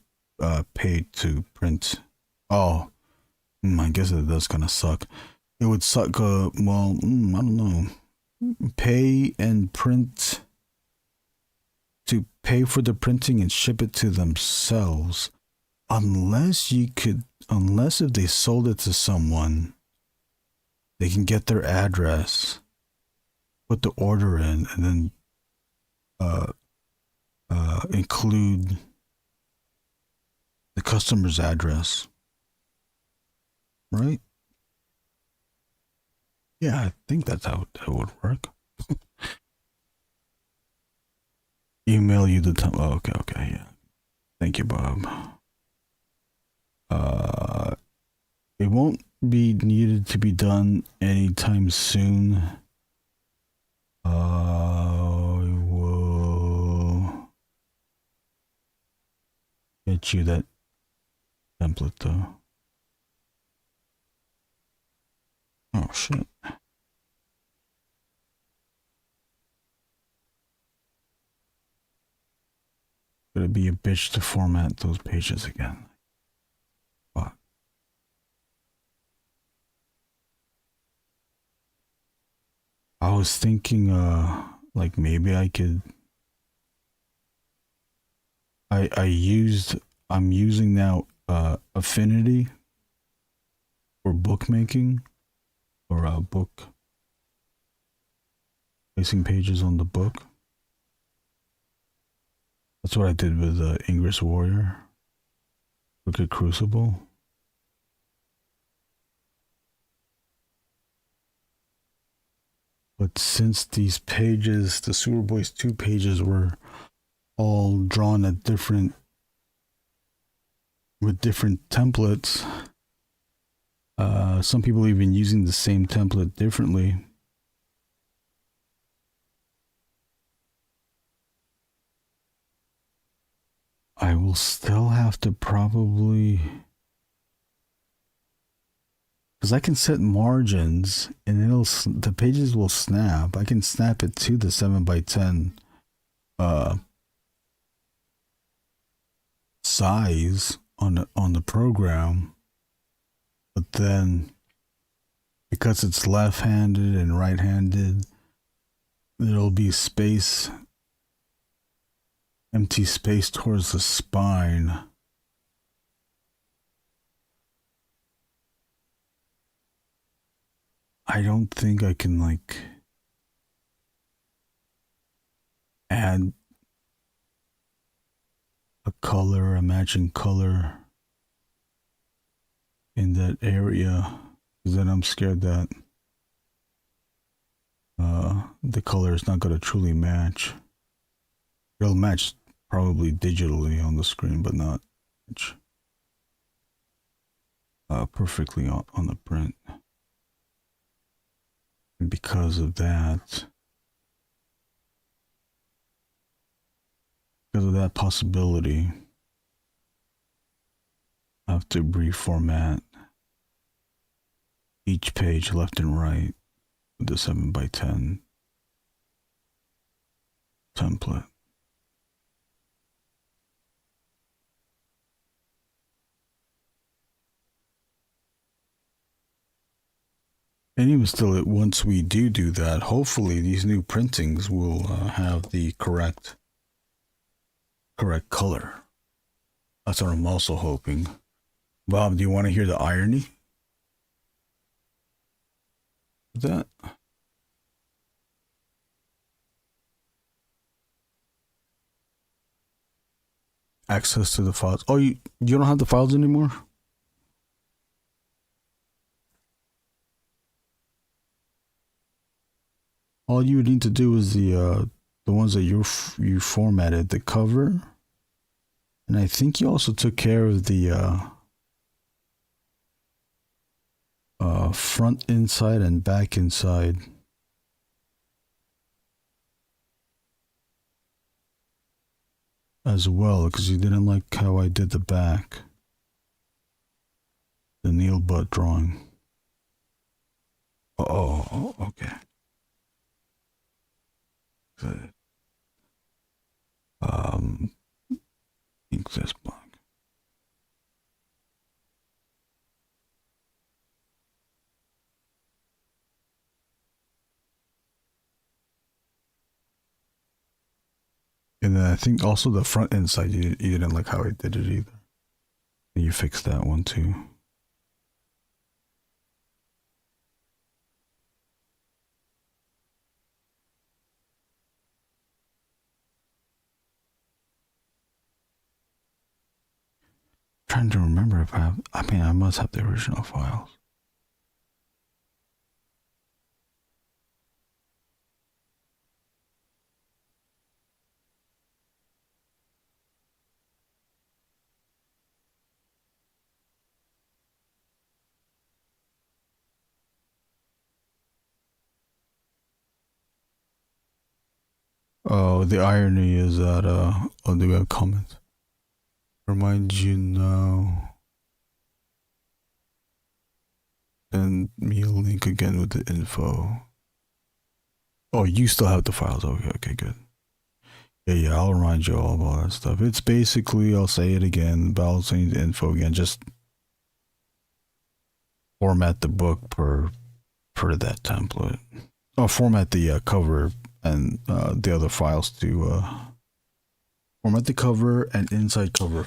pay to print. Oh, I guess it does kind of suck. It would suck. Well, I don't know. Pay and print. To pay for the printing and ship it to themselves. Unless if they sold it to someone, they can get their address, put the order in, and then include the customer's address. Right? Yeah, I think that's how that would work. Email you the time. Oh, okay, yeah. Thank you, Bob. It won't be needed to be done anytime soon. I will get you that template though. Oh shit. Gonna be a bitch to format those pages again. Fuck. I was thinking, like maybe I could. I'm using now Affinity for bookmaking, or book placing pages on the book. That's what I did with Angriest Warrior. Look at Crucible. But since these pages, the Sewer Boys 2 pages, were all drawn at with different templates, some people even using the same template differently. I will still have to probably, because I can set margins and the pages will snap. I can snap it to the 7x10 size on the program, but then because it's left-handed and right-handed, there'll be space, empty space towards the spine. I don't think I can like add a color, a matching color in that area, because then I'm scared that the color is not going to truly match. It'll match probably digitally on the screen, but not match perfectly on the print. And because of that possibility, I have to reformat each page left and right with the 7x10 template. And even still, once we do that, hopefully these new printings will have the correct color. That's what I'm also hoping. Bob, do you want to hear the irony of that? Access to the files. Oh, you don't have the files anymore? All you need to do is the ones that you formatted, the cover, and I think you also took care of the front inside and back inside. As well, because you didn't like how I did the back, the Neil butt drawing. Oh, okay. Good. Ink this black. And then I think also the front inside, you didn't like how I did it either. You fixed that one too. Trying to remember if I must have the original files. Oh, the irony is that, oh, do we have comments? Remind you now. Send me a link again with the info. Oh, you still have the files. Okay, good. Yeah, I'll remind you all about that stuff. It's basically, I'll say it again, but I'll send you the info again. Just format the book per that template. Oh, format the cover and the other files to format the cover and inside cover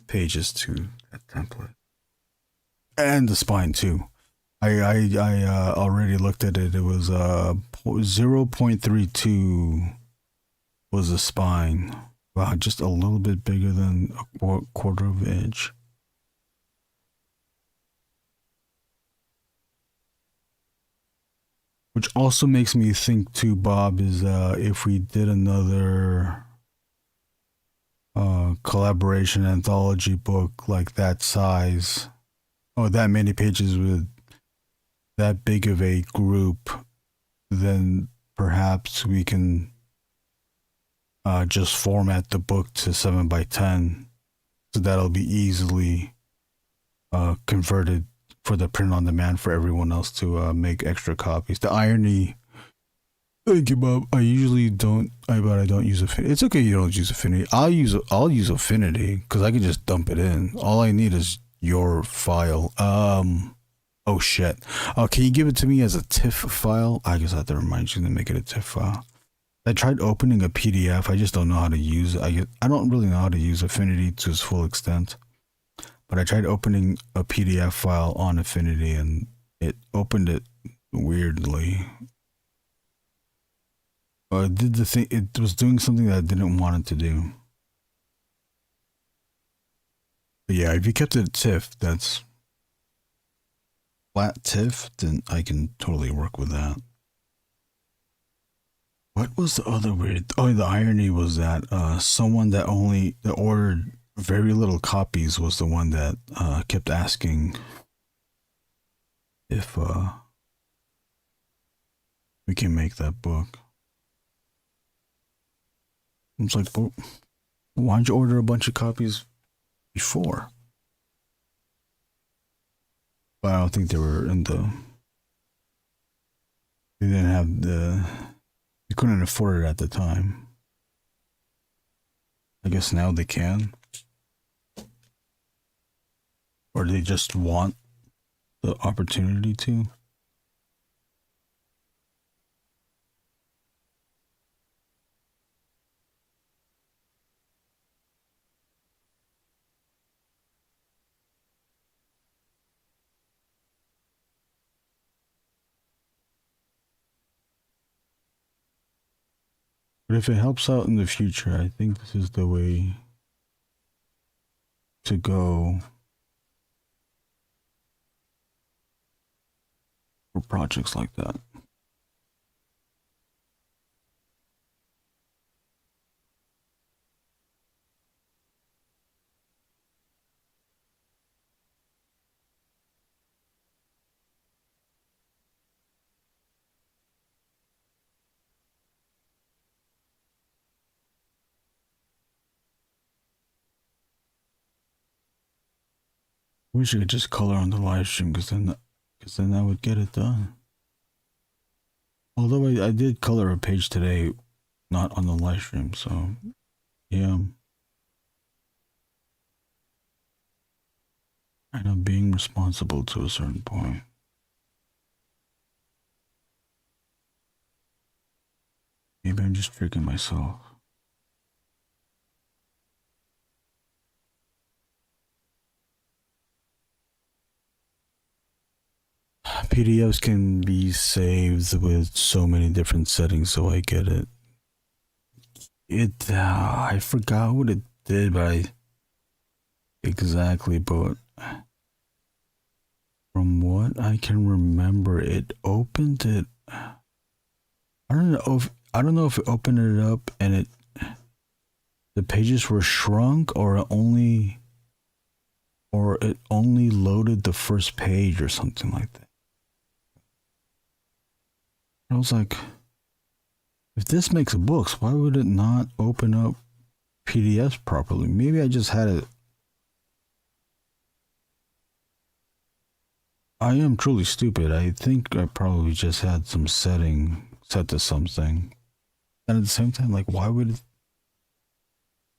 pages to that template, and the spine too. I already looked at it. It was 0.32 was the spine. Wow, just a little bit bigger than a quarter of an inch. Which also makes me think too, Bob, is if we did another collaboration anthology book like that size, or that many pages with that big of a group, then perhaps we can just format the book to 7x10, so that'll be easily converted for the print on demand for everyone else to make extra copies. The irony, thank you, Bob. I usually don't. I don't use Affinity. It's okay, you don't use Affinity. I'll use Affinity because I can just dump it in. All I need is your file. Oh shit. Can you give it to me as a TIFF file? I guess I have to remind you to make it a TIFF file. I tried opening a PDF. I just don't know how to use it. I don't really know how to use Affinity to its full extent. But I tried opening a PDF file on Affinity and it opened it weirdly. Did the thing? It was doing something that I didn't want it to do. But yeah, if you kept it at TIFF, that's flat TIFF, then I can totally work with that. What was the other weird? Oh, the irony was that someone that ordered very little copies was the one that kept asking if we can make that book. It's like, well, why don't you order a bunch of copies before? But I don't think they were in the. They didn't have the. They couldn't afford it at the time. I guess now they can. Or they just want the opportunity to. But if it helps out in the future, I think this is the way to go for projects like that. Wish I could just color on the live stream because then I would get it done. Although I did color a page today, not on the live stream, so yeah. And I'm being responsible to a certain point. Maybe I'm just tricking myself. PDFs can be saved with so many different settings, so I get it. I forgot what it did, but exactly, but from what I can remember, it opened it. I don't know if it opened it up and the pages were shrunk, or it only loaded the first page or something like that. I was like, if this makes books, why would it not open up PDFs properly? Maybe I just had it. I am truly stupid. I think I probably just had some setting set to something. And at the same time, like, why would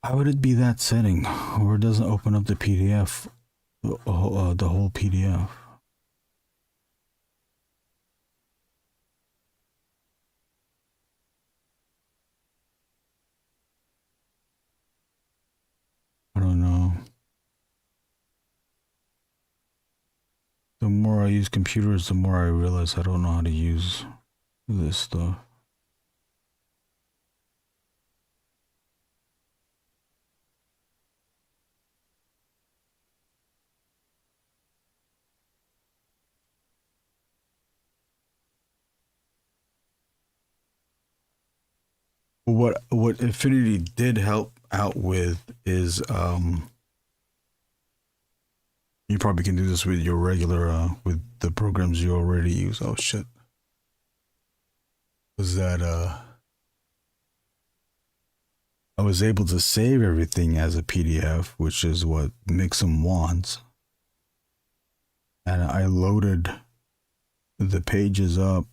it be that setting where it doesn't open up the PDF, the whole PDF? I don't know. The more I use computers, the more I realize I don't know how to use this stuff. What Infinity did help out with is you probably can do this with your regular with the programs you already use. Oh shit. Was that I was able to save everything as a PDF, which is what Mix'em wants. And I loaded the pages up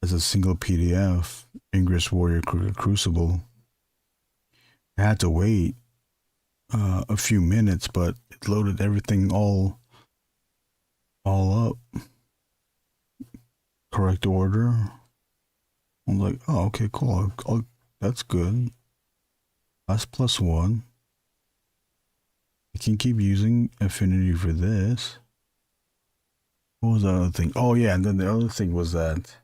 as a single PDF, Angriest Warrior Crucible. I had to wait a few minutes, but it loaded everything all up. Correct order. I'm like, oh, okay, cool. That's good. That's +1. I can keep using Affinity for this. What was the other thing? Oh yeah, and then the other thing was that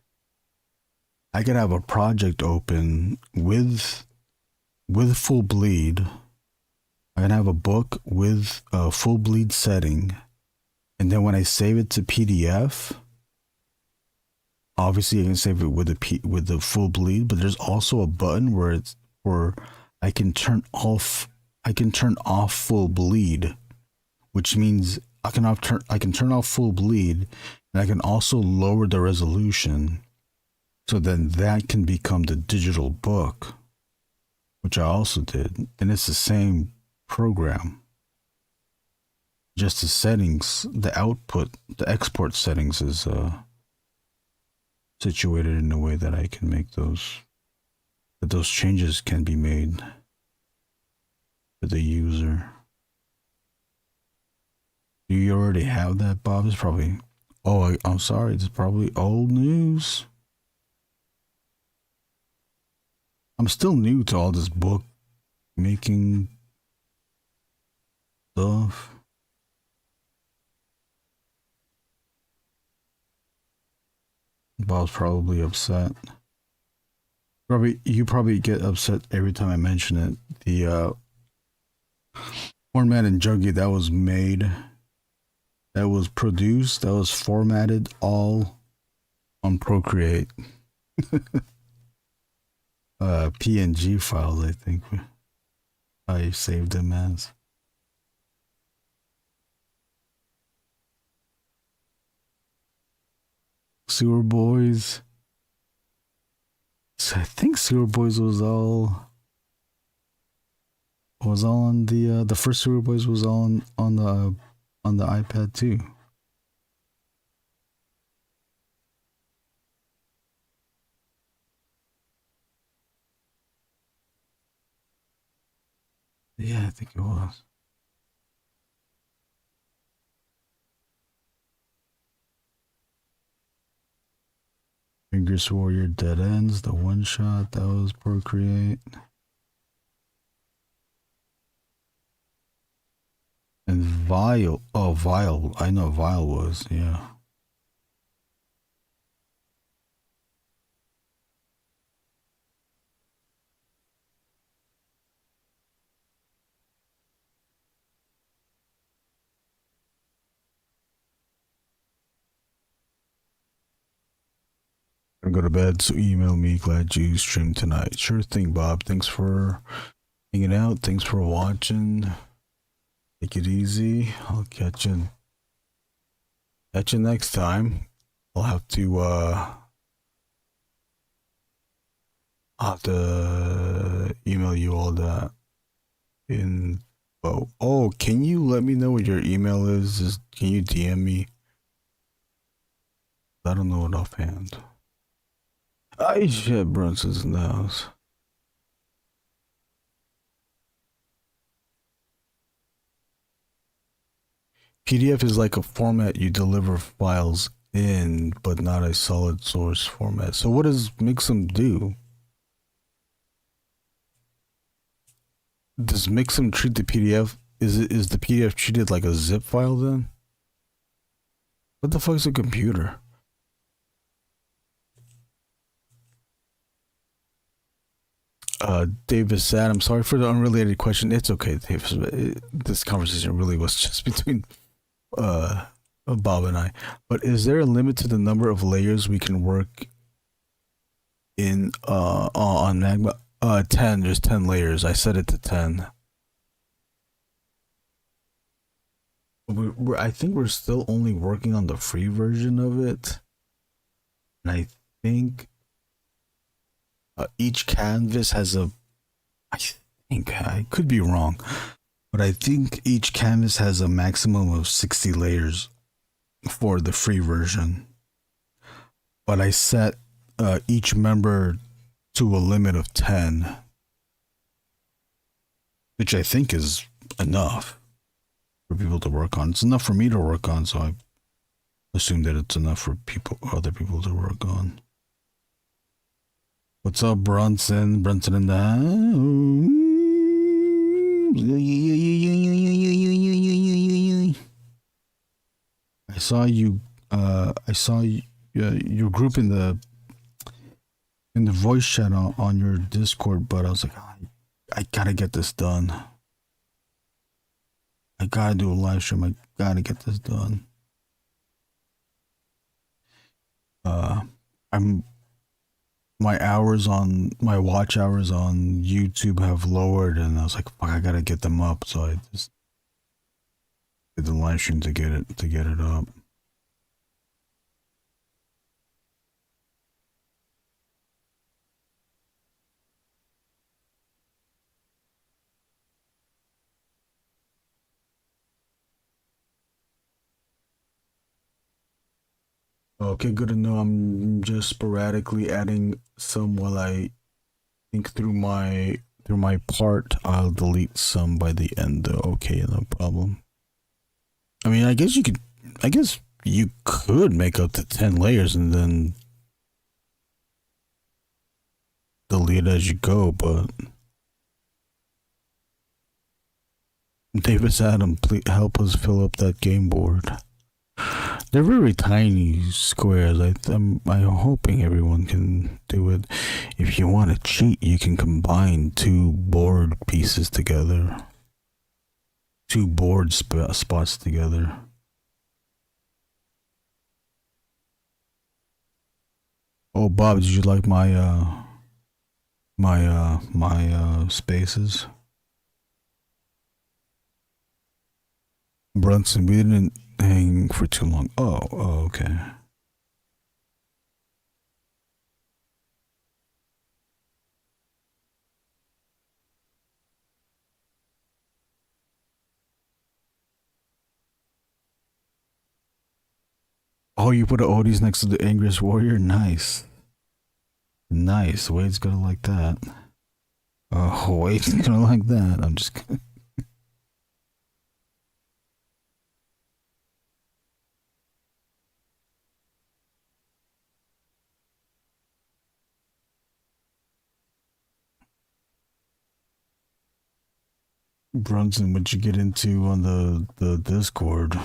I could have a project open with full bleed. I can have a book with a full bleed setting, and then when I save it to PDF, obviously I can save it with the full bleed. But there's also a button where I can turn off full bleed, which means I can turn off full bleed, and I can also lower the resolution, so then that can become the digital book, which I also did. And it's the same program, just the settings, the output, the export settings is situated in a way that I can make those changes can be made for the user. Do you already have that, Bob? It's probably... Oh, I'm sorry. It's probably old news. I'm still new to all this book making stuff. Bob's probably upset. You probably get upset every time I mention it. The Hornman and Juggy that was made, that was produced, that was formatted all on Procreate. PNG files, I think I saved them as. Sewer Boys. So I think Sewer Boys was all on the first Sewer Boys was all on the iPad too. Yeah, I think it was. Angriest Warrior Dead Ends, the one shot, that was Procreate. And Vile, oh Vile, I know Vile was, yeah. I'm gonna go to bed, so email me. Glad you streamed tonight. Sure thing, Bob. Thanks for hanging out. Thanks for watching. Take it easy. I'll catch you next time. I'll have to email you all that info. Oh, can you let me know what your email is? Can you DM me? I don't know it offhand. I shit, Brunson's in the house. PDF is like a format you deliver files in, but not a solid source format. So what does Mix'em do? Does Mix'em treat the PDF? Is the PDF treated like a zip file then? What the fuck is a computer? Davis said, I'm sorry for the unrelated question. It's okay, Davis. This conversation really was just between Bob and I. But is there a limit to the number of layers we can work in on Magma? 10. There's 10 layers. I set it to 10. I think we're still only working on the free version of it, and I think each canvas has a. I think I could be wrong, but I think each canvas has a maximum of 60 layers for the free version. But I set each member to a limit of 10, which I think is enough for people to work on. It's enough for me to work on, so I assume that it's enough for other people to work on. What's up, Brunson? Brunson in the house. I saw you. I saw your group in the voice chat on your Discord, but I was like, I gotta get this done. I gotta do a live stream. I gotta get this done. My watch hours on YouTube have lowered, and I was like, fuck, I gotta get them up. So I just did the live stream to get it up. Okay, good to know. I'm just sporadically adding some while I think through my part. I'll delete some by the end though. Okay, no problem. I mean, I guess you could make up to 10 layers and then delete as you go, but Davis Adam, please help us fill up that game board. They're very tiny squares. I'm hoping everyone can do it. If you want to cheat, you can combine two board pieces together. Two board spots together. Oh, Bob, did you like my spaces? Brunson, we didn't hang for too long. Oh, okay. Oh, you put an Odie's next to the Angriest Warrior? Nice. Nice. Wade's gonna like that. Oh, Wade's gonna like that. I'm just kidding. Brunson, what'd you get into on the Discord?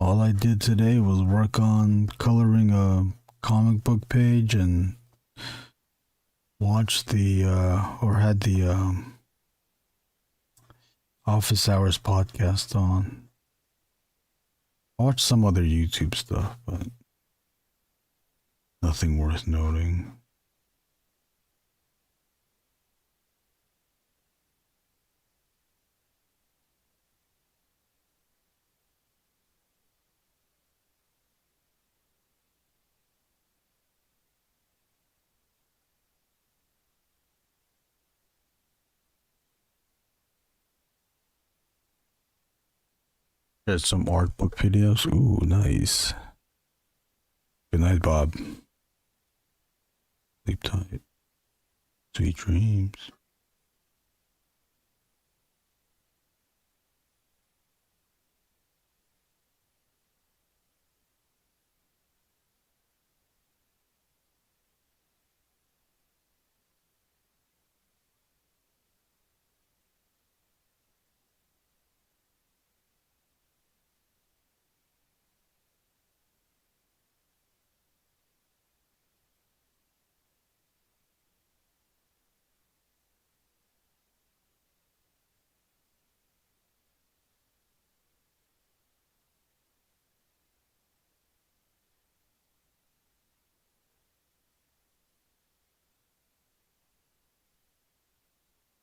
All I did today was work on coloring a comic book page and watched had the Office Hours podcast on. I watched some other YouTube stuff, but nothing worth noting. There's some art book videos. Ooh, nice. Good night, Bob. Sleep tight. Sweet dreams.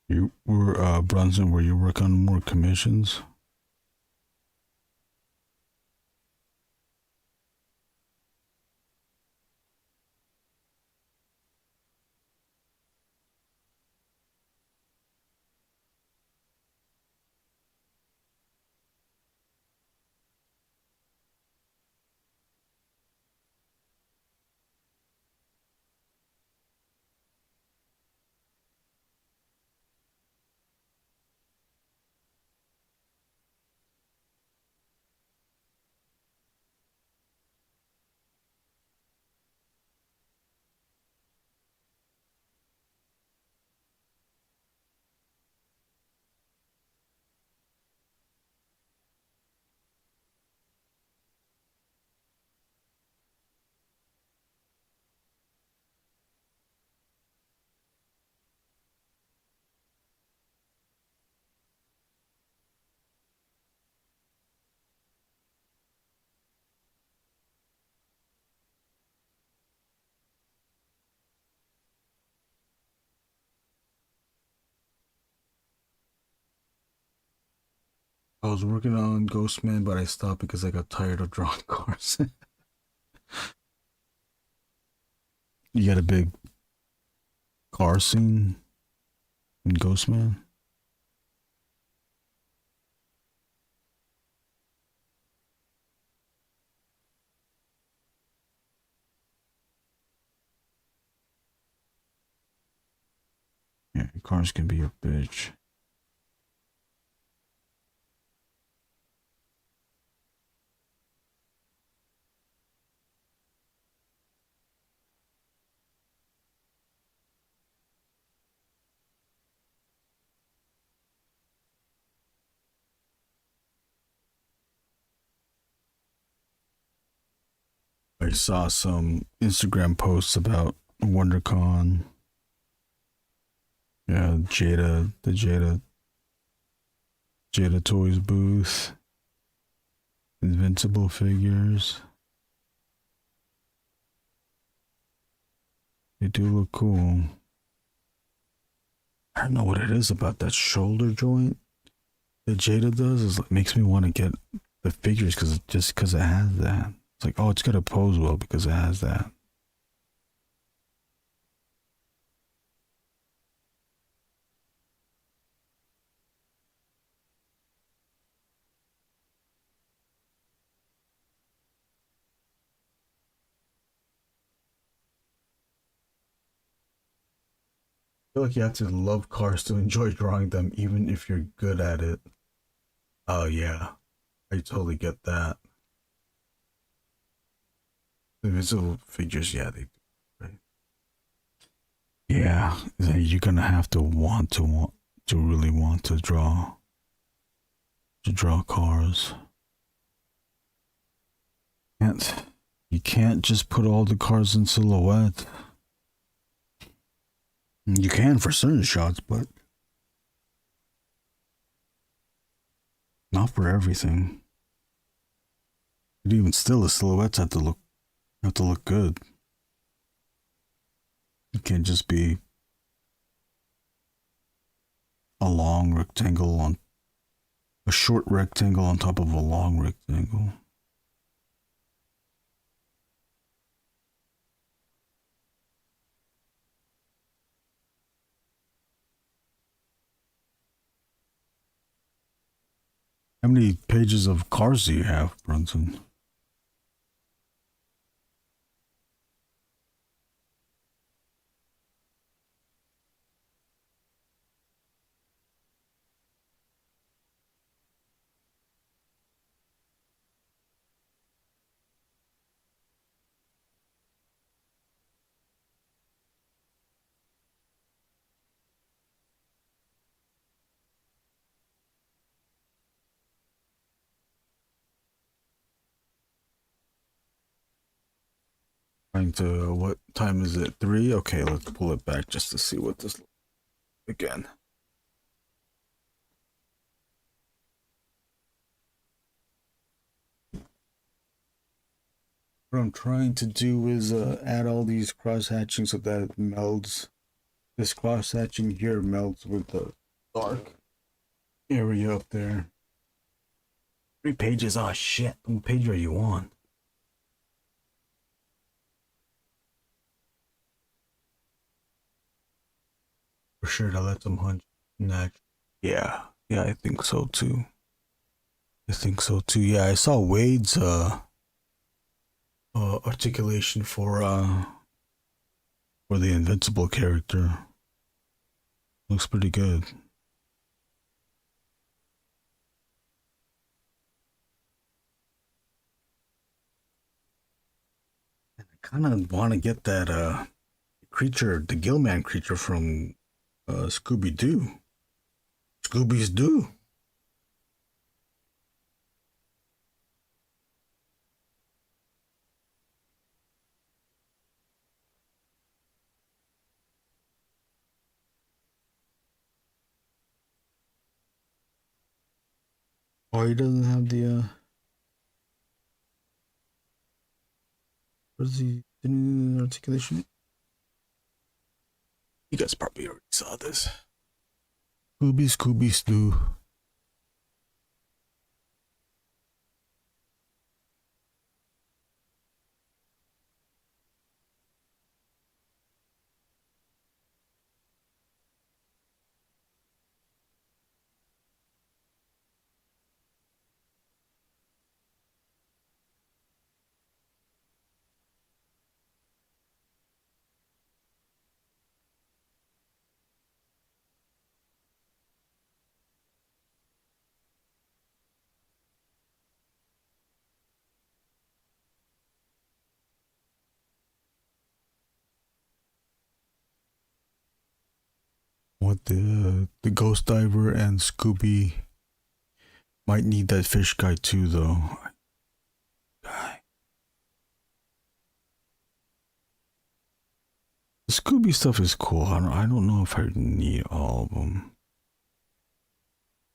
You were Brunson, were you working on more commissions? I was working on Ghostman, but I stopped because I got tired of drawing cars. You got a big car scene in Ghostman? Yeah, cars can be a bitch. I saw some Instagram posts about WonderCon. Yeah, the Jada Toys booth. Invincible figures. They do look cool. I don't know what it is about that shoulder joint that Jada does. Is it makes me want to get the figures because it has that. It's like, oh, it's gonna pose well because it has that. I feel like you have to love cars to enjoy drawing them, even if you're good at it. Oh yeah, I totally get that. The invisible figures, yeah, they do, right? Yeah, you're gonna have to really want to draw cars. You can't just put all the cars in silhouette. You can for certain shots, but not for everything. But even still, the silhouettes have to look good. It can't just be a short rectangle on top of a long rectangle. How many pages of cars do you have, Brunson? What time is it? 3? Okay, let's pull it back just to see what this looks like again. What I'm trying to do is add all these cross hatching so that it melds. This cross hatching here melds with the dark area up there. 3 pages. Oh shit! What page are you on? For sure to let them hunch next. Yeah, I think so too. Yeah, I saw Wade's articulation for the Invincible character. Looks pretty good. And I kind of want to get that creature, the Gillman creature from Scooby-Doo. Scooby's Doo. Oh, he doesn't have the what is he doing articulation? You guys probably already saw this. Scooby Doo. What the Ghost Diver and Scooby might need that fish guy too, though. The Scooby stuff is cool. I don't know if I need all of them.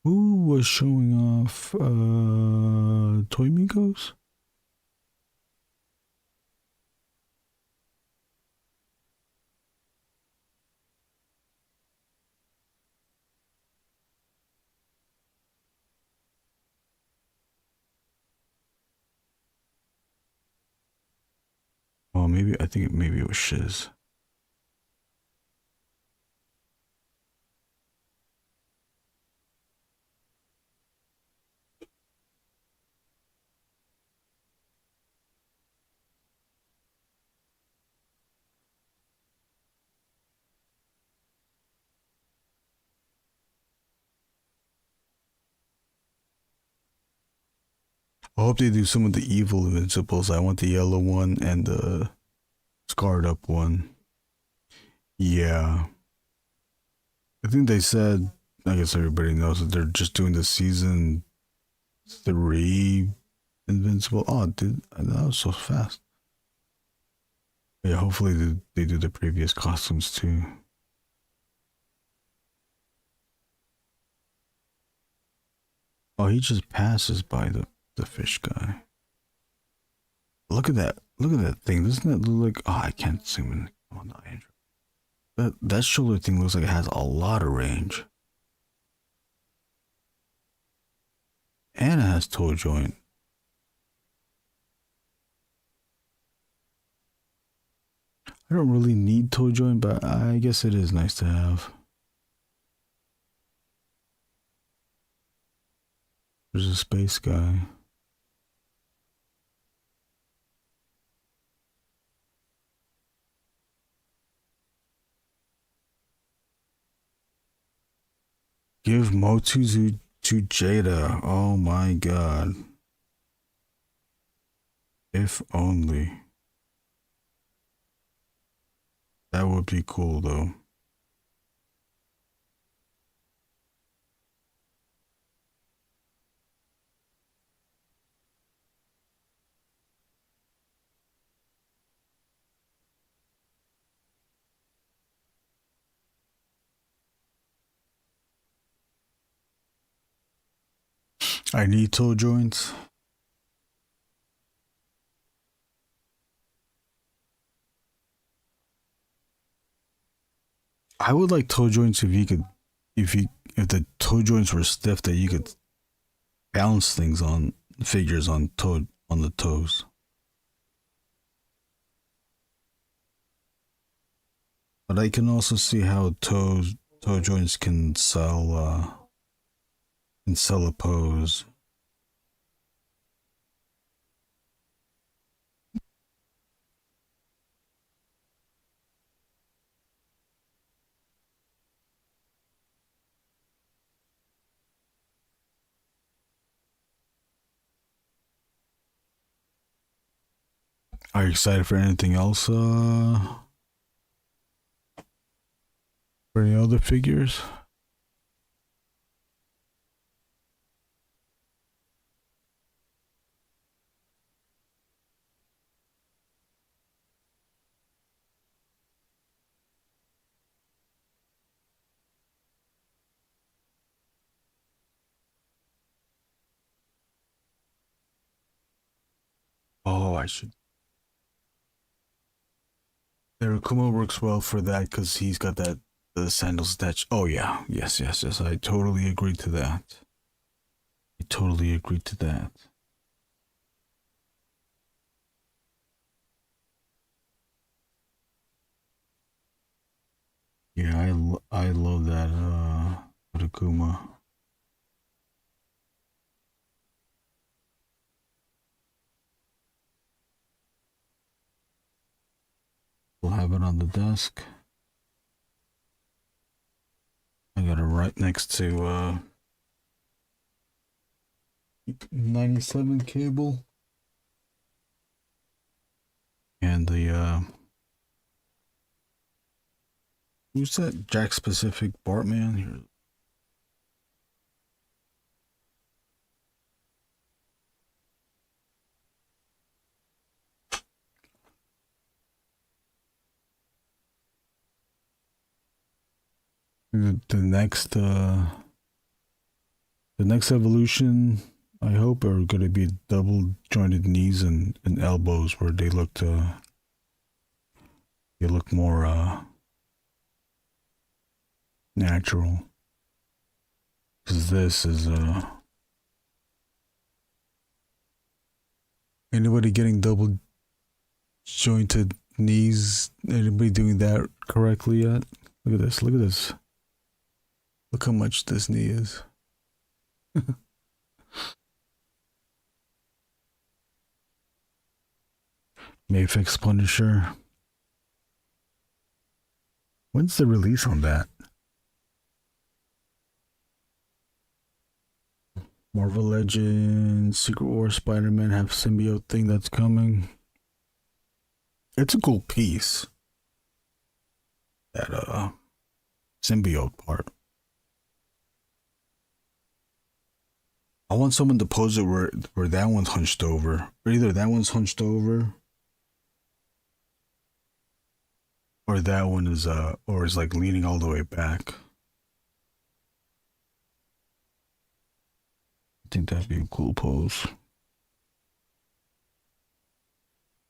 Who was showing off Toy Migos? Oh, maybe maybe it was Shiz. I hope they do some of the evil Invincibles. I want the yellow one and the scarred up one. Yeah. I think they said, I guess everybody knows that they're just doing the season 3 Invincible. Oh, dude, that was so fast. Yeah, hopefully they do the previous costumes too. Oh, he just passes by the fish guy. Look at that thing. Doesn't it look like, oh, I can't zoom in. Oh no, Andrew. That shoulder thing looks like it has a lot of range. And it has toe joint. I don't really need toe joint, but I guess it is nice to have. There's a space guy. Give Motu to Jada. Oh my god. If only. That would be cool though. I need toe joints. I would like toe joints if the toe joints were stiff, that you could bounce things on figures on the toes. But I can also see how toe joints can sell a pose. Are you excited for anything else? For any other figures? Oh, I should. Kuma works well for that because he's got the sandals attached. Oh yeah, yes. I totally agree to that. Yeah, I love that Kuma. We'll have it on the desk. I got it right next to 97 cable and the Who's that Jack Specific Bartman here? The next evolution, I hope, are going to be double jointed knees and elbows, where they look more natural. Because this is anybody getting double jointed knees? Anybody doing that correctly yet? Look at this. Look at this. Look how much this knee is. Mayfix Punisher. When's the release on that? Marvel Legends, Secret War, Spider-Man have symbiote thing that's coming. It's a cool piece. That symbiote part. I want someone to pose it where that one's hunched over. Or either that one's hunched over, or that one is or is like leaning all the way back. I think that'd be a cool pose.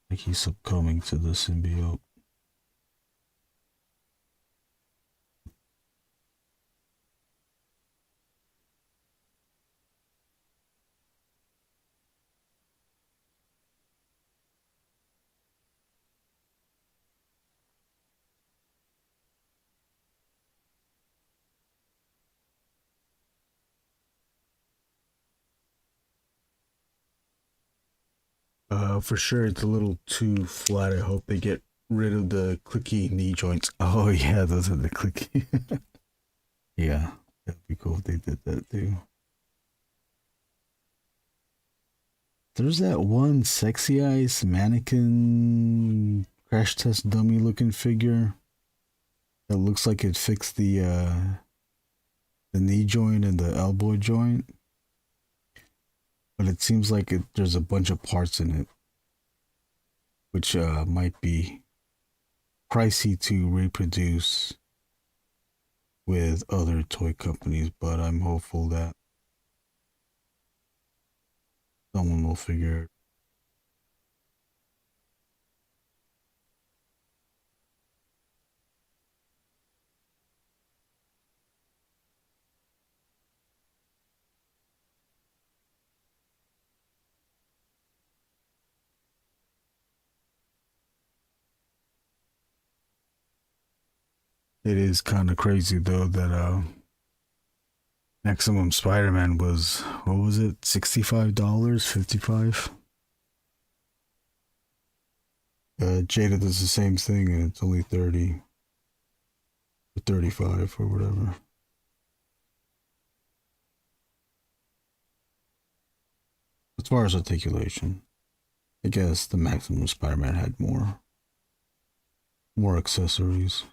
Like he's succumbing to the symbiote. For sure, it's a little too flat. I hope they get rid of the clicky knee joints. Oh yeah, those are the clicky. Yeah, that'd be cool if they did that too. There's that one sexy eyes mannequin crash test dummy looking figure that looks like it fixed the knee joint and the elbow joint. But it seems like there's a bunch of parts in it, which might be pricey to reproduce with other toy companies, but I'm hopeful that someone will figure it. It is kind of crazy though that Maximum Spider-Man was, what was it, $65, $55? Jada does the same thing and it's only 30 or 35 or whatever. As far as articulation, I guess the Maximum Spider-Man had more accessories.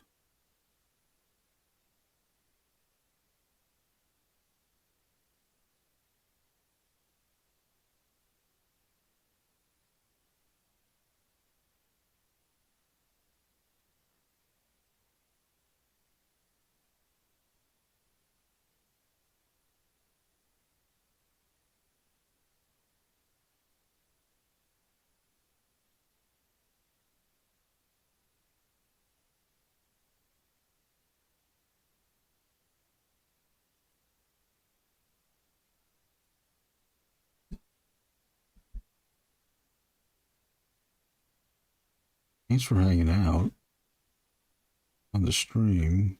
Thanks for hanging out on the stream.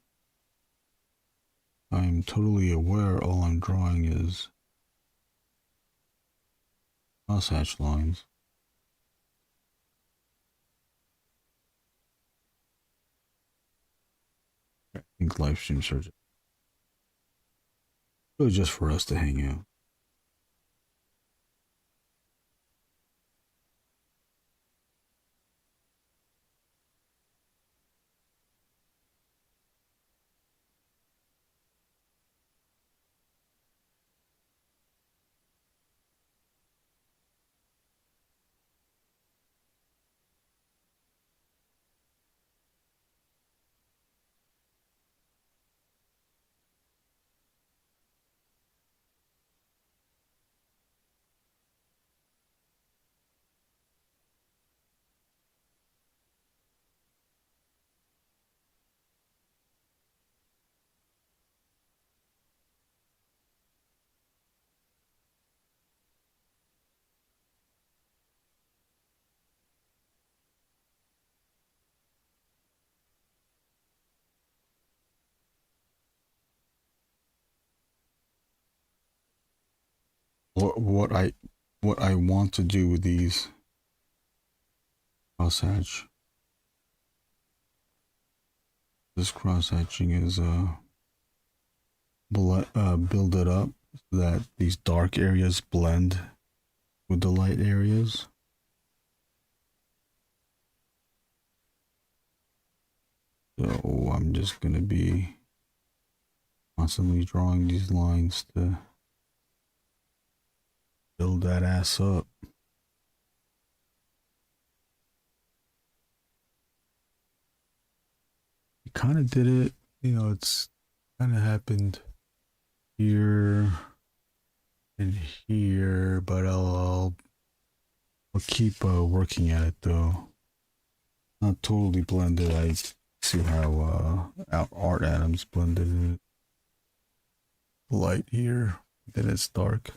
I'm totally aware all I'm drawing is crosshatch lines. I think live streams are really just for us to hang out. what I want to do with these crosshatch. This crosshatching is build it up so that these dark areas blend with the light areas. So I'm just gonna be constantly drawing these lines to build that ass up. You kind of did it, you know, it's kind of happened here and here, but I'll keep working at it though. Not totally blended. I see how Art Adams blended it. Light here, then it's dark.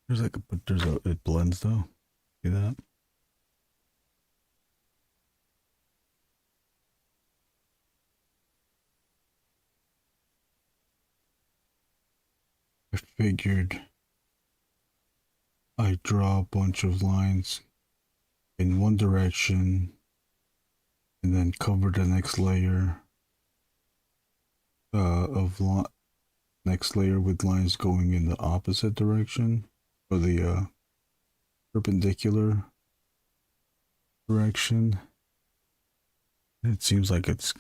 It blends though. See that? I figured I draw a bunch of lines in one direction and then cover the next layer next layer with lines going in the opposite direction, or the perpendicular direction. It seems like it's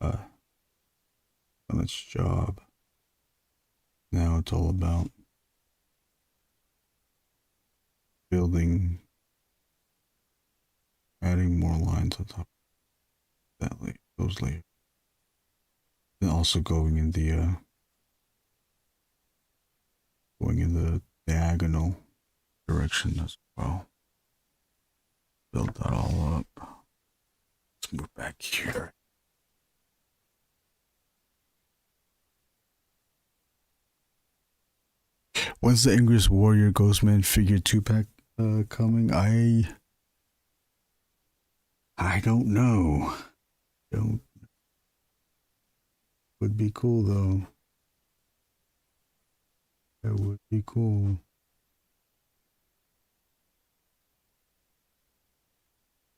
done its job. Now it's all about building, adding more lines on top of that those layers. And also going in the diagonal direction as well. Build that all up. Let's move back here. When's the Angriest Warrior Ghostman figure 2-pack coming? I don't know. Would be cool though. That would be cool.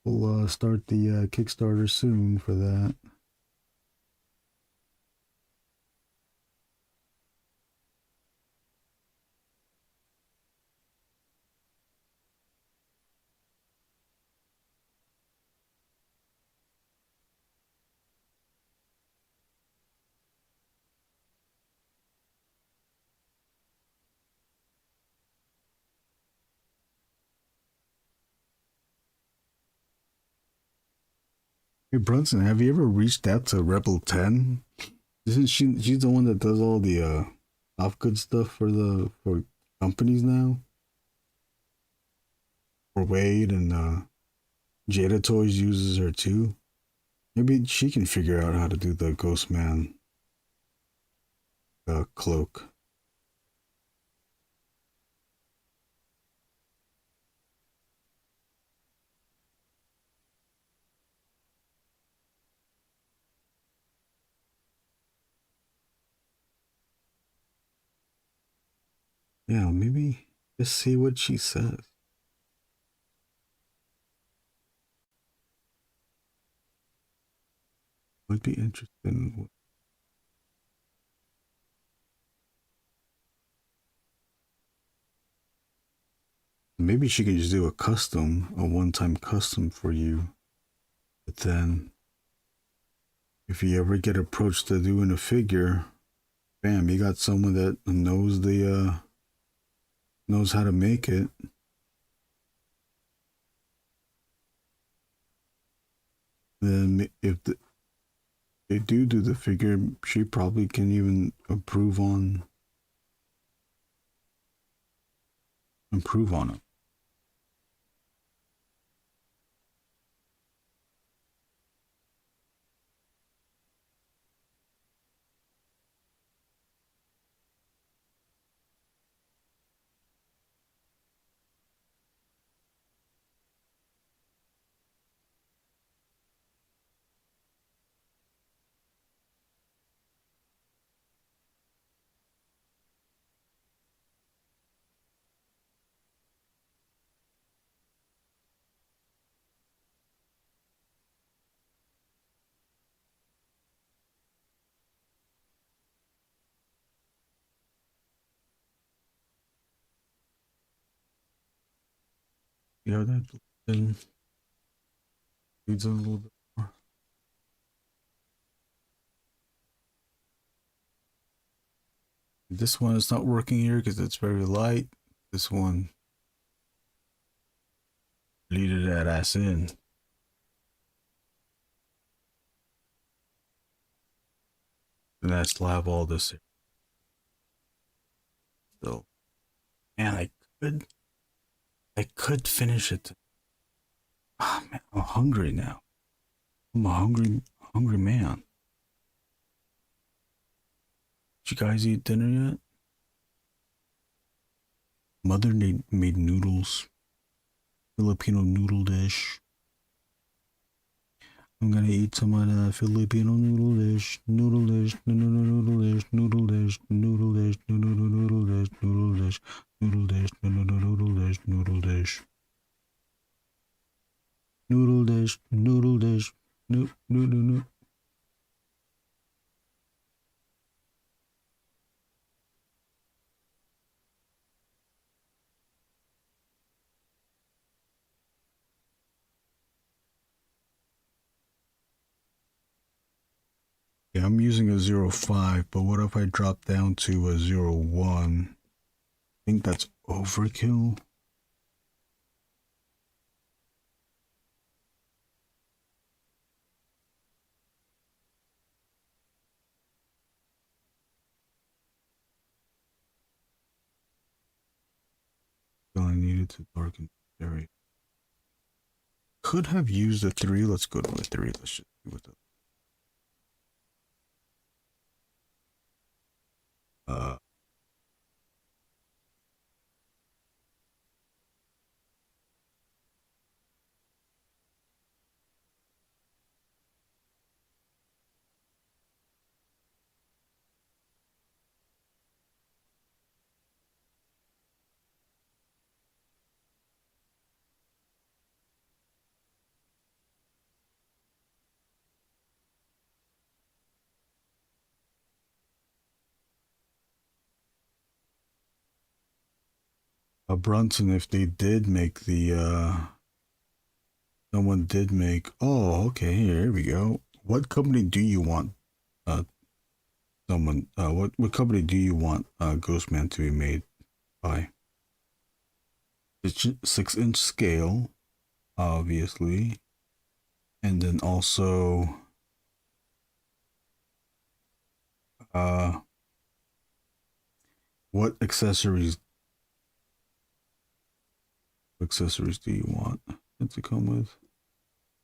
We'll start the Kickstarter soon for that. Hey Brunson, have you ever reached out to Rebel 10? Isn't she's the one that does all the off good stuff for companies now? For Wade, and Jada Toys uses her too. Maybe she can figure out how to do the Ghost Man cloak. Yeah, maybe just see what she says. Would be interesting. Maybe she can just do a one-time custom for you. But then, if you ever get approached to doing a figure, bam, you got someone that knows how to make it. Then if they do the figure, she probably can even improve on it. Yeah, that then leads on a little bit more. This one is not working here because it's very light. This one, lead that ass in. And that's live all this. So, man, I could finish it. Oh, man, I'm hungry now. I'm a hungry man. Did you guys eat dinner yet? Mother made noodles. Filipino noodle dish. I'm gonna eat some of that Filipino noodle dish, noodle dish, noodle dish, noodle dish, noodle dish, noodle dish, noodle dish, noodle dish, noodle dish, noodle dish, noodle dish, noodle dish, noodle. Yeah, I'm using a 0.5, but what if I drop down to a 0.1? I think that's overkill. So I needed to darken the area. Could have used a 3. Let's go to a 3. Let's just see what the Brunson, if they did make the someone did make, oh, okay, here we go. What company do you want what company do you want Ghostman to be made by? It's 6-inch scale, obviously, and then also what accessories do you want it to come with?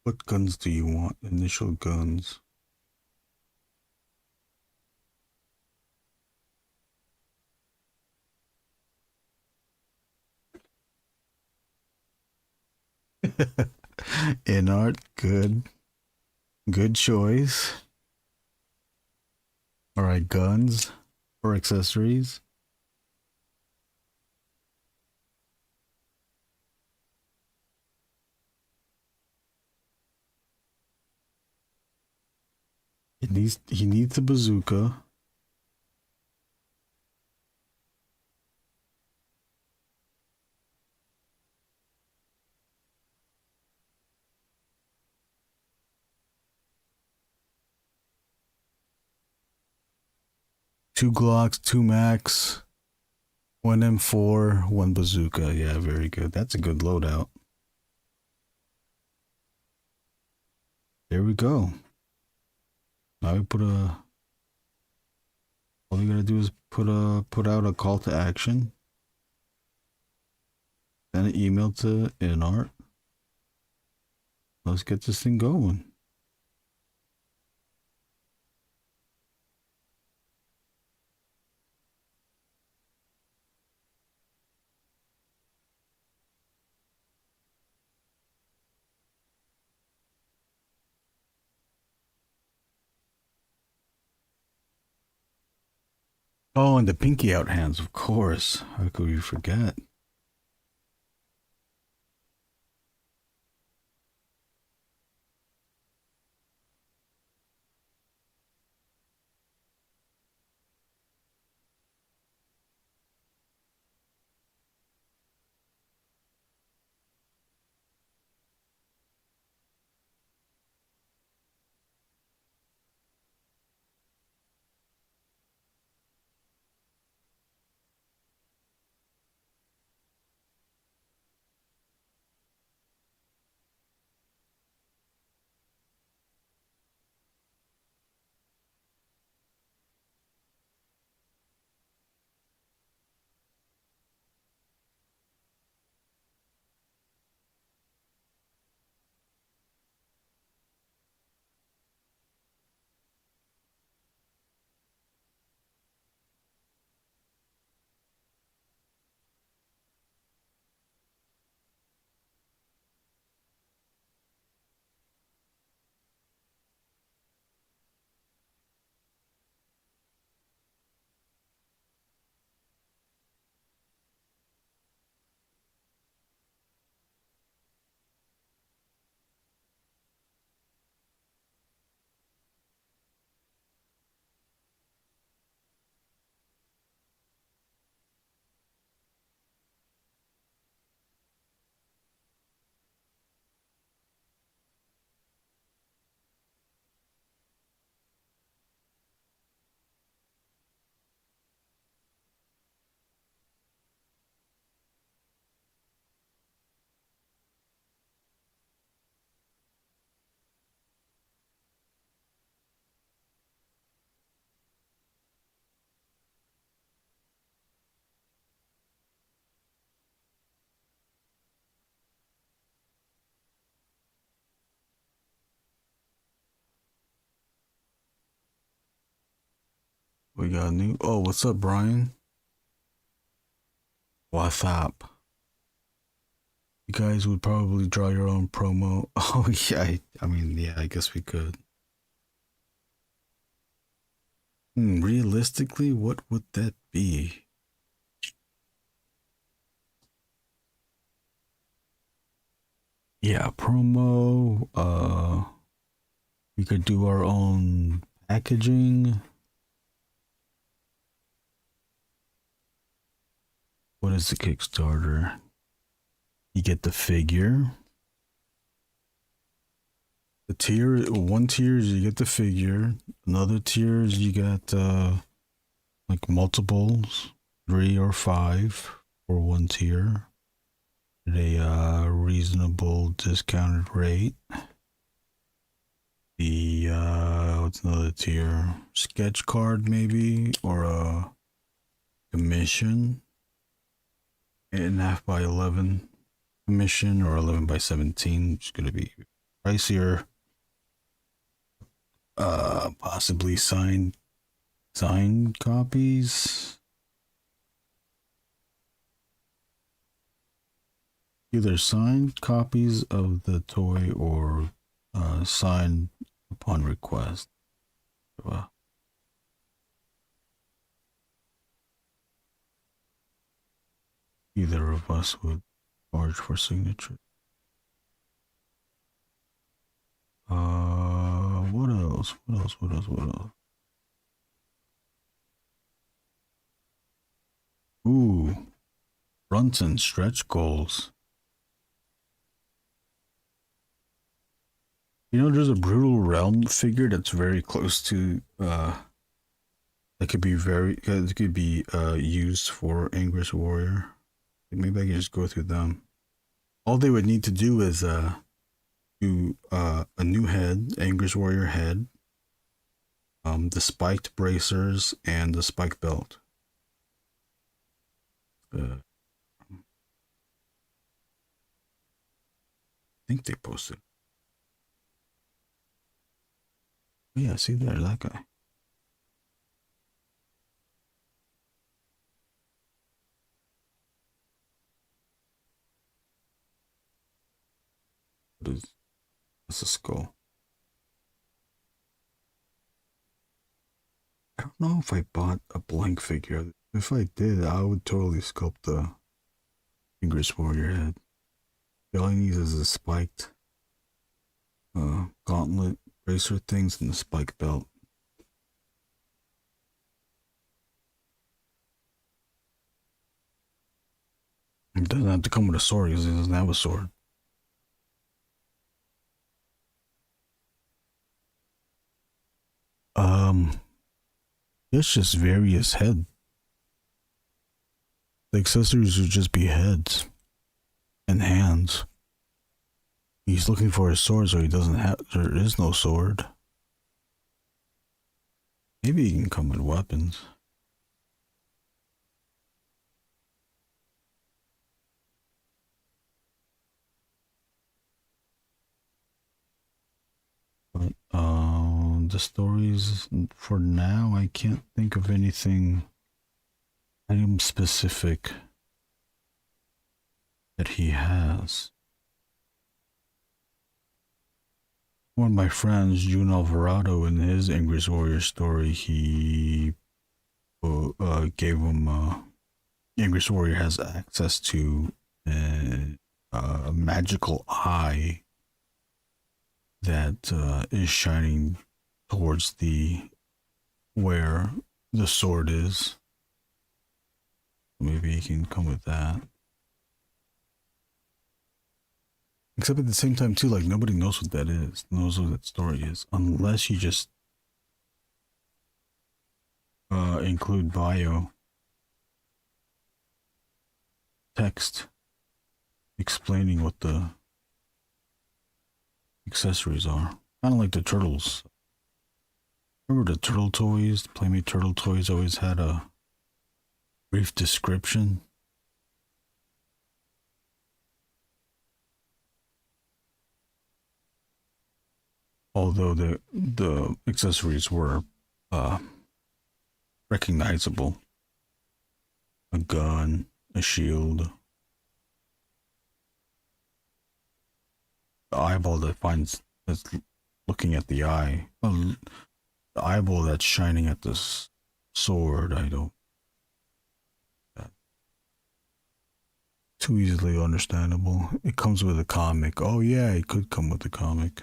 What guns do you want? Initial guns. In art, good choice. All right, guns or accessories. He needs a bazooka. Two Glocks, 2 Macs, 1 M4, 1 bazooka. Yeah, very good. That's a good loadout. There we go. Now we put all you gotta do is put out a call to action. Send an email to InArt. Let's get this thing going. Oh, and the pinky out hands, of course. How could we forget? We got new. Oh, what's up, Brian? What's up? You guys would probably draw your own promo. Oh, yeah. I mean, yeah, I guess we could. Realistically, what would that be? Yeah, promo. We could do our own packaging. What is the Kickstarter? You get the figure. The tier, one tier is you get the figure. Another tier is you get like multiples, 3 or 5 for one tier at a reasonable discounted rate. The what's another tier? Sketch card maybe, or a commission. 8.5 by 11 commission, or 11 by 17, which is going to be pricier. Possibly signed copies. Either signed copies of the toy or signed upon request. Either of us would charge for signature. What else? What else? Ooh, Brunson stretch goals. You know, there's a Brutal Realm figure that's very close to, that could be used for Angriest Warrior. Maybe I can just go through them. All they would need to do is, do a new head, Angriest Warrior head, the spiked bracers, and the spike belt. I think they posted. Oh, yeah, see there, that guy. What is? That's a skull. I don't know if I bought a blank figure. If I did, I would totally sculpt the Angriest Warrior head. All he needs is a spiked gauntlet bracer things and the spike belt. It doesn't have to come with a sword because he doesn't have a sword. It's just various head. The accessories would just be heads and hands. He's looking for his sword, so he doesn't have. There is no sword. Maybe he can come with weapons. But the stories for now, I can't think of anything item specific that he has. One of my friends, June Alvarado, in his Angriest Warrior story, he gave him Angriest Warrior has access to a magical eye that is shining towards where the sword is. Maybe he can come with that. Except at the same time too, like nobody knows what that is, knows what that story is, unless you just include bio text explaining what the accessories are. Kind of like the turtles. Remember the turtle toys? The Playmate turtle toys always had a brief description. Although the accessories were recognizable. A gun, a shield. The eyeball that's looking at the eye. The eyeball that's shining at the sword. I don't. Too easily understandable. It comes with a comic. Oh yeah, it could come with a comic.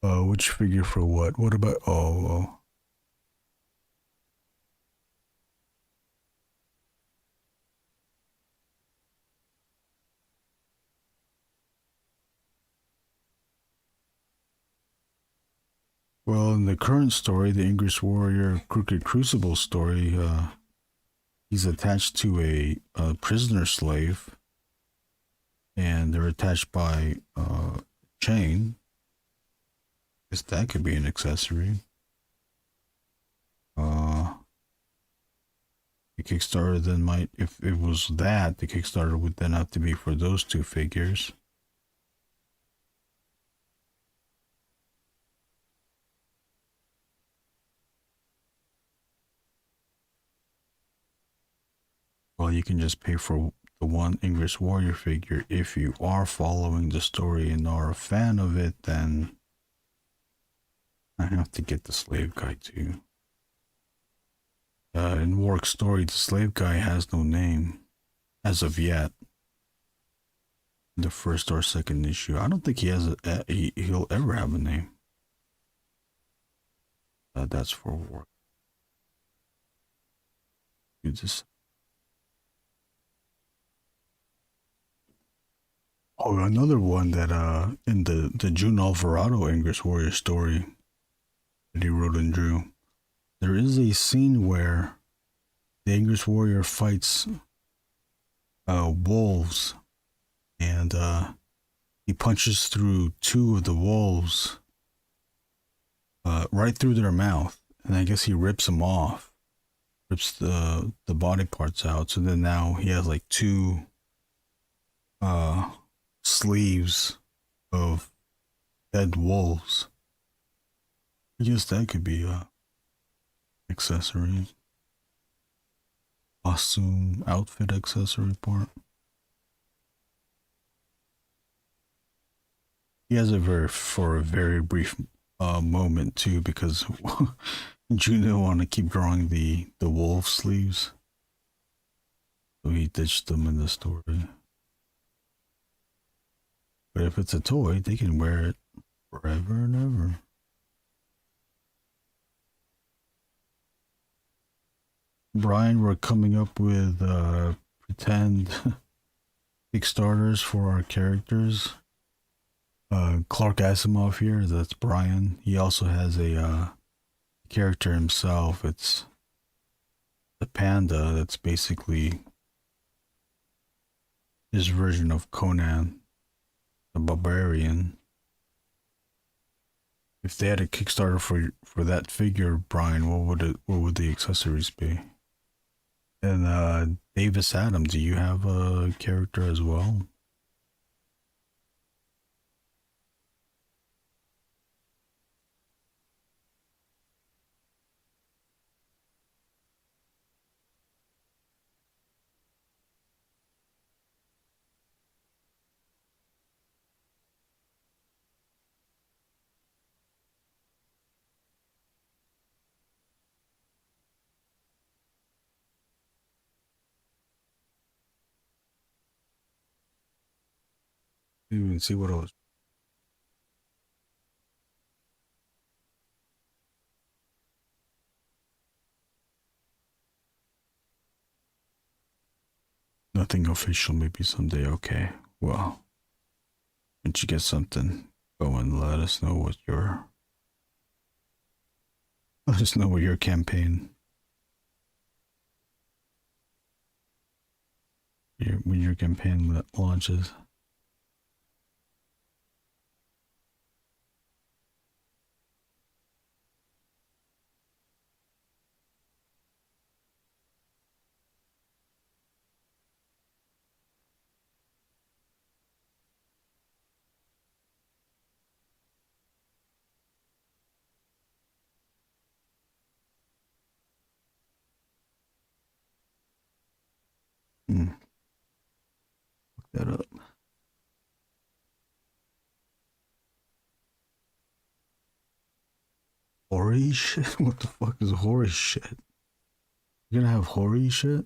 Which figure for what? What about? Oh. Well, in the current story, the Angriest Warrior Crooked Crucible story, he's attached to a prisoner slave, and they're attached by chain. I guess that could be an accessory. The Kickstarter then might, if it was that, the Kickstarter would then have to be for those two figures. Well, you can just pay for the one Angriest Warrior figure. If you are following the story and are a fan of it, then I have to get the slave guy too. In Warrick's story, the slave guy has no name as of yet. The first or second issue, I don't think he has he'll ever have a name. That's for Warrick. You just. Oh, another one that in the June Alvarado Angriest Warrior story that he wrote and drew, there is a scene where the Angriest Warrior fights wolves, and he punches through two of the wolves right through their mouth, and I guess he rips them off, rips the body parts out. So then now he has like two sleeves of dead wolves. I guess that could be a accessory, costume, outfit accessory part. He has for a very brief moment too, because Juno want to keep drawing the wolf sleeves, so he ditched them in the story. But if it's a toy, they can wear it forever and ever. Brian, we're coming up with pretend Kickstarters for our characters. Clark Asimov here, that's Brian. He also has a character himself. It's the panda that's basically his version of Conan the Barbarian. If they had a Kickstarter for that figure, Brian, what would the accessories be? And Davis Adam, do you have a character as well? Even see what else. Nothing official, maybe someday. Okay, well, once you get something going, let us know what your campaign, when your campaign launches. Look that up. Hoary shit? What the fuck is hoary shit? You're gonna have hoary shit?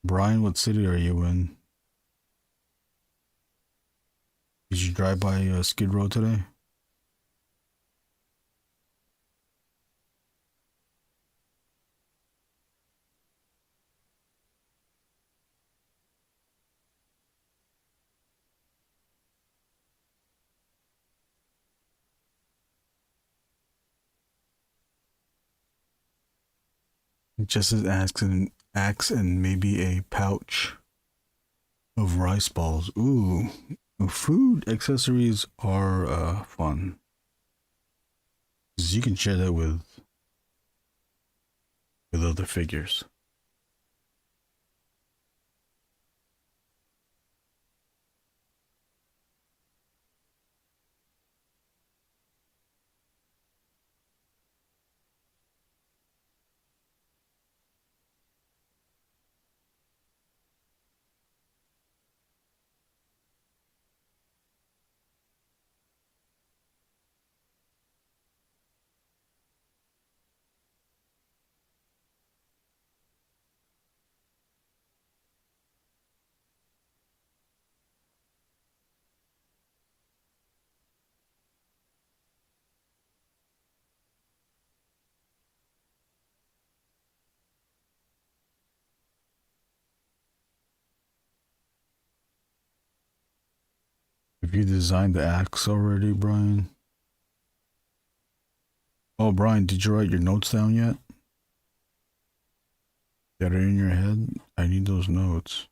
Brian, what city are you in? Did you drive by Skid Row today? It just says axe and maybe a pouch of rice balls. Ooh, food accessories are fun. 'Cause you can share that with other figures. Have you designed the axe already, Brian? Oh, Brian, did you write your notes down yet? That are in your head? I need those notes.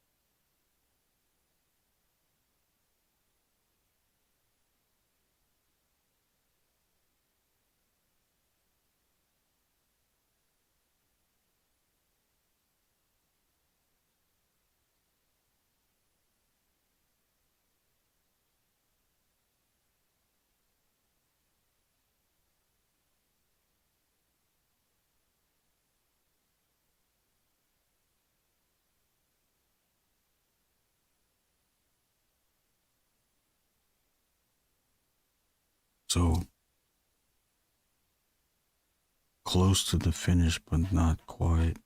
So close to the finish, but not quite.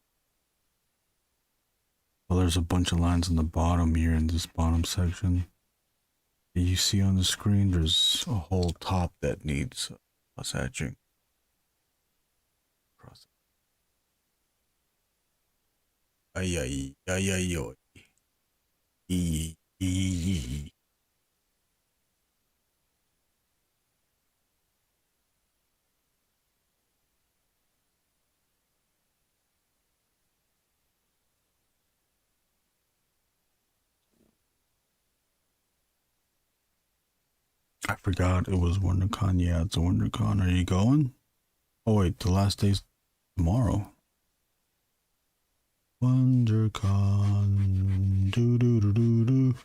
Well, there's a bunch of lines on the bottom here in this bottom section. You see on the screen, there's a whole top that needs plus hatching. Ay, ay, ay, ay, ay. E, e, e. I forgot it was WonderCon. Yeah, it's a WonderCon. Are you going? Oh wait, the last day's tomorrow. WonderCon. Do do do do do.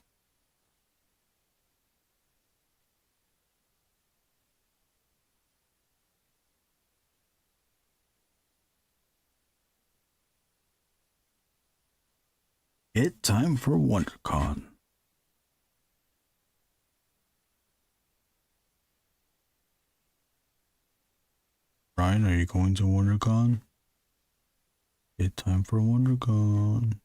It's time for WonderCon. Ryan, are you going to WonderCon? It's time for WonderCon.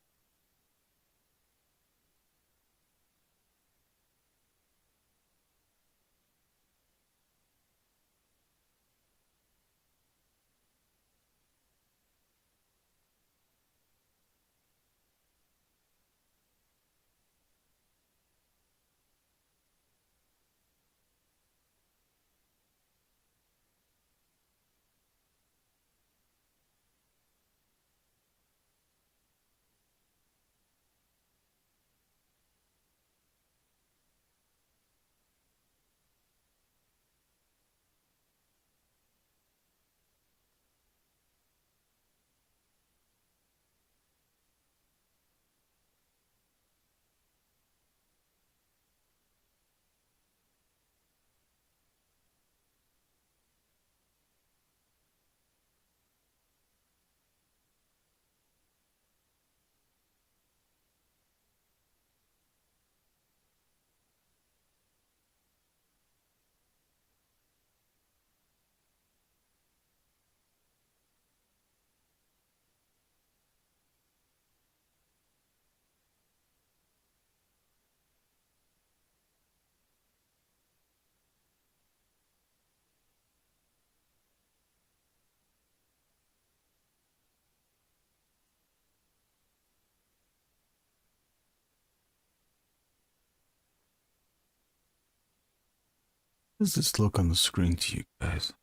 does this look on the screen to you guys?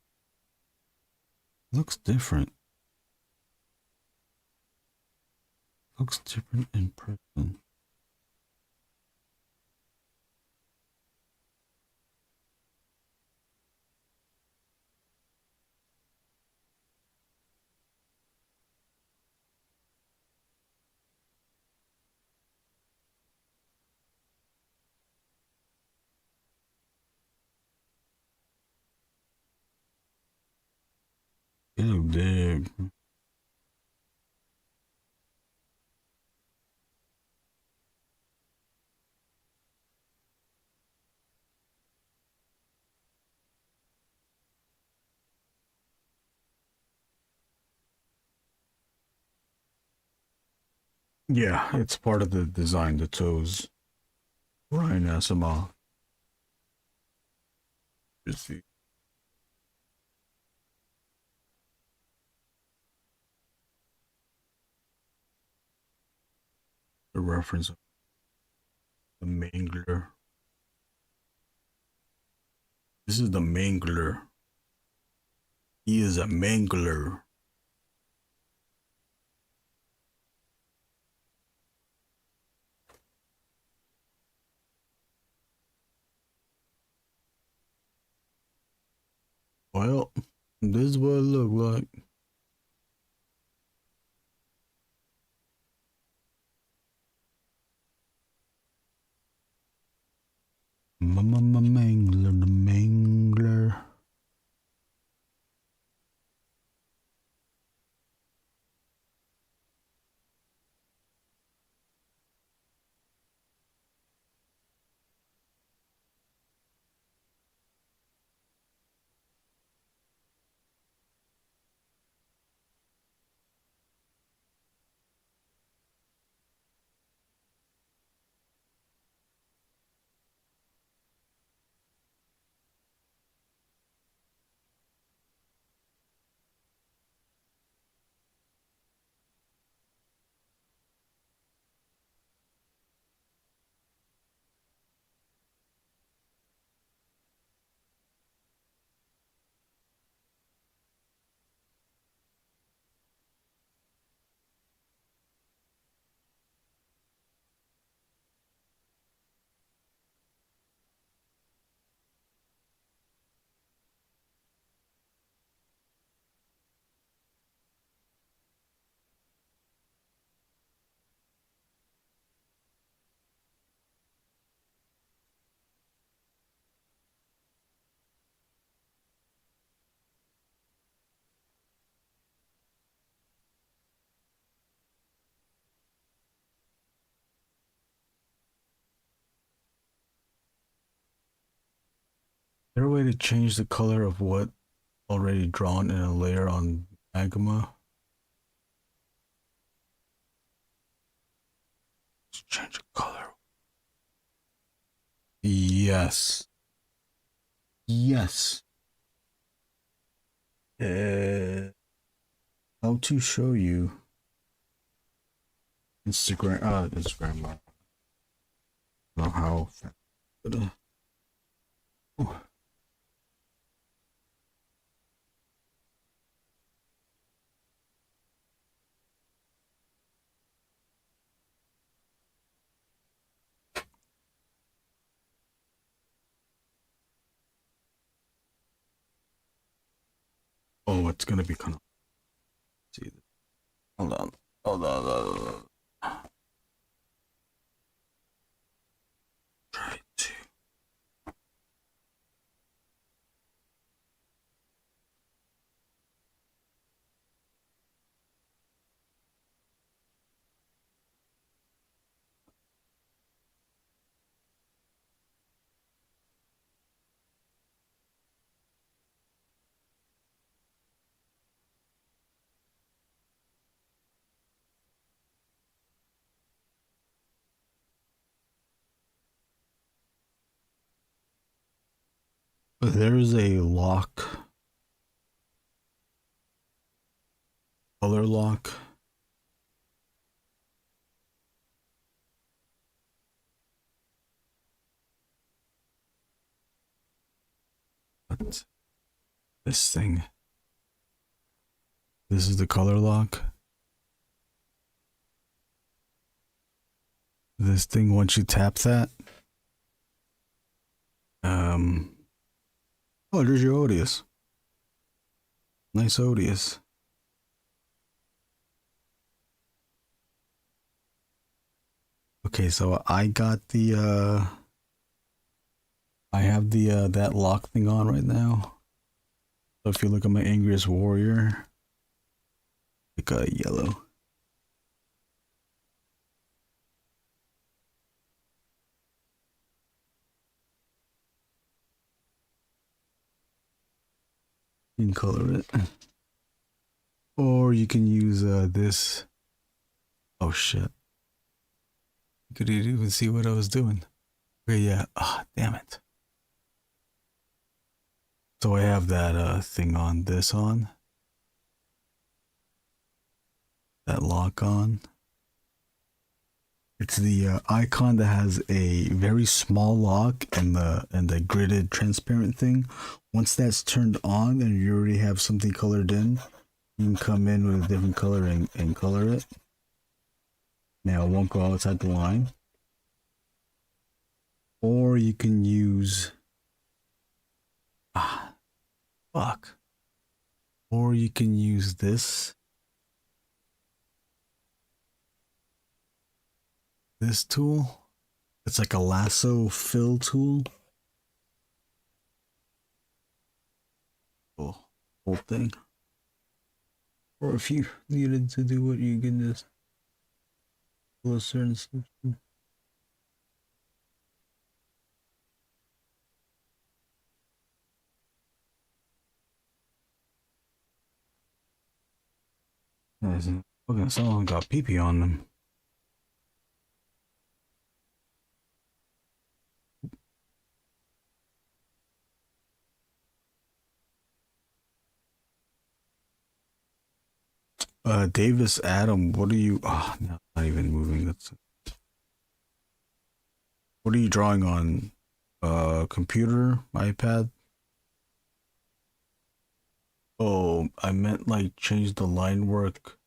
It looks different. Looks different in person. Oh, big. Yeah, it's part of the design, the toes. Ryan Asimov. Just see. The reference of the Mangler. This is the Mangler. He is a Mangler. Well, this is what it looked like. Mangler, the Mangler. Is there a way to change the color of what already drawn in a layer on Magma? Let's change the color. Yes. Yes. How to show you Instagram. Know how. Oh, it's gonna be kind of. See, hold on. Try to. There's a lock, color lock. What? This thing. This is the color lock. This thing, once you tap that, oh, there's your Odious. Nice Odious. Okay, so I got the I have the that lock thing on right now. So if you look at my Angriest Warrior, like a yellow. You can color it, or you can use this. Oh shit! You could even see what I was doing. Okay, yeah. Ah, damn it. So I have that thing on. This on. That lock on. It's the icon that has a very small lock and the gridded transparent thing. Once that's turned on and you already have something colored in, you can come in with a different color and color it. Now it won't go outside the line. Or you can use or you can use this tool. It's like a lasso fill tool. Whole thing. Or if you needed to do what, you can just pull a certain section. Okay, someone got pee-pee on them. Davis Adam, what are you? Oh, no, not even moving. That's. What are you drawing on? Computer, iPad? Oh, I meant like change the line work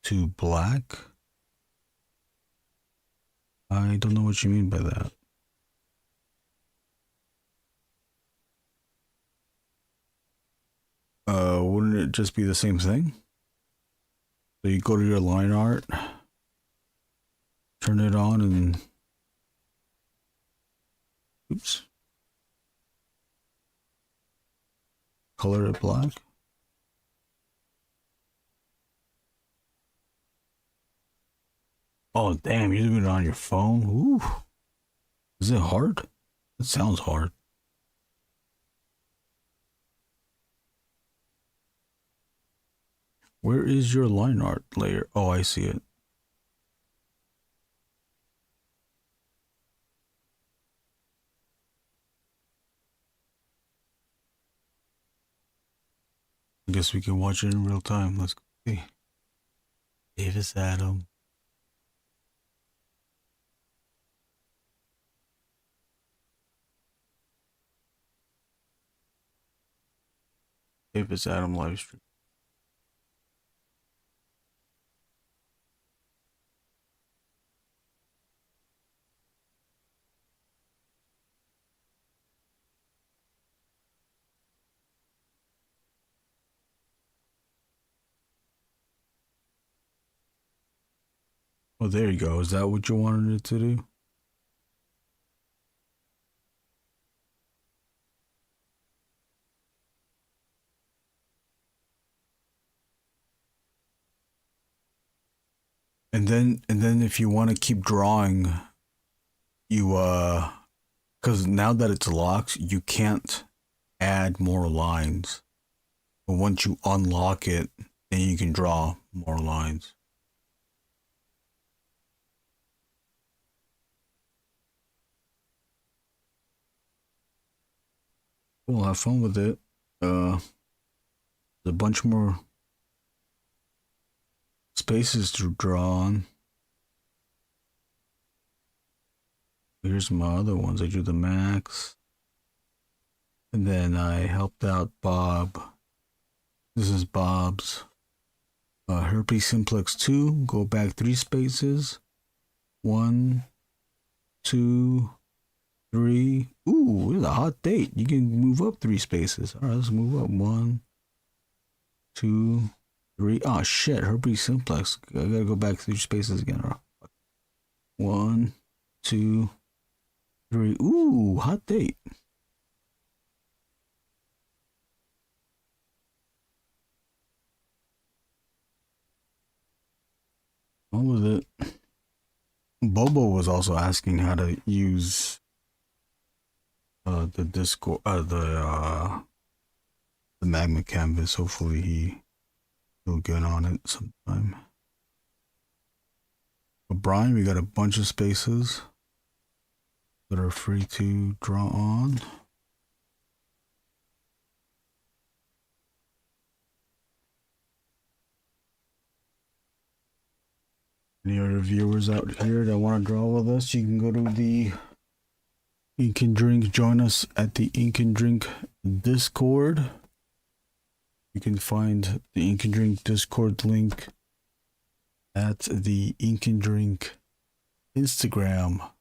to black. I don't know what you mean by that. Wouldn't it just be the same thing? So you go to your line art, turn it on, and oops, color it black. Oh damn, you're doing it on your phone? Ooh. Is it hard? It sounds hard. Where is your line art layer? Oh, I see it. I guess we can watch it in real time. Let's go see. Davis Adam. Davis Adam live stream. Oh, there you go. Is that what you wanted it to do? And then if you want to keep drawing, you because now that it's locked, you can't add more lines. But once you unlock it, then you can draw more lines. Cool, have fun with it. There's a bunch more spaces to draw on. Here's my other ones. I do the max. And then I helped out Bob. This is Bob's herpes simplex 2. Go back 3 spaces. 1, 2, 3. Ooh, it's a hot date. You can move up 3 spaces. All right, let's move up. 1, 2, 3. Oh shit, herpes simplex. I gotta go back 3 spaces again. 1, 2, 3. Ooh, hot date. On with it. Bobo was also asking how to use the Discord, the Magma canvas. Hopefully he'll get on it sometime. But Brian, we got a bunch of spaces that are free to draw on. Any other viewers out here that want to draw with us, you can go to the Ink and Drink. Join us at the Ink and Drink Discord. You can find the Ink and Drink Discord link at the Ink and Drink Instagram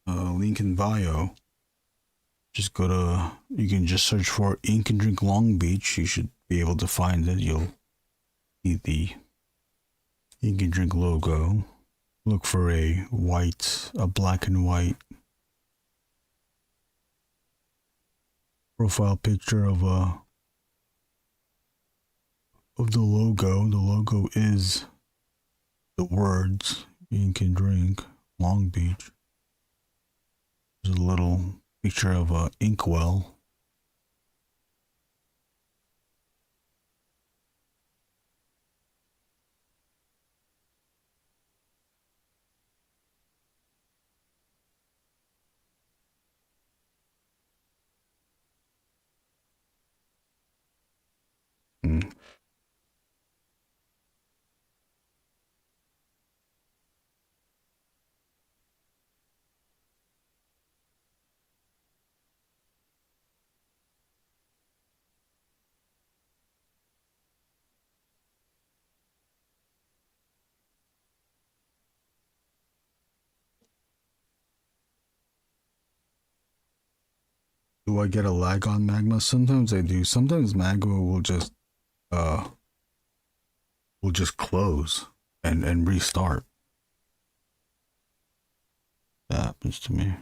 link in bio. Just go to, you can just search for Ink and Drink Long Beach. You should be able to find it. You'll see the Ink and Drink logo. Look for a black and white profile picture of the logo. The logo is the words Ink and Drink Long Beach. There's a little picture of a inkwell. Do I get a lag on Magma? Sometimes I do. Sometimes Magma will just close and restart. That happens to me.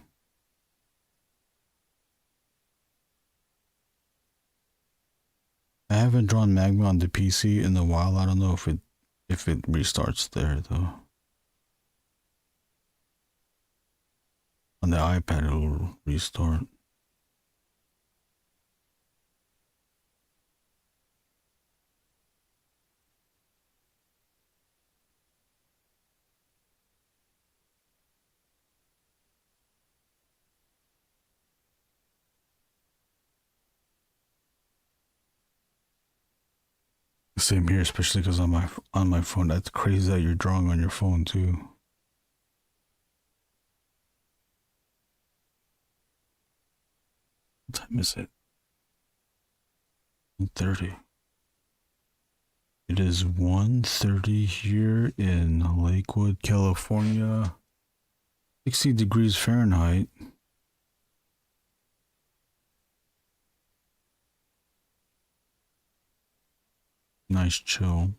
I haven't drawn Magma on the PC in a while. I don't know if it restarts there though. On the iPad it'll restart. Same here, especially because on my phone. That's crazy that you're drawing on your phone too. What time is it? 1:30. It is 1:30 here in Lakewood, California. 60 degrees Fahrenheit. Nice chill.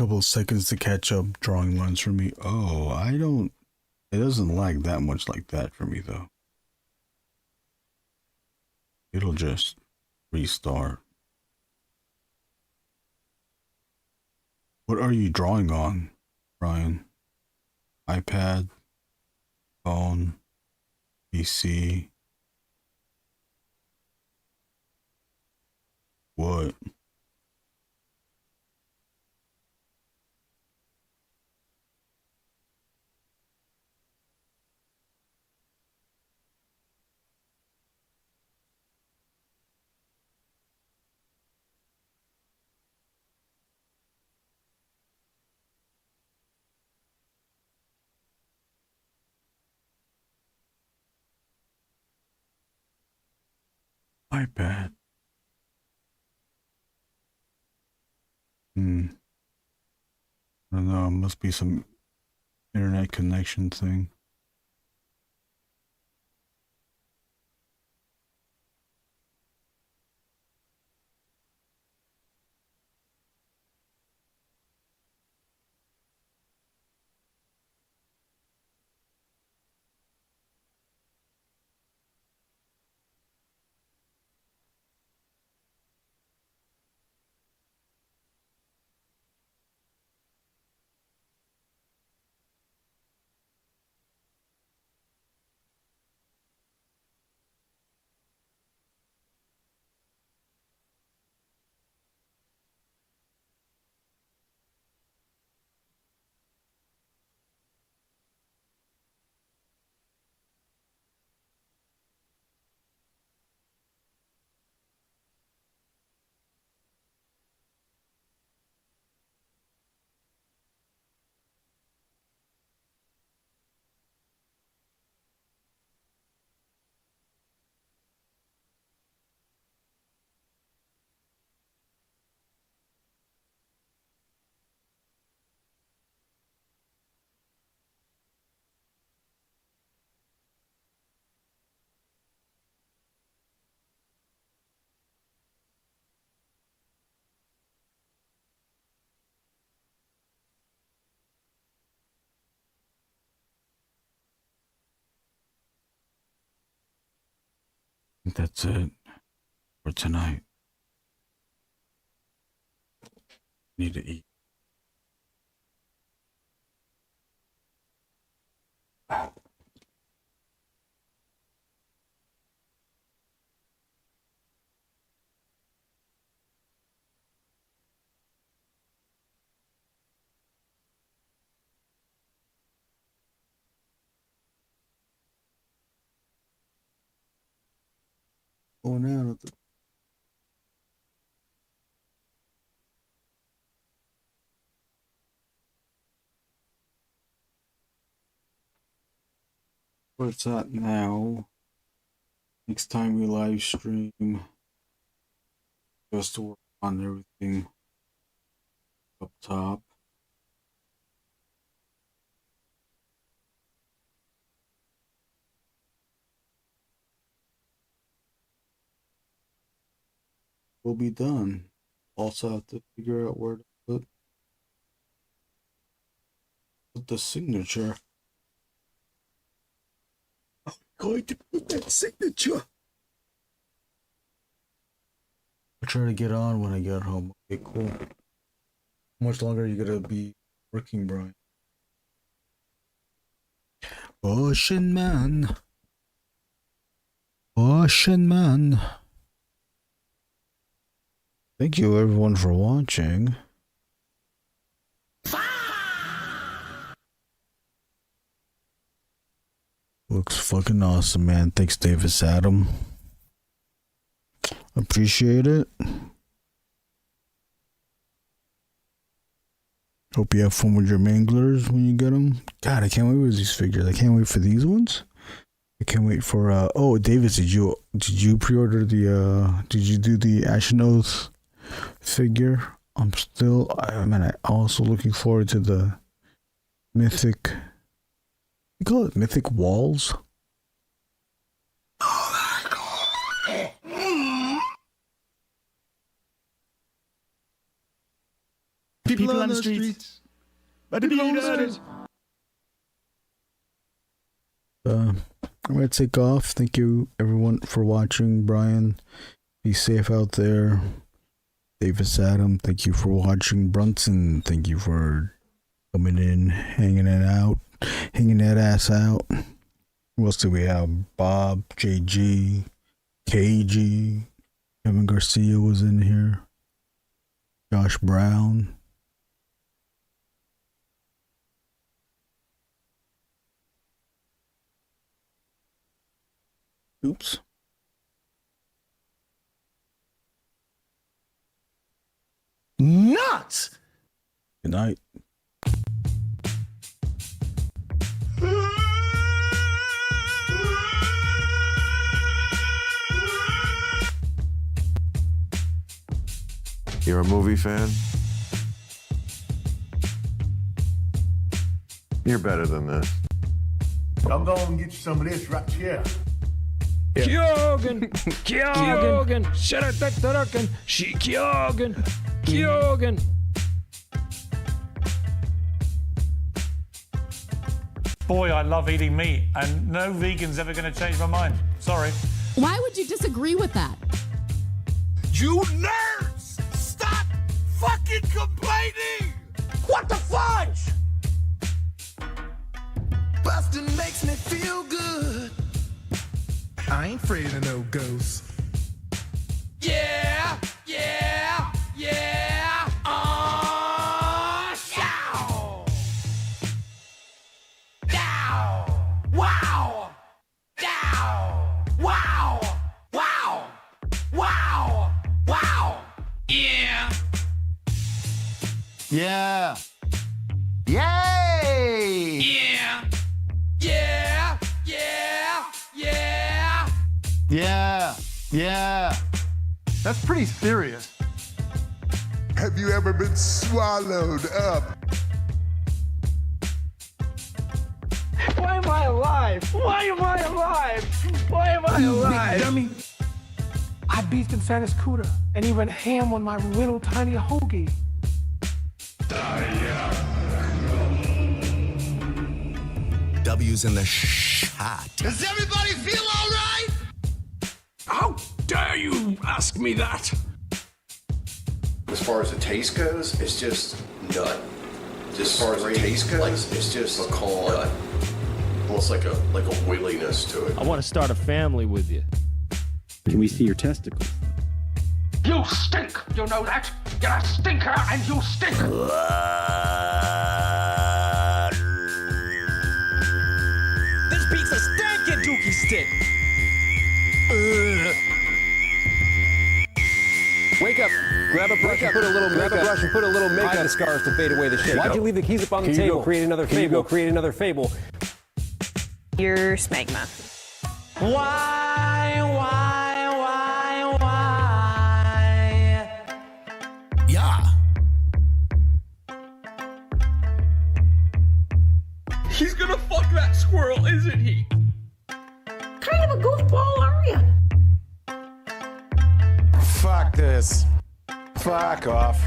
couple of seconds to catch up drawing lines for me. Oh, I don't. It doesn't lag that much like that for me though. It'll just restart. What are you drawing on, Brian? iPad, phone, PC. What? iPad. I don't know, it must be some internet connection thing. I think that's it for tonight. Need to eat. Oh, now. Where it's at now. Next time we live stream, just to work on everything up top. We'll be done. Also have to figure out where to put the signature. I'm going to put that signature. I'll try to get on when I get home. Okay, cool. How much longer are you gonna be working, Brian? Ocean Man. Ocean Man. Thank you everyone for watching. Looks fucking awesome, man. Thanks, Davis Adam. Appreciate it. Hope you have fun with your Manglers when you get them. God, I can't wait for these figures. I can't wait for these ones. I can't wait for oh, Davis, did you pre-order the did you do the Ashen Oath figure? I'm also looking forward to the mythic, you call it mythic walls? People on the streets. I'm gonna take off. Thank you everyone for watching. Brian, be safe out there. Davis Adam, thank you for watching. Brunson, thank you for coming in, hanging that ass out. Who else do we have? Bob, JG, KG, Kevin Garcia was in here. Josh Brown. Oops. Nuts! Good night. You're a movie fan? You're better than this. I'll go and get you some of this right here. Kyogen, Kyogen, Sharatarakan, Kyogen, Kyogen. Boy, I love eating meat, and no vegan's ever going to change my mind. Sorry. Why would you disagree with that? You nerds! Stop fucking complaining! What the fudge? Bustin' makes me feel good. I ain't afraid of no ghosts. Yeah, yeah, yeah. Show. Dow. Wow. Dow. Wow. Wow. Wow. Wow. Yeah. Yeah. Yay! Yeah. Yeah. Yeah. Yeah. Yeah. Yeah. That's pretty serious. Have you ever been swallowed up? Why am I alive? Why am I alive? Why am I alive? Big dummy. I beat inside his cooter, and he went ham on my little tiny hoagie. W's in the shot. Does everybody feel all right? How dare you ask me that? As far as the taste goes, it's just nut. Just as far as the taste goes, it's just pecan nut. Almost like a oiliness to it. I want to start a family with you. Can we see your testicles? You stink! You know that? You're a stinker and you stink! This pizza stinking dookie stick! Wake up, grab a brush and put a little makeup. Grab a brush and put a little makeup. Hide the scars to fade away the shake. Why'd you leave the keys up on the table? Go create another fable. Go create another fable. Your smegma. Why? Yeah. He's gonna fuck that squirrel, isn't he? Kind of a goofball, are you? Fuck this. Fuck off.